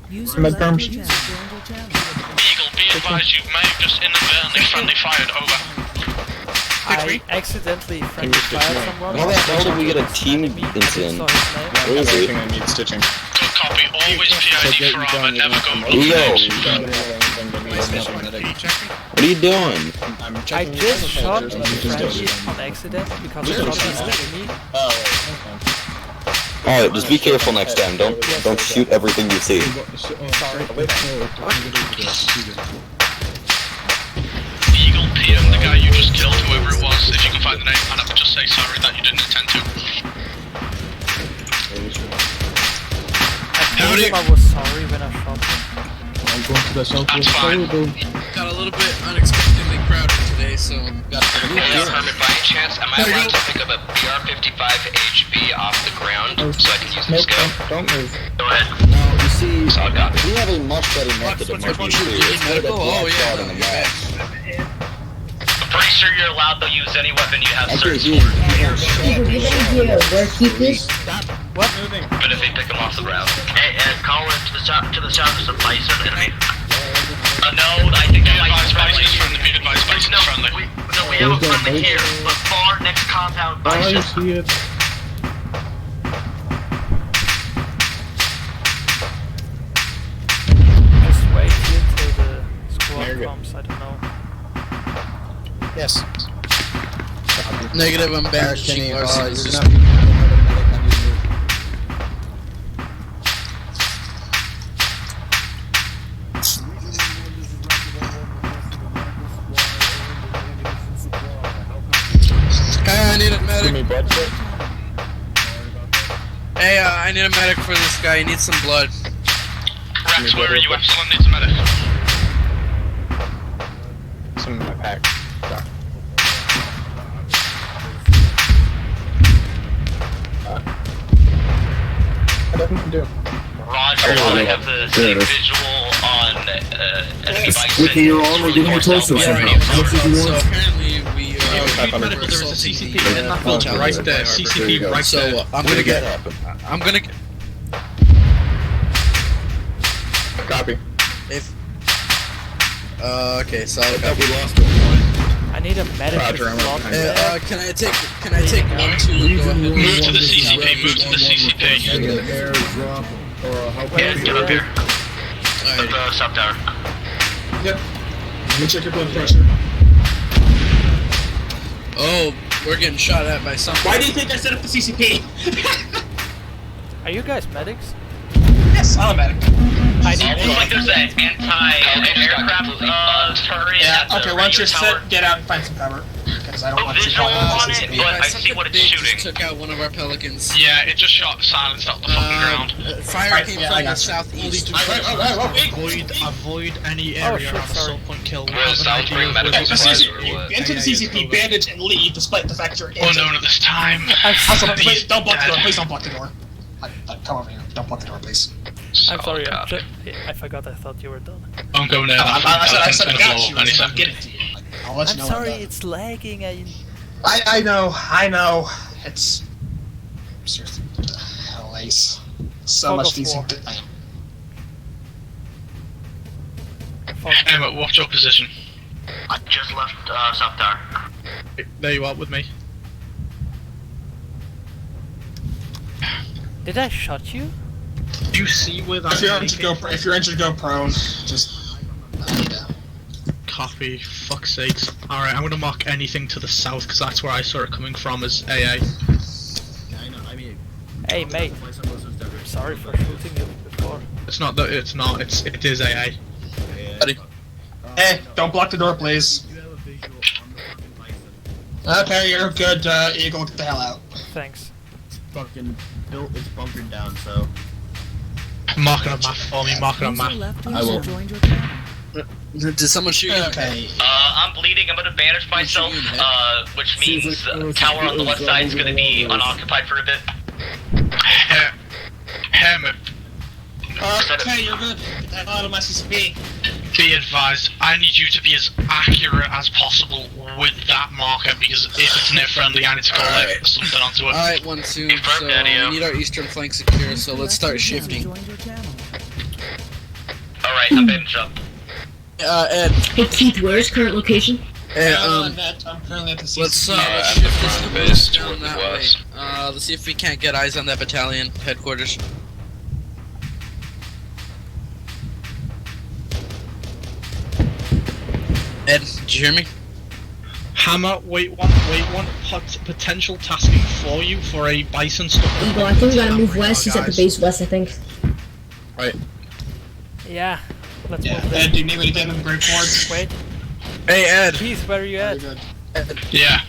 User My left terms. your channel. Joined your channel. Eagle, be advised you may have just inadvertently friendly fired, over. I accidentally friendly fired someone. How the hell did we get a team incident? Where is it? I need stitching. Good copy, always PID for Arma, never go Yo! What are you doing? I just shot a friendly on accident because I shot his enemy. Alright, just be careful next time. Don't shoot everything you see. Sorry. Eagle PM, the guy you just killed, whoever it was, if you can find the name, and I would just say sorry that you didn't intend to. I told him I was sorry when I shot him. I'm going to the south. That's fine. Got a little bit unexpectedly crowded today, so got to Hey, Hermit, by any chance, am I allowed to pick up a BR-55 HB off the ground so I can use the scope? Don't move. Go ahead. No, you see, Solid copy. we have a much better method of marking clear. It's not a black dot on the map. I'm pretty sure you're allowed to use any weapon you have Okay, searched here. for. Where keep this? What? But if they pick them off the ground. Hey, call it to the south of the place of enemy. No, I think that might be friendly. Be advised, base is friendly. We have a friendly here, but far next compound bison. see it. Just wait here till the squad comes, I don't know. Yes. Negative, I'm banishing Larson. It's just I need a medic. Hey, I need a medic for this guy. He needs some blood. Rex, where are you? Epsilon needs a medic. Some in my pack. I definitely do. Roger, I have the same visual on enemy bison. Wicking your arm or getting your torso somehow. How much did you So want? apparently we Medical, there is a CCP in that building right there. CCP right So there. I'm gonna get. I'm gonna. Copy. If. Okay, so We lost one. I need a medic Roger, to I'm drop right there. can I take one to go ahead? Move to the CCP, move to the CCP. Airdrop or how Yeah, get up here. Alright. Up the stop tower. Yep. Let me check your blood pressure. Oh, we're getting shot at by something. Why do you think I set up the CCP? Are you guys medics? Yes, I'm a medic. I need Looks like there's an anti-aircraft turret. Yeah, at okay, the why don't you radio tower. get out and find some cover? Because I don't No want to visual on it, CCP. but I see what it's shooting. Took out one of our pelicans. Yeah, it just shot silenced out the fucking ground. Fire came yeah, I from the got you. southeast. Avoid any area shit, of sorry. assault point kill. Where's Salisbury medical supplies or what? Enter the CCP, bandage, and leave, despite the fact you're Oh no, this time. Also, please don't block the door. Please don't block the door. Come over here. Don't block the door, please. I'm sorry, I forgot I thought you were done. Don't go near that. I said I got you. Any I'm second. getting to you. I'll let I'm you know. sorry, it's lagging. I know. It's seriously hell, Ace. So Fog much of decent. Emma, what's your position? I just left South Tower. There you are with me. Did I shot you? Do you see where that? If you're injured, go prone. Just. Copy. Fuck's sakes. Alright, I'm gonna mark anything to the south because that's where I saw it coming from as AA. Hey mate, sorry for shooting you before. It's not that. It's not. It is AA. Hey, don't block the door, please. Okay, you're good, Eagle. Get the hell out. Thanks. It's fucking built. It's bunkered down. So. Mark it on map for me. Mark it on map. I will. Did someone shoot you? Okay. I'm bleeding. I'm gonna bandage myself, which means tower on the left side is gonna be unoccupied for a bit. Hammer. Okay, you're good. Get the hell out of my CCP. Be advised, I need you to be as accurate as possible with that marker because if it's near friendly, I need to call something onto it. Alright, 1-2. So we need our eastern flank secure, so let's start shifting. Alright, I'm bandaged up. Ed. Hey Keith, where's current location? I'm currently at the CCP. Let's shift this base down that way. Let's see if we can't get eyes on that battalion headquarters. Ed, did you hear me? Hammer, wait one, potential tasking for you for a bison stuff. Eagle, I think we gotta move west. He's at the base west, I think. Right. Yeah, let's move Ed, there. do you need anything in break forwards? Wait. Hey Ed! Keith, where are you at? Ed. Yeah.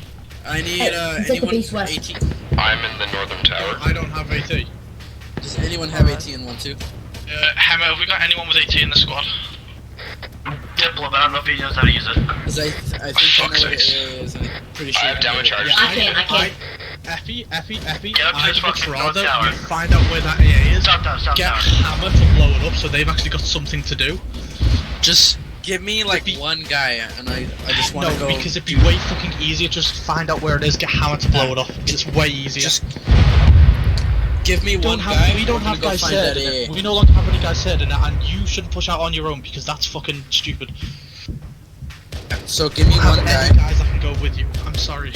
I need he's at the anyone base west. AT. I'm in the northern tower. I don't have AT. Does anyone have AT in 1-2? Hammer, have we got anyone with AT in the squad? Diplo, but I don't know if he knows how to use it. Because I think I know what it is, and I'm pretty sure. I have downward charges. I can't. Effie, Get up to I this would fucking rather tower. you find out where that AA is, Stop tower. get Hammer to blow it up so they've actually got something to do. Just give me like one guy, and I just want to No, go. because it'd be way fucking easier just find out where it is, get Hammer to blow it up. It's way easier. Just give me one guy. We don't have go guys find said. that AA. We no longer have any guys said, and you shouldn't push out on your own because that's fucking stupid. So give me one guy. Guys that can go with you. I'm sorry.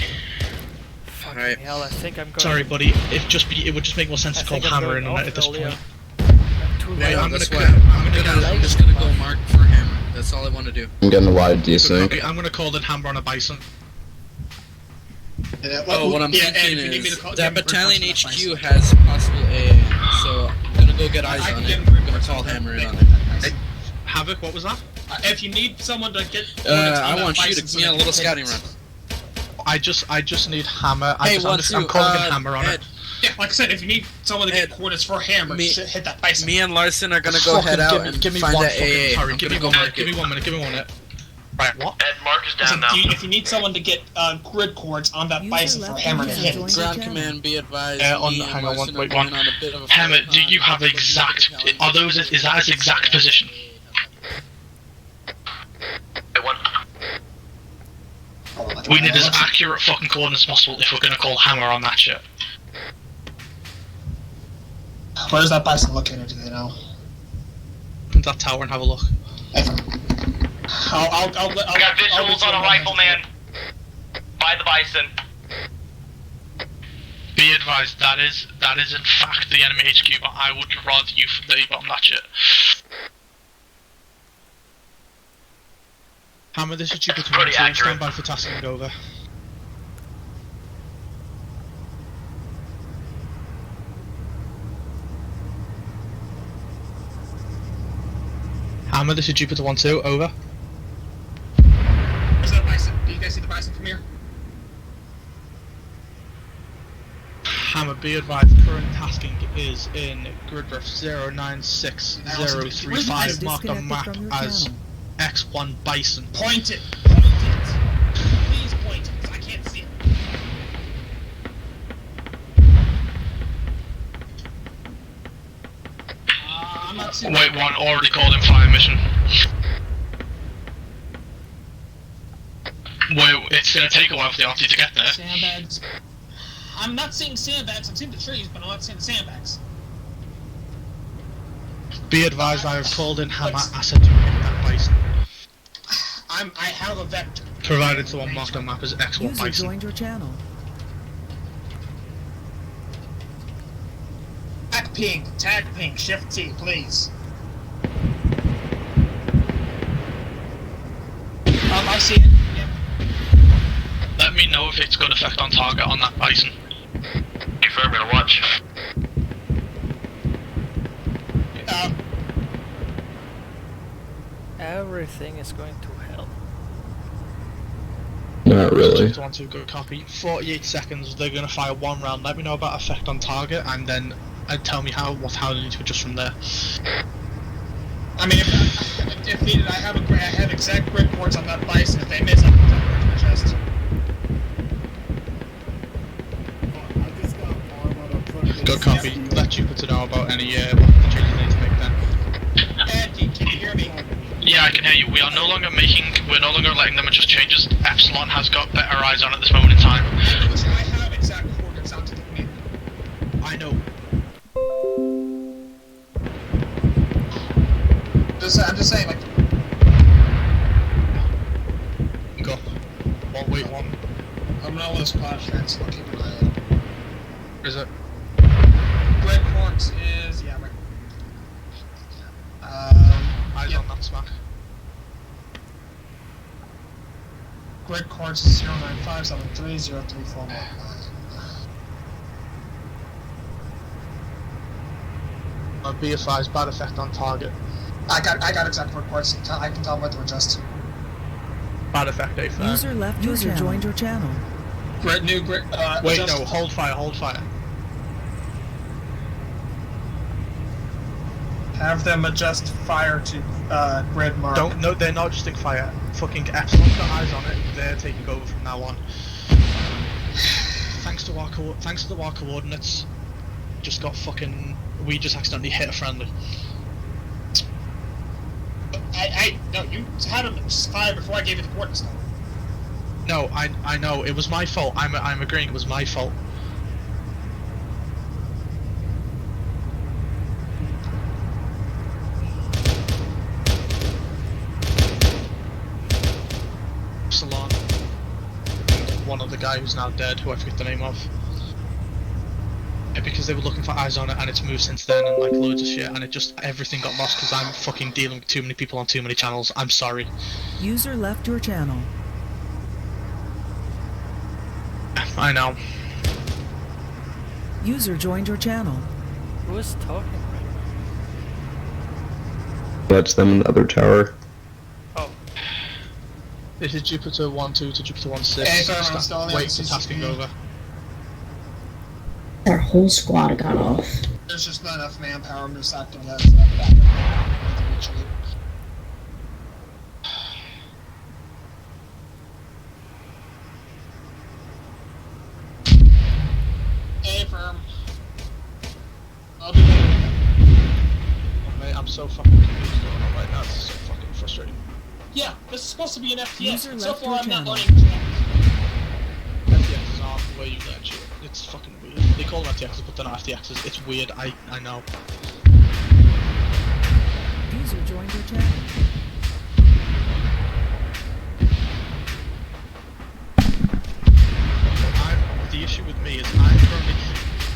Fucking hell, I think I'm going. Sorry, buddy. It would just make more sense to call Hammer in at this point. Wait, I'm just gonna go mark for Hammer. That's all I want to do. I'm getting a wide desync. I'm gonna call it Hammer on a bison. What I'm thinking is that battalion HQ has possible AA, so I'm gonna go get eyes on it. I'm gonna call Hammer in on it. Havoc, what was that? If you need someone to get. I want you to give me a little scouting run. I just need Hammer. Hey, I'm calling it Hammer on it. Yeah, like I said, if you need someone to get coordinates for Hammer, just hit that bison. Me and Larson are gonna go head out and find that AA. Sorry, give me 1 minute. Right, what? Ed, Mark is down now. If you need someone to get grid cords on that bison for Hammer to hit. Ground command, be advised. Hang on, wait one. Hammer, do you have exact? Are those? Is that his exact position? We need as accurate fucking coordinates as possible if we're gonna call Hammer on that shit. Where's that bison located? Do they know? Come to that tower and have a look. I got visuals on a rifleman by the bison. Be advised, that is in fact the enemy HQ, but I would rather you bomb that shit. Hammer, this is Jupiter 2, stand by for tasking over. Hammer, this is Jupiter 1-2, over. Where's that bison? Do you guys see the bison from here? Hammer, be advised, current tasking is in grid ref 096035, marked on map as X1 Bison. Point it! Please point it, because I can't see it. I'm not seeing Wait, one already called in fire mission. Well, it's gonna take a while for the arty to get there. Sandbags. I'm not seeing sandbags. I'm seeing the trees, but I'm not seeing the sandbags. Be advised, I have called in hammer acid to hit that bison. I have a vector. Provided the one marked on map as X1 User bison. joined your channel. Tag ping, shift T, please. I see it. Yeah. Let me know if it's got effect on target on that bison. Confirm, gonna watch. Everything is going to hell. Not really. Just want to go copy. 48 seconds, they're gonna fire one round. Let me know about effect on target and then tell me how they need to adjust from there. I mean, if needed, I have exact grid ports on that bison. If they miss, I can tell them to adjust. Good copy. Let Jupiter know about any changes they need to make then. Andy, can you hear me? Yeah, I can hear you. We're no longer letting them adjust changes. Epsilon has got better eyes on at this moment in time. I have exact coordinates out to the command. I know. I'm just saying, like. Go. Wait, one. I'm not with a splash fence, so I'll keep an eye out. Is it? Red Quartz is, yeah, right. Eyes on that smack. Grid Quartz is 0957303419. Be advised, bad effect on target. I got exact grid quartz. I can tell them what to adjust. Bad effect, A5. User left your channel. Joined your channel. Grid. Wait, adjust. No, hold fire. Have them adjust fire to grid mark. No, they're not adjusting fire. Fucking Epsilon's got eyes on it. They're taking over from now on. Thanks to the war coordinates. We just accidentally hit a friendly. No, you had him fire before I gave you the coordinates. No, I know, it was my fault. I'm agreeing it was my fault. Salon. One other guy who's now dead, who I forget the name of. Because they were looking for eyes on it and it's moved since then and like loads of shit and everything got lost because I'm fucking dealing with too many people on too many channels. I'm sorry. User left your channel. I know. User joined your channel. Who is talking right now? That's them in the other tower. Oh. This is Jupiter 1-2 to Jupiter 1-6. Wait for tasking over. Our whole squad got off. There's just not enough manpower. I'm just acting as backup. Affirm. I'll be there. Mate, I'm so fucking confused right now. This is so fucking frustrating. Yeah, this is supposed to be an FTX. User So left far, your I'm not channel. learning. FTXs aren't where you learn shit. It's fucking weird. They call them FTXs, but they're not FTXs. It's weird. I know. User joined your channel. The issue with me is I'm currently...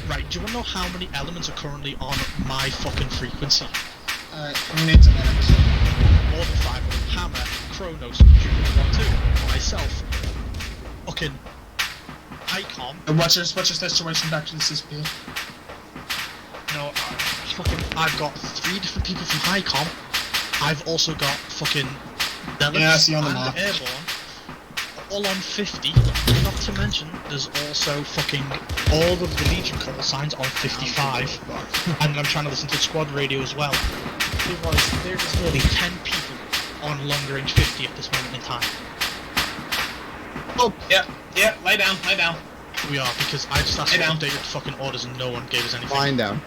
Right, do you want to know how many elements are currently on my fucking frequency? Alright, we need to manage. More than 5 of them. Hammer, Chronos, Jupiter 1-2, myself, fucking Icon. And what's your situation back to the CCP? No, I've got 3 different people from Icon. I've also got fucking Zeus and Airborne. All on 50, not to mention there's also fucking all of the Legion call signs on 55, and I'm trying to listen to squad radio as well. There is nearly 10 people on long range 50 at this moment in time. Oh, yeah, lay down. We are, because I just asked for updated fucking orders and no one gave us anything. Lying down.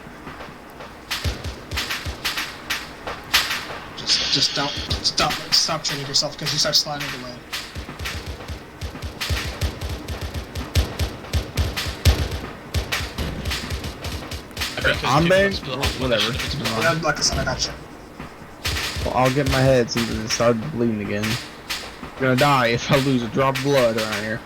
Just don't stop training yourself because you start sliding away. I'm bang. Whatever. Yeah, like I said, I got you. Well, I'll get my head since it started bleeding again. I'm gonna die if I lose a drop of blood around here.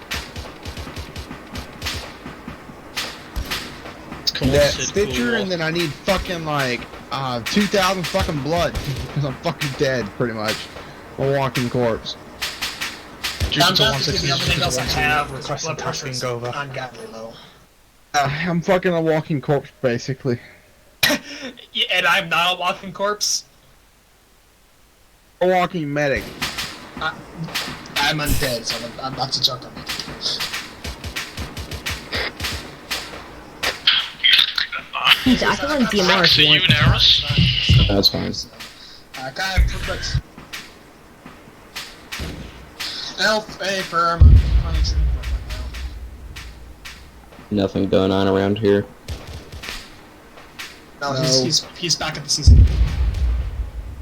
That Stitcher, and then I need fucking like 2,000 fucking blood because I'm fucking dead, pretty much. A walking corpse. I'm about to give you everything else I have. Blood pressure is ungodly low. I'm fucking a walking corpse, basically. Yeah, and I'm not a walking corpse. A walking medic. I'm undead, so I'm about to jump on it. I can run DMR if you want. That's fine. Kind of perfect. Elf, A for Arma. Nothing going on around here. No, he's back at the season.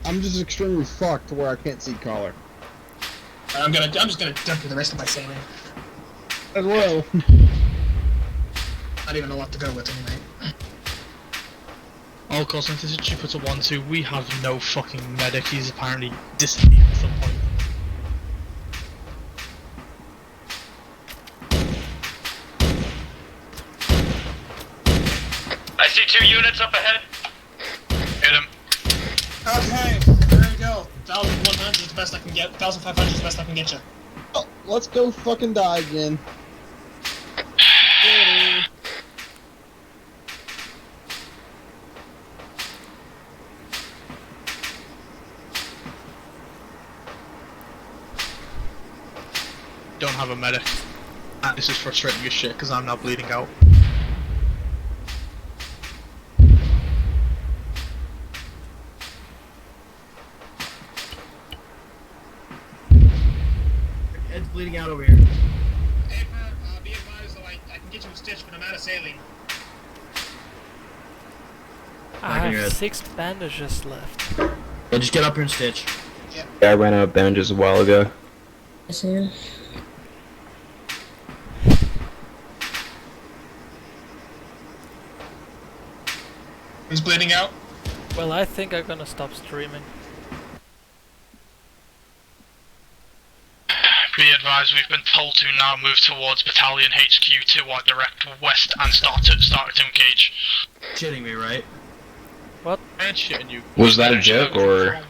I'm just extremely fucked to where I can't see color. I'm just gonna jump through the rest of my sailing. As well. I don't even know what to go with anyway. Oh, of course, since this is Jupiter 1-2, we have no fucking medic. He's apparently disappeared at some point. I see 2 units up ahead. Hit him. Okay, there we go. 1,100 is the best I can get. 1,500 is the best I can get you. Oh, let's go fucking die again. Don't have a medic. And this is frustrating as shit because I'm now bleeding out. Ed's bleeding out over here. Hey, be advised though, I can get you a stitch, but I'm out of saline. I have 6 bandages left. Yeah, just get up here and stitch. Yeah, I ran out of bandages a while ago. Who's bleeding out? Well, I think I'm gonna stop streaming. Be advised, we've been told to now move towards Battalion HQ to our direct west and start to engage. Shitting me, right? What? I'm shitting you. Was that a joke or?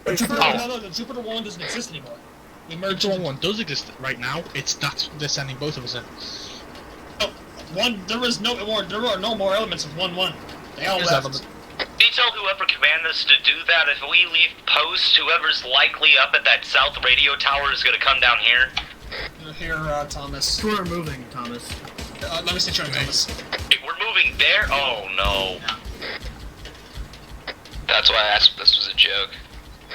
No, the Jupiter 1 doesn't exist anymore. We merged. Jupiter 1 does exist right now. They're sending both of us in. There are no more elements of 1-1. They all left. Detail whoever commanded us to do that. If we leave post, whoever's likely up at that south radio tower is gonna come down here. Here, Thomas. We're moving, Thomas. Let me sit you on Thomas. Hey, we're moving there? Oh no. That's why I asked if this was a joke.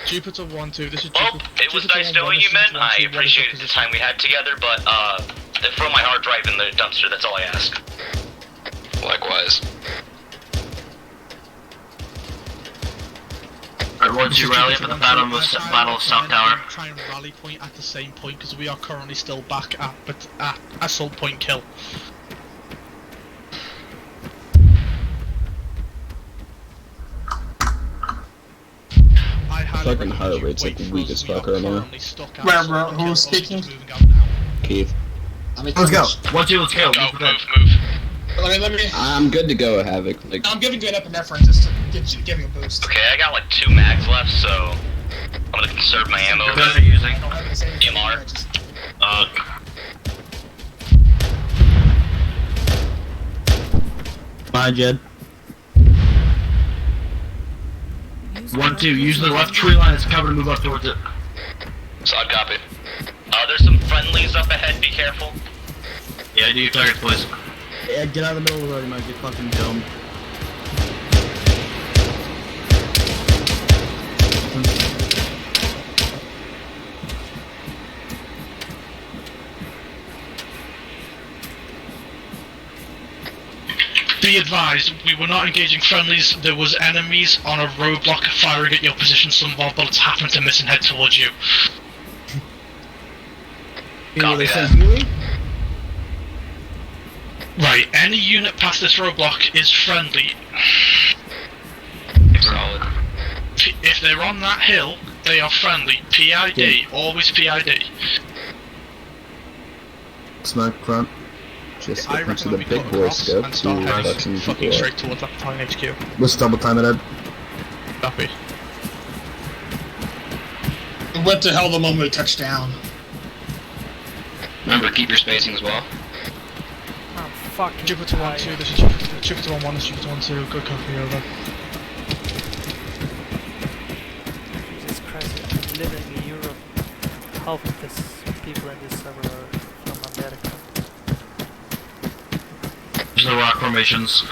Jupiter 1-2, this is Well, Jupiter. it was nice knowing you, men. I appreciated the time we had together, but throw my hard drive in the dumpster, that's all I ask. Likewise. Alright, 1-2, rally up at the bottom of Battle of South Tower. Try and rally point at the same point because we are currently still back at Assault Point Kill. Fucking heart rate's like weak as fuck right now. Who's speaking? Keith. Let's go. 1-2, let's go. Move. Let me. I'm good to go, Havoc. Like, I'm giving you an epinephrine just to give you a boost. Okay, I got like 2 mags left, so I'm gonna conserve my ammo. What are you using? DMR. Bye, Jed. 1-2, use the left tree line as cover to move up towards it. Solid copy. There's some friendlies up ahead, be careful. Yeah, do your targets, please. Yeah, get out of the middle of the road, you might get fucking domed. Be advised, we were not engaging friendlies, there was enemies on a roadblock firing at your position. Some of our bullets happened to miss and head towards you. Copy that. Right, any unit past this roadblock is friendly. Solid. If they're on that hill, they are friendly. PID, always PID. Smoke front. Just I get into recommend the we big cut boy across scope and to start heading fucking fucking people straight up. towards that battalion HQ. Let's double time it, Ed. Copy. What the hell the moment we touch down? Remember, keep your spacing as well. I'm fucking Jupiter 1-2, this is Jupiter 1-1, this is Jupiter 1-2, good copy, over. Jesus Christ, I'm living in Europe. Half of this people in this server are from America. There's no rock formations.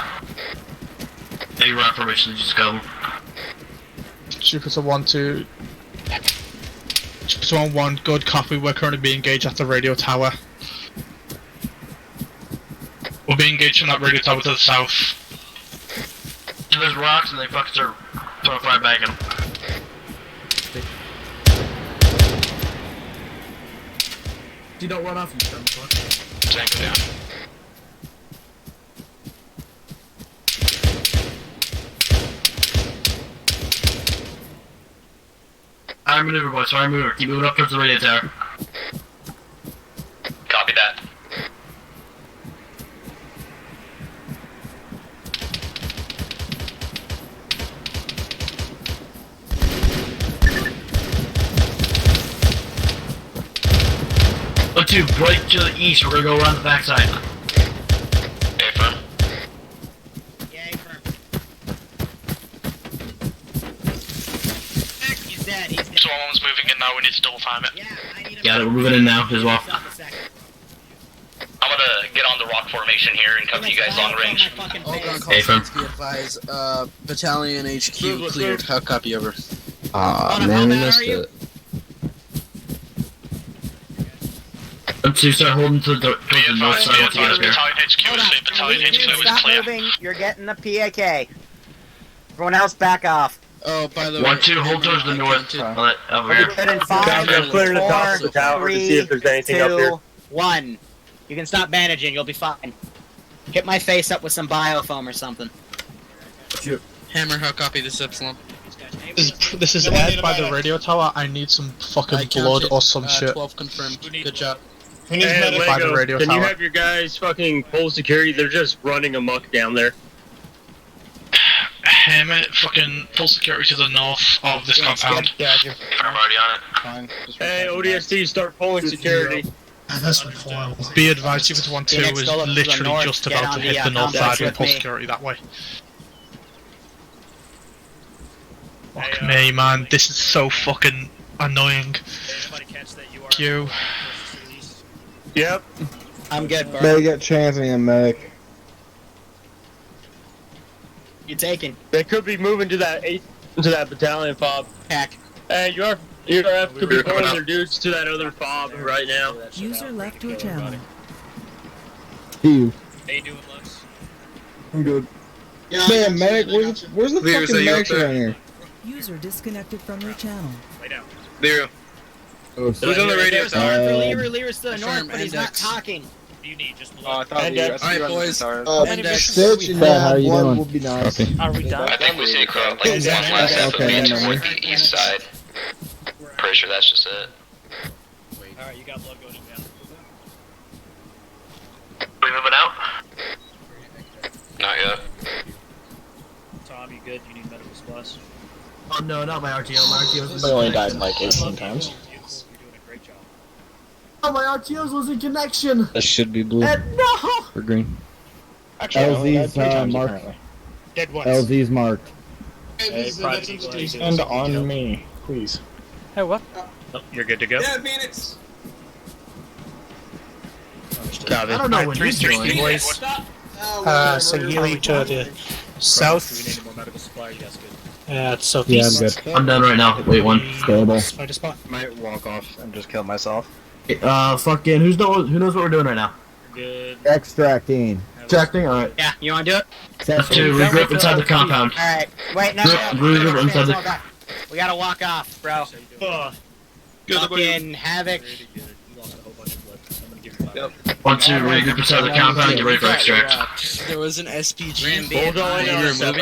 Any rock formations, just go. Jupiter 1-2. Jupiter 1-1, good copy, we're currently being engaged at the radio tower. We're being engaged from that radio tower to the south. So there's rocks and they fucking start throwing fire back at them. You don't run off, you dumb fuck. Tank down. Fire maneuver, boys, fire maneuver. Keep moving up towards the radio tower. Copy that. Look to right to the east, we're gonna go around the backside. A firm. Yay, firm. He's dead, he's dead. Someone's moving in now, we need to double time it. Yeah, I need him. Yeah, we're moving in now as well. Stop a second. I'm gonna get on the rock formation here and cover you guys long range. Hey, firm. Be advised, Battalion HQ cleared. How copy over? Man, we missed it. Let's start holding to the north side once you get up here. Battalion HQ is safe, Battalion HQ is Stop clear. moving, you're getting the PAK. Everyone else back off. Oh, by the way. 1-2, hold towards the north. Over here. Good in 5, I'm clearing the top of the tower to see if there's anything up here. 2, 1. You can stop bandaging, you'll be fine. Hit my face up with some biofoam or something. Hammer, how copy this Epsilon? This is Ed by the radio tower, I need some fucking blood or some shit. 12 confirmed. Good job. Who needs medic? By the radio can you tower. have your guys fucking pull security? They're just running amok down there. Hammer, fucking full security to the north of this compound. I'm already on it. Fine. Hey, ODST, start pulling security. That's horrible. Be advised, Jupiter 1-2 Phoenix, is go up to the literally north, just get about on to the, hit the north complex side and with pull me. security that way. Fuck me, man, this is so fucking annoying. You. Yep. I'm good, bro. Better get chancing a medic. You taking? They could be moving to that battalion fob. Heck. Hey, your could be pulling their dudes to that other fob right now. User left your channel. You. How you doing, Lux? I'm good. Man, medic, where's the Leaders, fucking are you medics up there? around here? User disconnected from your channel. Lay down. Lear. Oh, Who's on the radio tower? Lear's to the north, but he's not index. talking. What do you need? Just Oh, I thought Index. we Alright, boys. Stitch and How you one doing? would be nice. Are we done? I think we see like one last set of Okay, man never toward mind. the east side. Pretty sure that's just it. Alright, you got blood going down. We moving out? Not yet. Tom, you good? You need medical supplies? Oh no, not my RTO. My RTO's I only died like 18 times. You're doing a great job. Oh, my RTO's losing connection. This should be blue. No. Or green. Actually, LZ's marked. Dead ones. LZ's marked. Hey, private eagle, how you doing? And on me, please. Hey, what? Oh, you're good to go? Dead minutes. Understood. I don't know what he's doing. Boys. So Healy to the south. Do we need more medical supply? You guys good? It's southeast. Yeah, I'm good. I'm done right now. Wait, one. Stable. Spider spot. Might walk off and just kill myself. Fucking, who knows what we're doing right now? Good. Extracting. Extracting? Alright. Yeah, you wanna do it? Let's do regroup inside the compound. Alright, wait, no. Regroup inside the... We gotta walk off, bro. Good, Fucking Havoc. Pretty good. You lost a whole bunch of blood. I'm gonna give you 5 Yep. 1, 2, we're gonna get the compound and get ready for extract. There was an SPG.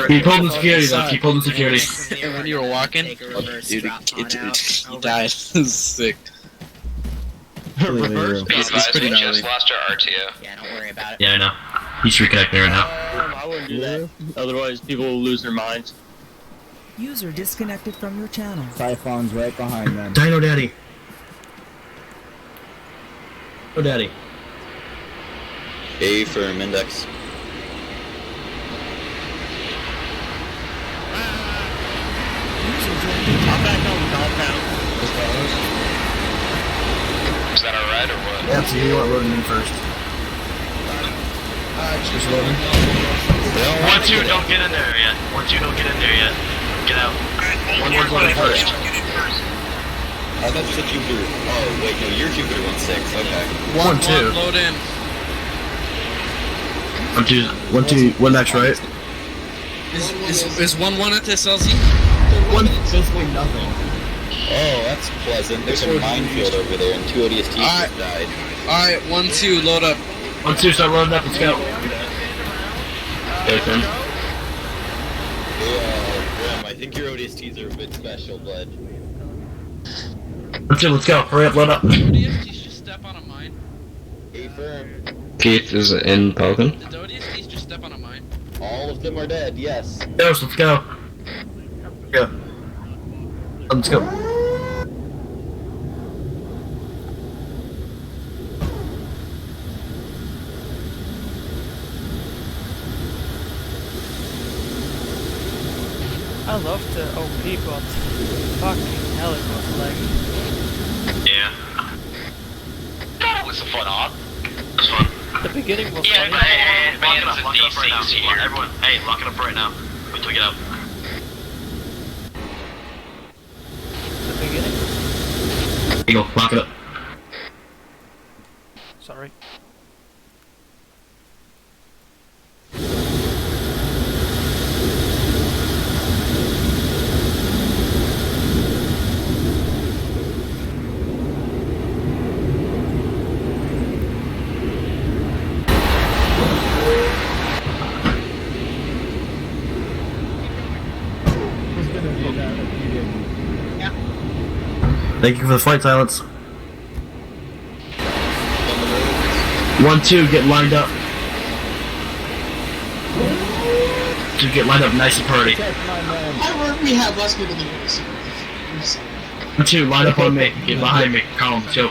Keep holding security though, keep holding security. When you were walking, dude, he died. Sick. Reverse. Be advised, pretty we gnarly. just lost our RTO. Yeah, don't worry about it. Yeah, I know. He's reconnecting right now. I wouldn't do that. Otherwise, people will lose their minds. User disconnected from your channel. Typhon's right behind them. Dino Daddy. Oh, Daddy. A firm index. I'm back on the compound. Is that alright or what? Yeah, so you want loading in first. Just loading. 1, 2, don't get in there yet. 1, 2, don't get in there yet. Get out. 1, 1's loading first. I thought you said Jupiter. Oh, wait, no, you're Jupiter 1-6. Okay. 1, 2. Load in. 1, 2. 1, 2. 1 max right. Is 1 1 at this LZ? 1 basically nothing. Oh, that's pleasant. There's a minefield over there, and 2 ODSTs just died. Alright, 1 2, load up. 1, 2, start loading up, let's go. Yeah, Grim, I think your ODSTs are a bit special, bud. 1, 2, let's go. Hurry up, load up. ODSTs just step on a mine. A firm. Keith is in Pelican. Did the ODSTs just step on a mine? All of them are dead, yes. Ghost, let's go. Go. Let's go. I love the OP, but fucking hell, it was like... Yeah. God, it was a fun op. It was fun. The beginning was Yeah, funny. but hey, lock it up right now. Here. Everyone, hey, lock it up right now. Wait till we get out. The beginning? Eagle, lock it up. Sorry. Thank you for the flight silence. 1, 2, get lined up. To get lined up nice and pretty. We have less people than you. 1, 2, line up on me. Get behind me. Calm, chill.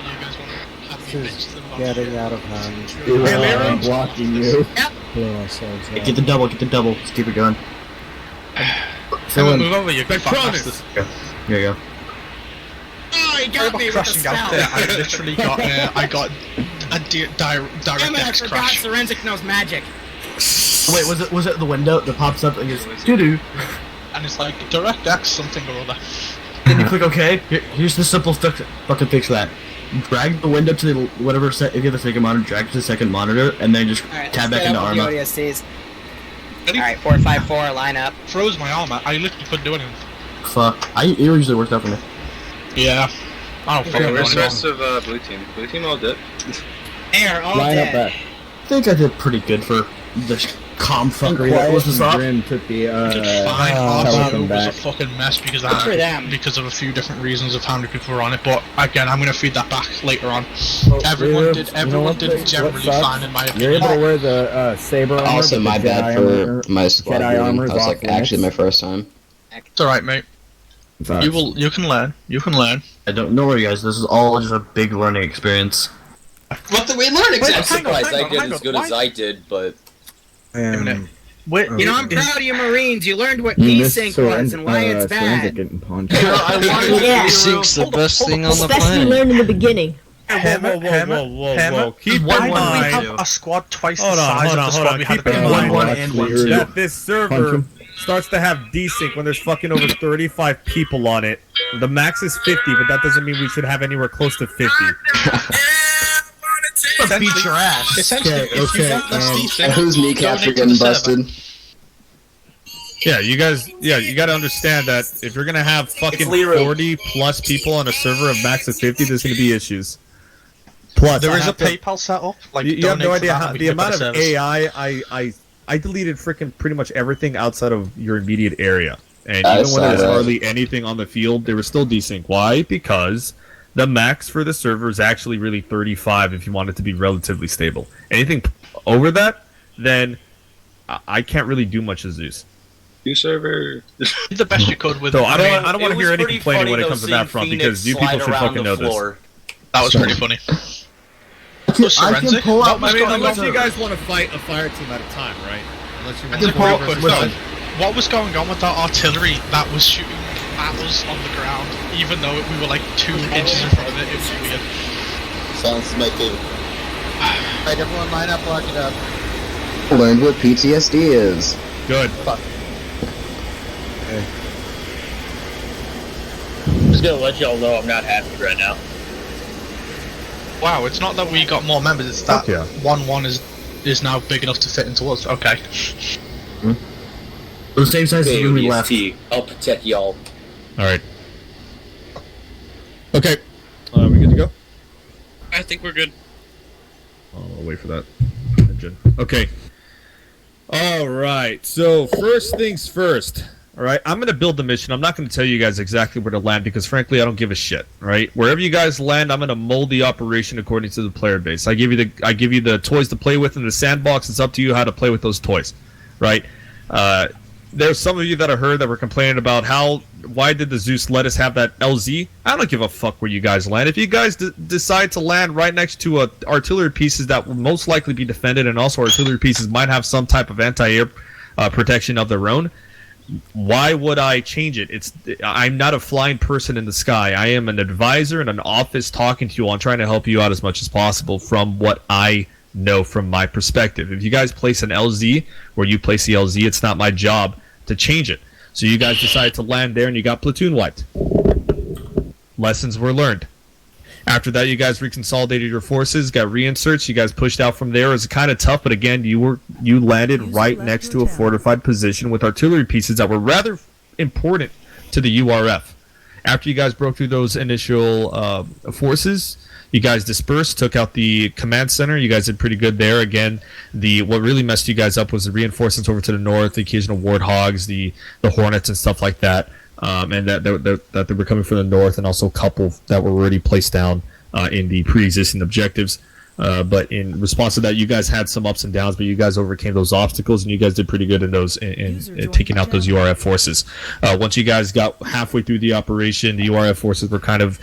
Getting out of hand. I'm blocking you. Hey, get the double, Let's keep it going. Someone move over, you big bastards. Here you go. Oh, he got me with the Crashing out spell. there, I literally got I got a direct Damn it, I X forgot crash. Forensic knows magic. Wait, was it the window that pops up and goes doo-doo? And it's like, direct X something or other. Then you click OK. Here's the simple fix. Fucking fix that. Drag the window to the whatever set. If you have the second monitor, drag to the second monitor, and then just tab back into Arma. Alright, 454, line up. Froze my armor, I literally couldn't do anything. Fuck. It usually works out for me. Yeah. I don't fucking Where's the know. rest of blue team? Blue team all dead. They are all Line dead. up back. I think I did pretty good for the calm fuckery that was this up. Grim took the Fine, Pelican was a back. fucking mess because Good for them. because of a few different reasons of how many people were on it. But again, I'm gonna feed that back later on. Everyone did generally fine in my You're opinion. able to wear the saber armor. Also, but my the bad Jedi for armor, my squad. Jedi That armor is was off like actually my first time. It's alright, mate. You can learn. You can learn. I don't know you guys. This is all just a big learning experience. What did we learn I'm exactly? surprised I did as good as I did, but Wait, You know, I'm proud of you Marines. You learned what desync was and why it's bad. Getting punched. Yeah. Desync's the best thing on the Especially planet. learned in the beginning. Whoa. Keep Why in did we mind. have a squad twice the size of the squad we had at Keep the in beginning? mind and 1, 2. that this server starts to have desync when there's fucking over 35 people on it. The max is 50, but that doesn't mean we should have anywhere close to 50. Beat your ass. Essentially, if you want less desync, whose kneecaps are donate to the getting server. busted? Yeah, you gotta understand that if you're gonna have fucking 40 plus people on a server of max of 50, there's gonna be issues. Plus, there is a PayPal set up. Like, you have no donate to idea that how and we the can get amount better of service. AI I deleted freaking pretty much everything outside of your immediate area, and I even when saw there's that. hardly anything on the field, there was still desync. Why? Because the max for the server is actually really 35 if you want it to be relatively stable. Anything over that, then I can't really do much as Zeus. New server. Did the best you could with. So I don't it want to was hear any pretty complaining funny, when it though, comes to that seeing front Phoenix because you people slide should around fucking the know floor. That was pretty funny. I can pull out my unless you server. guys want to fight a fire team at a time, right? Unless you want Just to real quick, though, what was going on with that artillery that was shooting at us on the ground, even though we were like 2 inches in front of it? It was weird. Sounds like they Alright, everyone line up, lock it up. learned what PTSD is. Good. Fuck. I'm just gonna let y'all know I'm not happy right now. Wow, it's not that we got more members, it's that yeah. 1-1 is now big enough to fit into us. Okay. The same size as when we left. I'll protect y'all. All right. Okay. We good to go? I think we're good. I'll wait for that engine. Okay. All right. So first things first. All right. I'm gonna build the mission. I'm not gonna tell you guys exactly where to land because frankly I don't give a shit. All right. Wherever you guys land, I'm gonna mold the operation according to the player base. I give you the toys to play with in the sandbox. It's up to you how to play with those toys. Right. There's some of you that I heard that were complaining about why did the Zeus let us have that LZ? I don't give a fuck where you guys land. If you guys decide to land right next to artillery pieces that will most likely be defended, and also artillery pieces might have some type of anti-air protection of their own, why would I change it? I'm not a flying person in the sky. I am an advisor in an office talking to you all and trying to help you out as much as possible from what I know from my perspective. If you guys place an LZ where you place the LZ, it's not my job to change it. So you guys decided to land there and you got platoon wiped. Lessons were learned. After that, you guys reconsolidated your forces, got reinserts. You guys pushed out from there. It was kind of tough, but again, you landed right next to a fortified position with artillery pieces that were rather important to the URF. After you guys broke through those initial forces, you guys dispersed, took out the command center. You guys did pretty good there. Again, what really messed you guys up was the reinforcements over to the north, the occasional warthogs, the Hornets and stuff like that. And that they were coming from the north, and also a couple that were already placed down in the pre-existing objectives. But in response to that, you guys had some ups and downs, but you guys overcame those obstacles, and you guys did pretty good in those in taking out those URF forces. Once you guys got halfway through the operation, the URF forces were kind of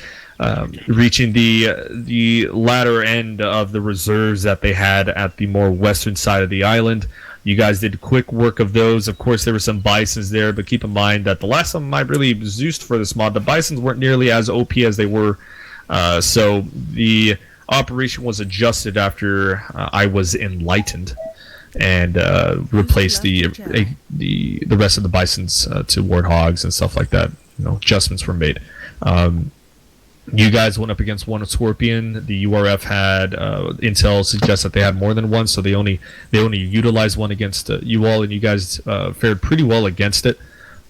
reaching the latter end of the reserves that they had at the more western side of the island. You guys did quick work of those. Of course, there were some bisons there, but keep in mind that the last time I really Zeused for this mod, the bisons weren't nearly as OP as they were. So the operation was adjusted after I was enlightened and replaced the rest of the bisons to warthogs and stuff like that. Adjustments were made. You guys went up against one Scorpion. The URF had intel suggests that they had more than one, so they only utilized one against you all, and you guys fared pretty well against it.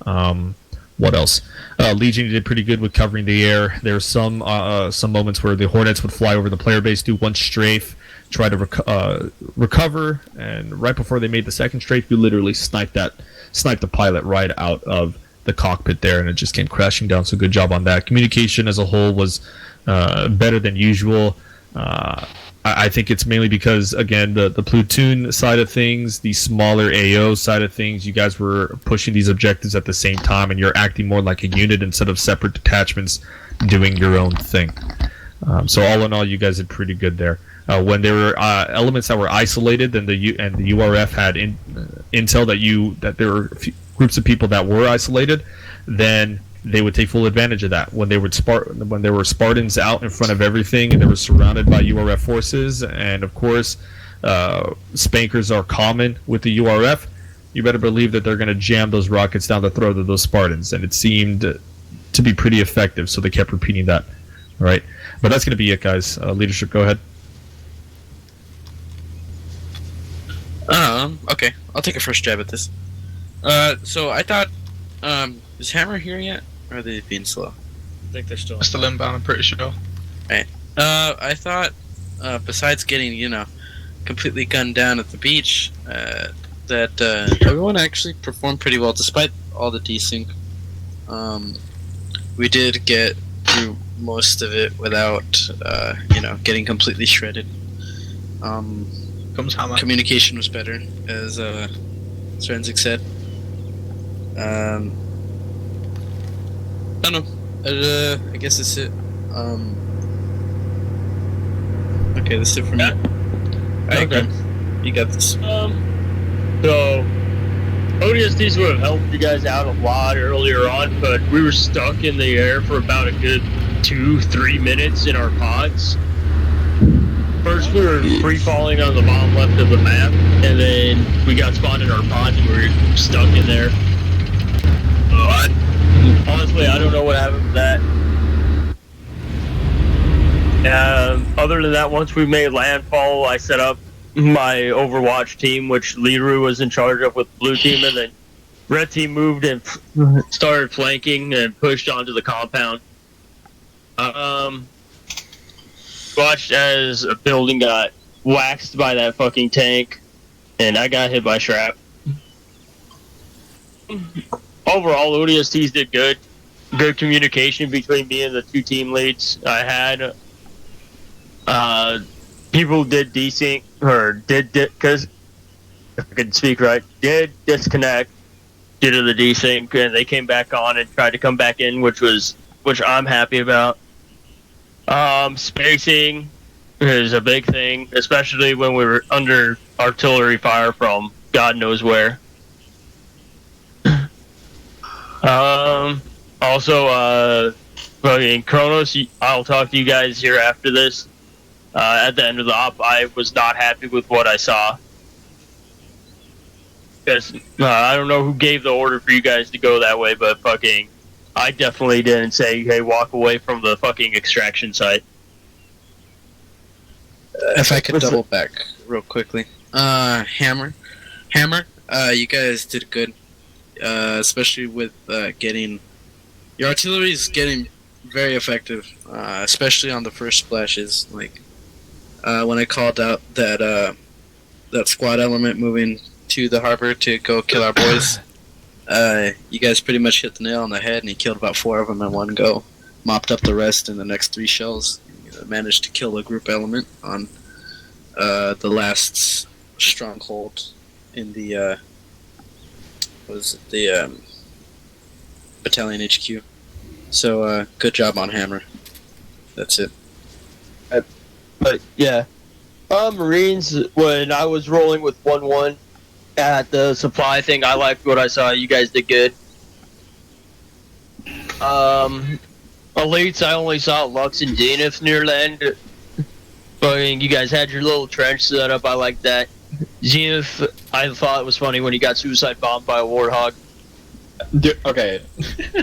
What else? Legion did pretty good with covering the air. There were some moments where the Hornets would fly over the player base, do one strafe, try to recover, and right before they made the second strafe, you literally sniped the pilot right out of the cockpit there, and it just came crashing down. So good job on that. Communication as a whole was better than usual. I think it's mainly because, again, the platoon side of things, the smaller AO side of things, you guys were pushing these objectives at the same time, and you're acting more like a unit instead of separate detachments doing your own thing. So all in all, you guys did pretty good there. When there were elements that were isolated, then the URF had intel that there were groups of people that were isolated, then they would take full advantage of that. When there were Spartans out in front of everything and they were surrounded by URF forces, and of course spankers are common with the URF, you better believe that they're going to jam those rockets down the throat of those Spartans, and it seemed to be pretty effective, so they kept repeating that. All right, but that's going to be it, guys. Leadership, go ahead. Okay, I'll take a first jab at this. So I thought, is Hammer here yet? Or are they being slow? I think they're still inbound, I'm pretty sure. Right. I thought besides getting, you know, completely gunned down at the beach, that everyone actually performed pretty well despite all the desync. We did get through most of it without, you know, getting completely shredded. Communication was better, as Forensic said. I don't know. I guess that's it. Okay, that's it for me. Alright, Okay. you got this. So ODSTs would have helped you guys out a lot earlier on, but we were stuck in the air for about a good 2-3 minutes in our pods. First we were free falling on the bottom left of the map, and then we got spawned in our pods and we were stuck in there. Honestly, I don't know what happened to that. Other than that, once we made landfall, I set up my Overwatch team, which Leroy was in charge of with blue team, and then red team moved and started flanking and pushed onto the compound. Watched as a building got waxed by that fucking tank, and I got hit by shrap. Overall, ODSTs did good. Good communication between me and the two team leads I had. People did desync, or did because if I could speak right, did disconnect due to the desync, and they came back on and tried to come back in, which I'm happy about. Spacing is a big thing, especially when we were under artillery fire from God knows where. Also, fucking Kronos, I'll talk to you guys here after this. At the end of the op, I was not happy with what I saw. Because I don't know who gave the order for you guys to go that way, but fucking, I definitely didn't say, hey, walk away from the fucking extraction site. If I could double back real quickly. Hammer, you guys did good. Especially with getting... Your artillery is getting very effective, especially on the first splashes. Like, when I called out that squad element moving to the harbor to go kill our boys, you guys pretty much hit the nail on the head, and he killed about 4 of them in one go. Mopped up the rest in the next 3 shells. Managed to kill a group element on the last stronghold in the battalion HQ. So good job on Hammer. That's it. But yeah, Marines, when I was rolling with 1-1 at the supply thing, I liked what I saw. You guys did good. Elites, I only saw Lux and Zenith near the end. But you guys had your little trench set up. I like that. Zenith, I thought it was funny when he got suicide bombed by a warthog. Okay.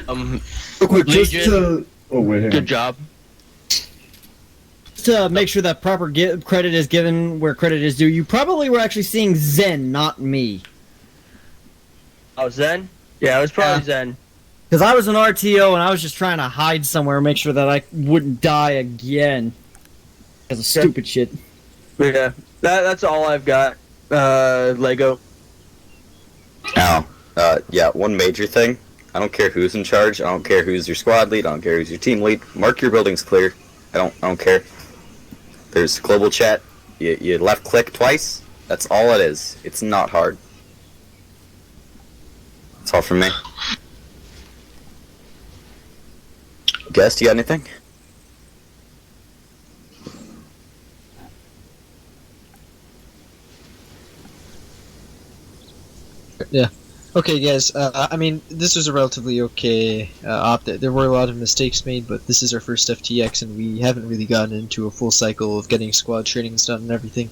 Real quick, just Legion, to... good job. To make sure that proper credit is given where credit is due, you probably were actually seeing Zen, not me. Oh, Zen? Yeah, it was probably Zen. Because I was an RTO and I was just trying to hide somewhere and make sure that I wouldn't die again. Because of stupid shit. Yeah, that's all I've got. Lego. Now, yeah, one major thing. I don't care who's in charge. I don't care who's your squad lead. I don't care who's your team lead. Mark your buildings clear. I don't care. There's global chat. You left click twice. That's all it is. It's not hard. That's all from me. Guest, you got anything? Yeah. Okay, guys. I mean, this was a relatively okay op. There were a lot of mistakes made, but this is our first FTX, and we haven't really gotten into a full cycle of getting squad trainings done and everything.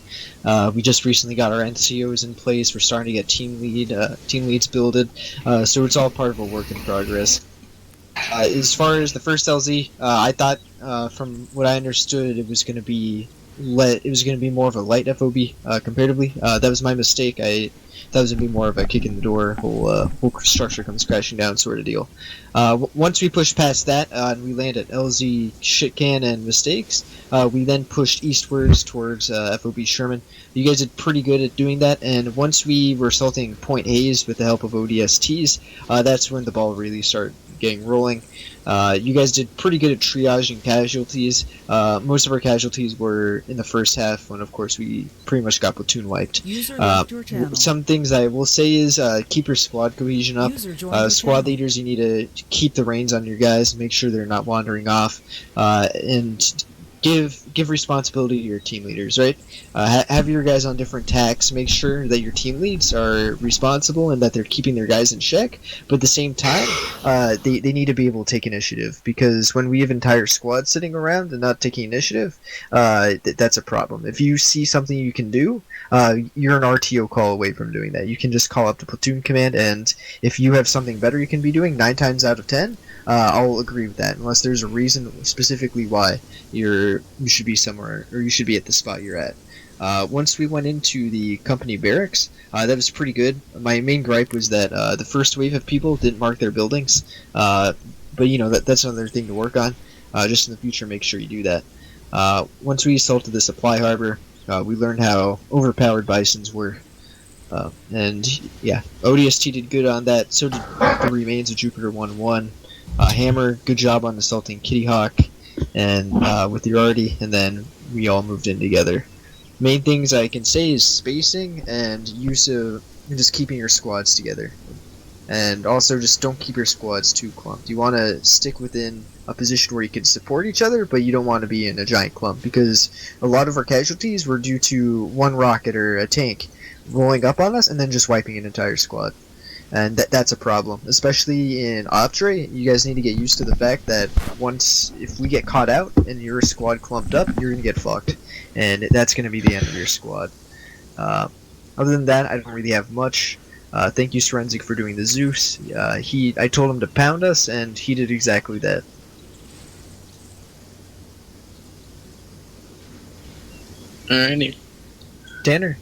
We just recently got our NCOs in place. We're starting to get team leads builded. So it's all part of a work in progress. As far as the first LZ, I thought, from what I understood, it was going to be it was going to be more of a light FOB comparatively. That was my mistake. I thought it was going to be more of a kick in the door, whole structure comes crashing down sort of deal. Once we pushed past that and we landed at LZ, Shitcan, and Mistakes, we then pushed eastwards towards FOB Sherman. You guys did pretty good at doing that, and once we were assaulting Point A's with the help of ODSTs, that's when the ball really started getting rolling. You guys did pretty good at triaging casualties. Most of our casualties were in the first half, when of course we pretty much got platoon wiped. Some things I will say is keep your squad cohesion up. Squad leaders, you need to keep the reins on your guys, make sure they're not wandering off, and give responsibility to your team leaders, right? Have your guys on different tacks. Make sure that your team leads are responsible and that they're keeping their guys in check. But at the same time, they need to be able to take initiative, because when we have entire squads sitting around and not taking initiative, that's a problem. If you see something you can do, you're an RTO call away from doing that. You can just call up the platoon command, and if you have something better you can be doing, 9 times out of 10, I'll agree with that, unless there's a reason specifically why you should be somewhere, or you should be at the spot you're at. Once we went into the company barracks, that was pretty good. My main gripe was that the first wave of people didn't mark their buildings, but you know, that's another thing to work on. Just in the future, make sure you do that. Once we assaulted the supply harbor, we learned how overpowered bisons were. And yeah, ODST did good on that, so did the remains of Jupiter 1-1. Hammer, good job on assaulting Kitty Hawk and with your Artie, and then we all moved in together. Main things I can say is spacing and use of just keeping your squads together. And also just don't keep your squads too clumped. You want to stick within a position where you can support each other, but you don't want to be in a giant clump, because a lot of our casualties were due to one rocket or a tank rolling up on us and then just wiping an entire squad. And that's a problem, especially in Optre. You guys need to get used to the fact that if we get caught out and your squad clumped up, you're going to get fucked. And that's going to be the end of your squad. Other than that, I don't really have much. Thank you, Forensic, for doing the Zeus. I told him to pound us, and he did exactly that. Alrighty. Tanner?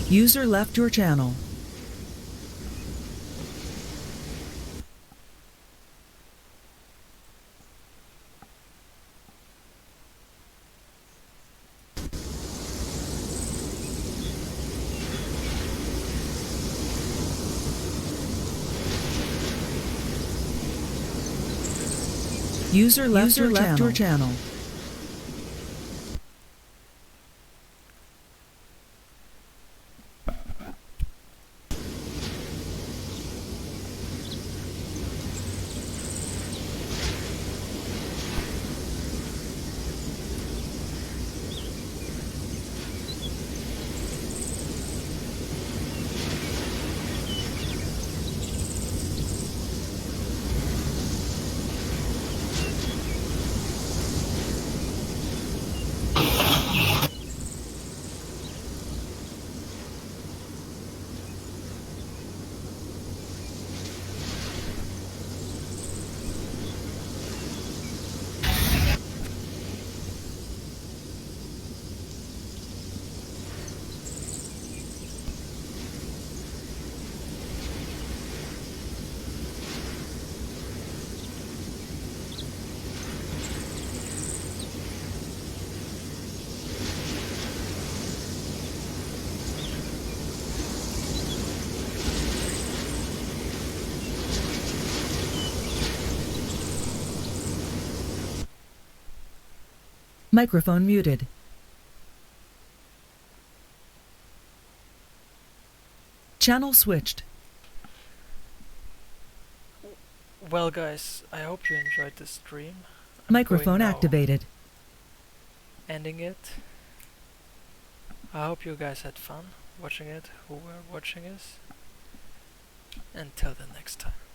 User left your channel. User left your channel. Microphone muted. Channel switched. Well, guys, I hope you enjoyed the stream. Microphone activated. Ending it. I hope you guys had fun watching it, who were watching us. Until the next time.